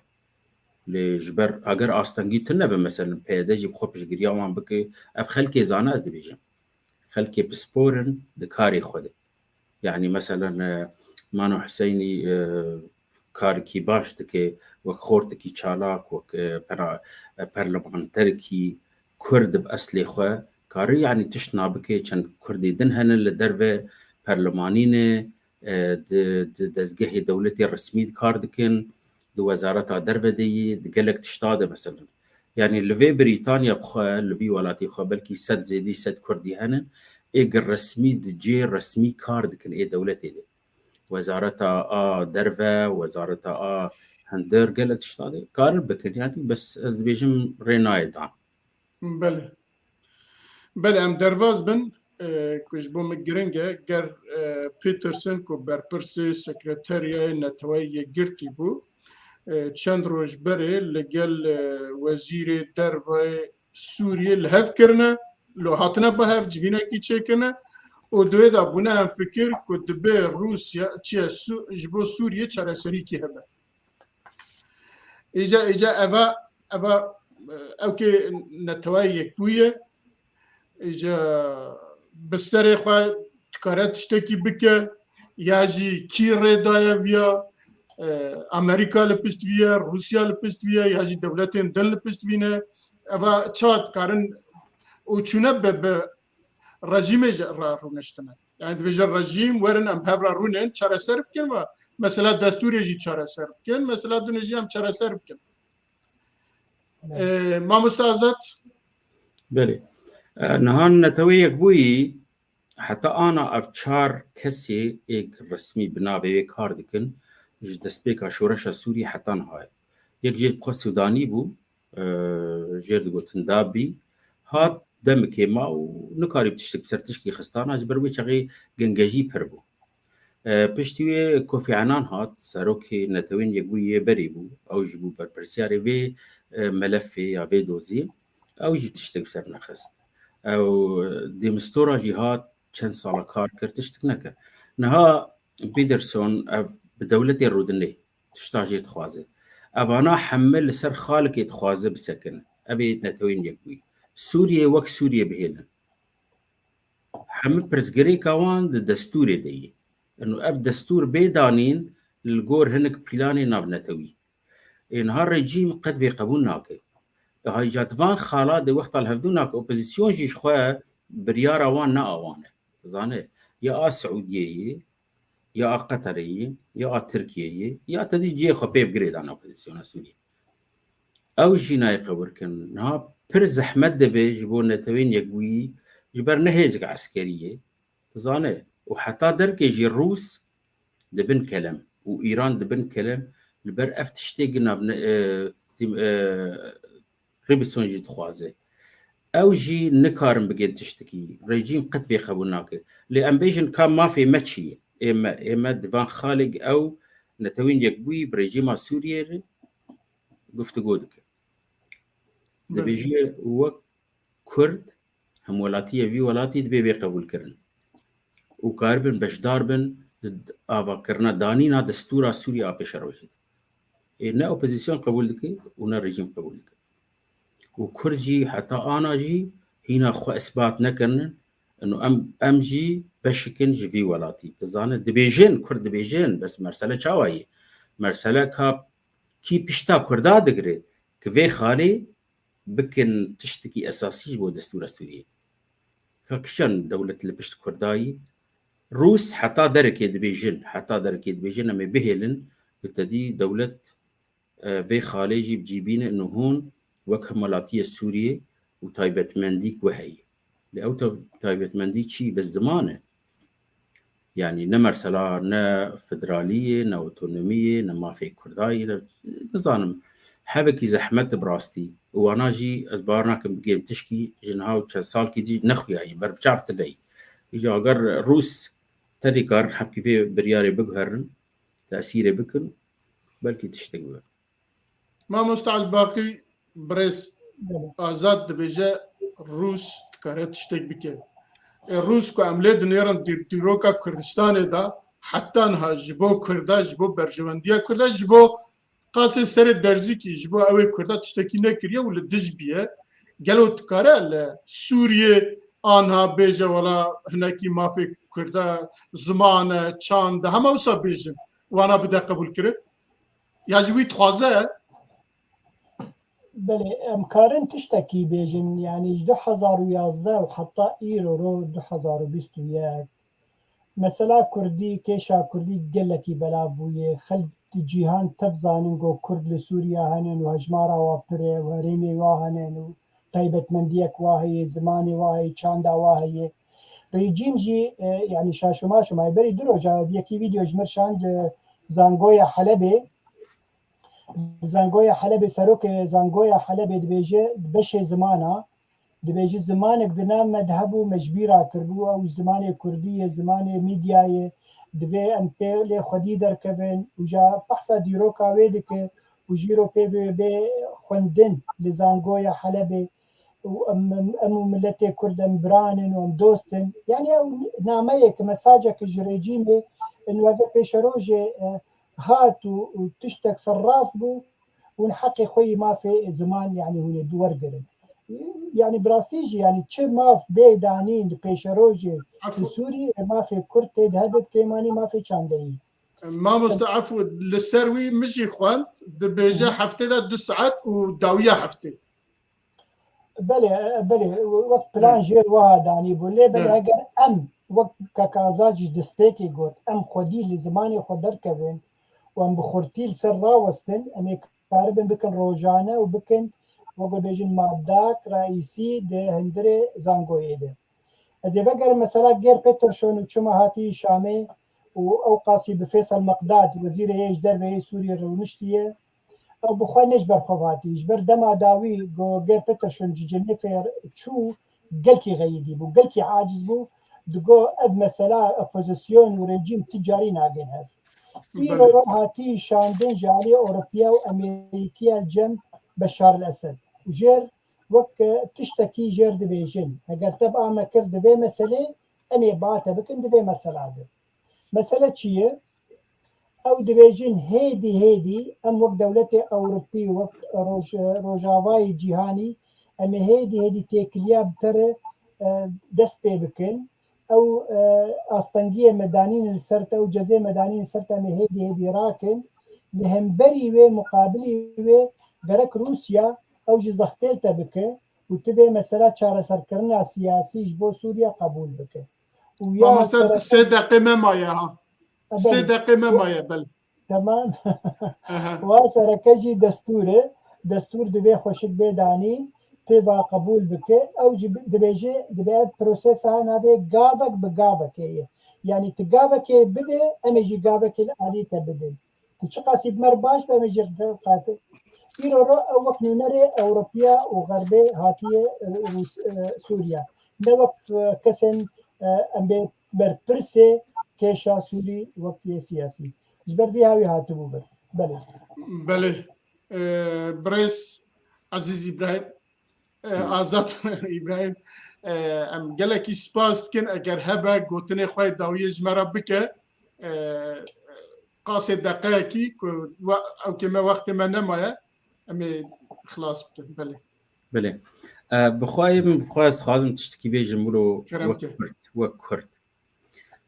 لجبر اگر آستانگی تنه به مثلا پیدا جی بخوب جگریا وان بکه اف خلکی زانه از دبیجم خلکی بسپورن دکاری خوده يعني مثلا مانو حسيني كاركي باش دكي وخورتكي تشالاك وك برلمانتركي كرد بأصلي خو كاري يعني تشنا بكي كان كردي دنهن لدرفة برلمانينه دزجهي دولتي الرسمي كاردكن دو وزارة درفة دي دقلك تشتاده مثلا يعني لفي بريطانيا بخوا لفي ولاتي خوا بلكي سد زيدي سد كردي هنن ايق الرسمي دجي رسمي كاردكن اي دولتي دي وزارة درفة وزارة هندر قلت تشتاده كار بكن يعني بس از بيجم رينايد عن بله ام درواز بن کش بو مگرنگه گر پیترسن کو برپرسی سکرتریای نتوایی گرتی بو چند روز بره لگل وزیر دروای سوریه لحف کرنه لو هاتنه به هف جوینه کی چه کنه و دوی دا بونه هم فکر که دبه روسیا چیه جبو سوریه چاره سری کی هبه ایجا اوا او که نتوایی یک بویه ایجا بستر خواه تکاره تشتکی بکه یا جی کی ردایه ویا امریکا لپشت ویا روسیا لپشت ویا یا جی دولتین دل لپشت وینه اوا چاد کارن او چونه به رژیم را رونشتنه yani dvejer rejim werin em hevra rûnin çareser bikin ve mesela desturê jî çareser bikin mesela dunê jî em çareser bikin mamosta Azat بله نهان نتويك بوي حتى أنا أفشار كسي إيك رسمي بنابي كاردكن دسبيكا شورشا سوري حتى نهاية يك جيد بخوا سوداني بو جيد قوتن دابي هات دم كيما ونكاري بتشتك سرتشكي خستانا جبروي شغي جنجاجي بربو بشتوي كوفي عنان هات ساروكي نتوين يقوي بريبو أو جيبو بربرسياري في ملفي يا في دوزي أو جي تشتك سرنا خست أو دي مستورة جهات چند سالا کار کرد تشتك نکرد نها بيدرسون بدولتي الرودني تشتاجي تخوازي أبانا حمل لسر خالك يتخوازي بسكن أبي نتوين يقوي سوريا وك سوريا بهيلن حمل برزقري كوان دستوري دي انه اف دستور بيدانين الجور هنك بلاني ناف نتوي ان هالرجيم قد في قبولناك هاي جاتفان خالا دي وقت الهفدوناك اوبوزيسيون جيش خواه بريارا وان نا اوانه زانه يا سعوديه يا قطريه يا تركيه يا تدي جي خو بيب جريد انا اوبوزيسيون سوريا او جيناي قبركن ها برز احمد دبي جبو نتوين يقوي جبر نهيزك عسكريه زانه وحتى درك يجي الروس دبن كلام وايران دبن كلام البر افتشتي قلنا ريبسون جي تخوازي او جي نكارم بقين تشتكي ريجيم قد في خبوناك لان بيجن كان ما في ماتشي اما دفان خالق او نتوين يقوي بريجيم سوريا قفت قودك دبيجي هو كرد هم ولاتيه في ولاتي دبي قبول كرن وكاربن بشداربن آوا کرنا دانینا دستور سوریا پیش روشد نه اپوزیسیون قبول دکی و نه رژیم قبول دکی و کرجی حتی آنا جی هینا خو اثبات نکرن انه ام جی بشکن جوی ولاتی تزانه دبیجن کرد دبیجن بس مرسله چاوایی مرسله کا کی پشتا کردا دگره که وی خالی بکن تشتکی اساسی بو دستور سوریه که کشن دولت لپشت کردایی روس حتى درك دبيجن أما بهلن بتدي دولة في خارجي بجيبين إنه هون وكهم ملاتية السورية وتايبت منديك وهي لأو تايبت منديك شيء بالزمانة يعني نمرسلا نا فدرالية نا أوتونومية نا ما في كرداي نظام حبكي زحمت براستي وانا جي أزبارنا كم بجيب تشكي جنها وشال كي دي نخوي يعني بربشاف تدي إجا أجر روس تدي كار حبكي في برياري بقهرن تأثيره بكن بلكي تشتغل ما مستعد باقي بريس آزاد دبجة روس تكاره تشتغل بكه روس کو عمله دنیارن دیروکا کردستان دا حتی انها جبو کرده جبو برجواندیا کرده جبو قاسي سر درزيكي جبو اوي كردا تشتكي نكريا ولا دجبيه قالوا تكارا سوريا آنها بيجا ولا هناكي ما في كردا زمان چاند هما وسا بيجن وانا بدا قبول كرد يا جوي تخوازه بله امکارن تشتکی بیجن یعنی 2011 و حتی ایرو رو 2021 مثلا کردی کشا کردی گلکی بلا بویه خلق جیهان تفزانن گو کرد لسوریا هنن و هجمارا واپره و ریمی واهنن و طیبت مندیک واهی زمانی واهی چاندا واهی رژیم جی یعنی شاشما شما بری درو جا یکی ویدیو جمر شاند زانگوی حلبه زانگوی حلب سروک زانگوی حلب دبیجه بشه زمانه دبیجه زمانک دنا مذهب و مجبیرا کردو او زمان کردی زمان میدیای دوی امپل خودی درکوین و جا بحثا دیرو کاویده که و جیرو پی به خوندن لزانگوی حلب و امو ملت کردن برانن و دوستن یعنی نامه یک مساجه که جریجیمه انو اگر پیش روژه هات وتشتك سراس بو ونحقي خوي ما في زمان يعني هو دور قرن يعني براستيجي يعني تشي ما في بيدانين بيشروجي في سوري ما في كرتي هدب كيماني ما في شاندي ما مستعفو للسروي مشي خوانت دبيجا حفتي دا 2 ساعات وداوية حفتي بلي وقت بلان جير واحد يعني بولي بلي اگر ام وقت كاكازاج دسبيكي قوت ام خودي لزماني خودر كفين وام بخورتيل سر راوستن امي كاربن بكن روجانه وبكن وقو بيجن ماداك رئيسي ده هندري زانگويه ده از يفقر مثلا غير بيترشون وچما هاتي شامي او قاسي بفيصل مقداد وزير ايش در سوريا رونشتيه او بخواه نجبر خوفاتي جبر دما داوي غير بيترشون جنيفر تشو قلكي غيدي بو قلكي عاجز بو دقو اد مثلا اپوزيسيون وريجيم تجاري ناقين هف ایرو هاتی شاندن جالی اوروپیا و امریکیا الجم بشار الاسد وجر وك تشتكي جر دبيجن اگر تبقى مكر دبي مسألة امي باتا بكن دبي مرسل مسألة چيه او دبيجن هيدي ام وك دولتي اوروبي وك روجاواي جيهاني امي هيدي تيكليا بتر دست بي بكن او استنگيه مدانين السرطة و جزي مدانين السرطة مي هيدي راكن لهمبري و مقابلي و درك روسيا او جزختيل تبكه و تبي مسألة چاره سركرنا سياسي جبو سوريا قبول بكه ويا سيدة قيمة مايا سيدة قيمة مايا بل تمام وسركجي دستور دبي خوشك بيدانين تيفا قبول بك او دبيجي دبي بروسيس نافي غافك بغافك يعني تغافك بده امجي غافك الالي تبدل تشقاسي بمرباش بامجي قاتل يرو وقت نري اوروبيا وغربي هاتيه سوريا نوك كسن ام بربرسي كيشا سوري وقت سياسي جبر فيها هاتبو بله بريس عزيزي ابراهيم آزاد ابراهيم ام گلکی سپاس کن اگر هبه گوتنه خواه داویه جمرا بکه قاس دقیقه کی او که ما وقت ما نمایه امی خلاص بکن بله بخواه خازم تشتكي بيجن بلو وكرد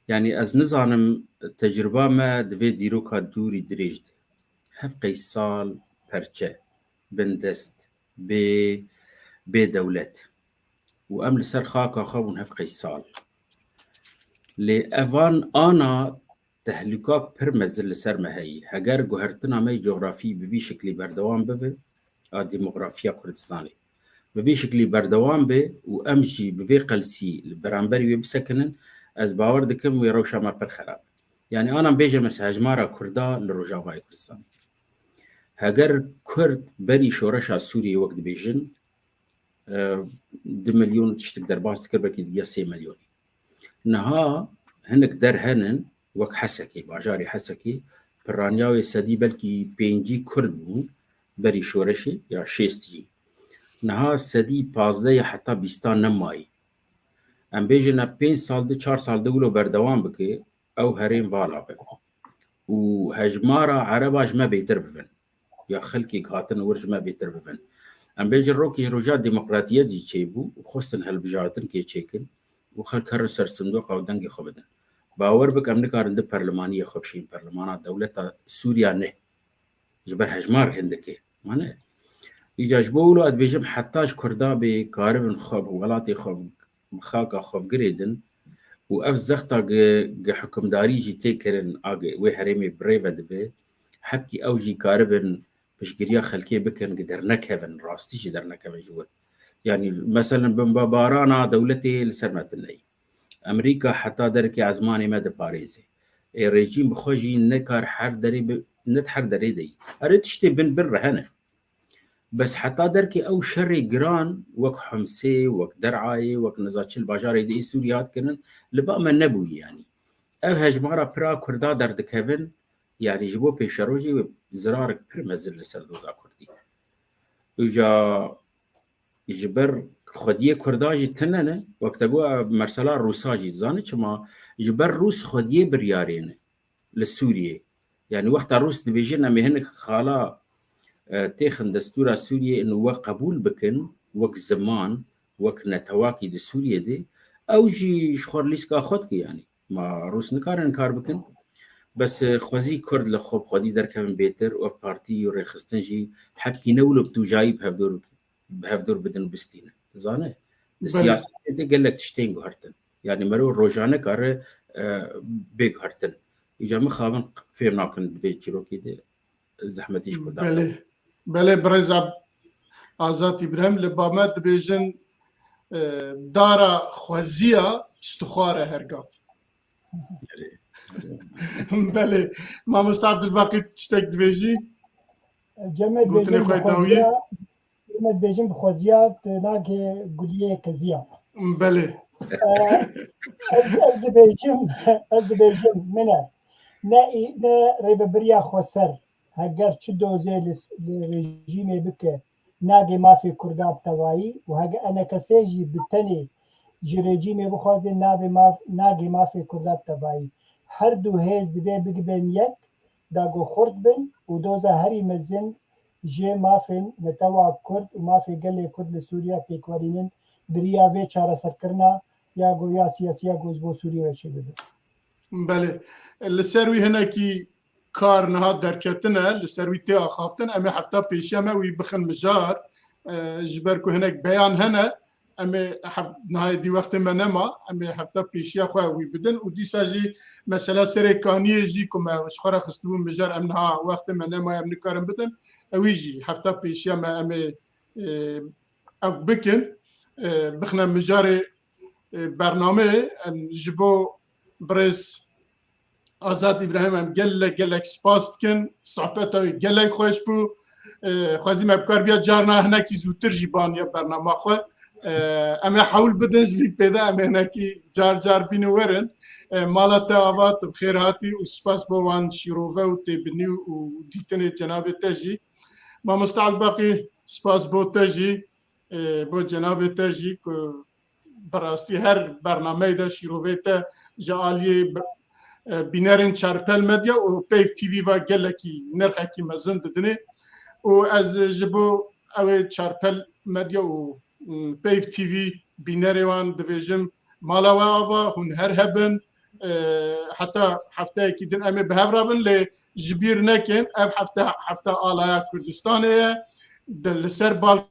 يعني از نظانم تجربه ما دوی دیروکا دوری دریجد هفقی سال پرچه بندست بدولت وأم لسر خاكا خاون هفقي سال لأفان أنا تهلكا برمزل لسر مهي هجر جوهرتنا مي جغرافي بفي شكلي بردوان بفي ديموغرافيا كردستاني بفي شكلي بردوان بي وأمشي بفي قلسي البرانبري وبسكنن از باور دكم ويروشا ما بالخراب يعني أنا بيجي مساج مارا كردا لروجاواي كردستاني هجر كرد بري شورشا سوري وقت بيجن 2 مليون تشتقدر باس كربكي ديا 3 مليون نها هنك در هنن وك حسكي باجاري حسكي برانياوي سدي بلكي بينجي كردون بري شورشي يا شيستي نها سدي 15 حتى بيستان نماي ام بيجنا 5 سال دي 4 سال دولو بردوام بكي او هرين فالا بك وهجمارا عرباج ما بيتر بفن یا خلکی هاتن ورج ما بهتر ببن ام بیج روکی روجا دموکراتیت جی چیبو خوستن هل بجاتن کی چیکن و خلک هر سر صندوق او دنگ خوبدن باور بک ام نکارنده پارلمانی خوبشین پارلمانات دولت سوریا نه جبر هجمار هندکه مانه ایجاج بولو اد بیجم حتاج کردا به کاربن خوب ولاتي خوب خاکا خوب گریدن و اف زختا حکمداری جی تکرن آگه و هرمی بریود به حبکی او جی کاربن بشگریا خلکی بکن در نکهون راستی جی در نکهون جوه يعني مثلا بمبارانا دولتي لسرمتني امريكا حتى دركي عزماني مد باريزي الرجيم بخوجي نكار حر دري نت حر دري دي اريد تشتي بن رهنه بس حتى دركي او شري جران وك حمسي وك درعاي وك نزاتش الباجاري دي سوريات كنن لبا من نبوي يعني او هجمارا برا كردا درد كيفن يعني جبو بيشروجي زرارك بر مزل لسردوزا كردي وجا جبر خودیه کرداجی تننه وقت بو مرسلا روساجی زانه چما جبر روس خودیه بریارینه لسوریه يعني وقت روس دبيجينا مهنك خالا تاخن دستور سوريا انه وقت قبول بكن وقت زمان وقت نتواكي دي سوريا دي او جي شخور ليسكا خودك يعني ما روس نكارن كار بكن بس خوزي كرد لخوب خودي در كمن بيتر وف بارتي وريخستنجي حكي نولو بتو جايب بهفدور بدن بستينه زانه السياسه دي قال لك تشتين غارتن يعني مرو روجانه كار بيج هارتن اجا مخابن في ناكن بيجرو كده زحمتيش كده بله برزاب آزاد ابراهيم لبامد بيجن دارا خوزيا استخاره هرقات بله ما مستعد الباقي تشتك دبيجي جمد بيجن بخوزيا جمد بيجن بخوزيات ناقي قوليه كزيا بله از دبيجن منه نا ريبريا خوسر هگر چه دوزه لرژیم بکه ناگه مافی کرداب توایی و هگر انا کسی جی بتنی جی رژیم بخوازه ناگه مافی کرداب توایی هر دو هیز دوه بگبن یک داگو خورد بن و دوزه هری مزن جی مافین نتواب کرد و مافی گله کرد لسوریا پیکوارینن دریا وی چاره سر کرنا یا گو یا سیاسی یا گوز بو سوریا چه بده بله لسروی هنه کی کار نهاد درکتنه لسروی تی آخافتن امی هفته پیشی امی وی بخن مجار جبر که هنک بیان هنه امی نهای دی وقت منما امی هفته پیشی خواه وی بدن و دیسا جی مثلا سرکانیه جی که ما اشخارا خستبون مجار ام نها وقت منما ام نکارم بدن اوی جی هفته پیشی امی او بکن بخنا مجار برنامه جبو برز آزاد ابراهیم هم گلک سپاس کن صحبت های گلک خوش بو خوازیم ابکار بیا جارنا هنکی زودتر جیبانی برنامه خواه اما حول بدنج بی پیدا اما هنکی جار بینو ورن مالات آوات بخیر هاتی و سپاس بو وان شیروه و تیبنی و دیتن جناب تجی ما مستعد باقی سپاس بو تجی بو جناب تجی که براستی هر برنامه دا شیروه تا جعالی بینرین چارپل مدیا و پیف تیوی و گلکی نرخی مزند دنه و از جبو اوه چارپل مدیا و پیف تیوی بینروان دویجم مالا و آوا هون هر هبن حتی هفته کی دن امی به هفرابن لی جبیر نکن اف هفته آلایا کردستانه دل سر بال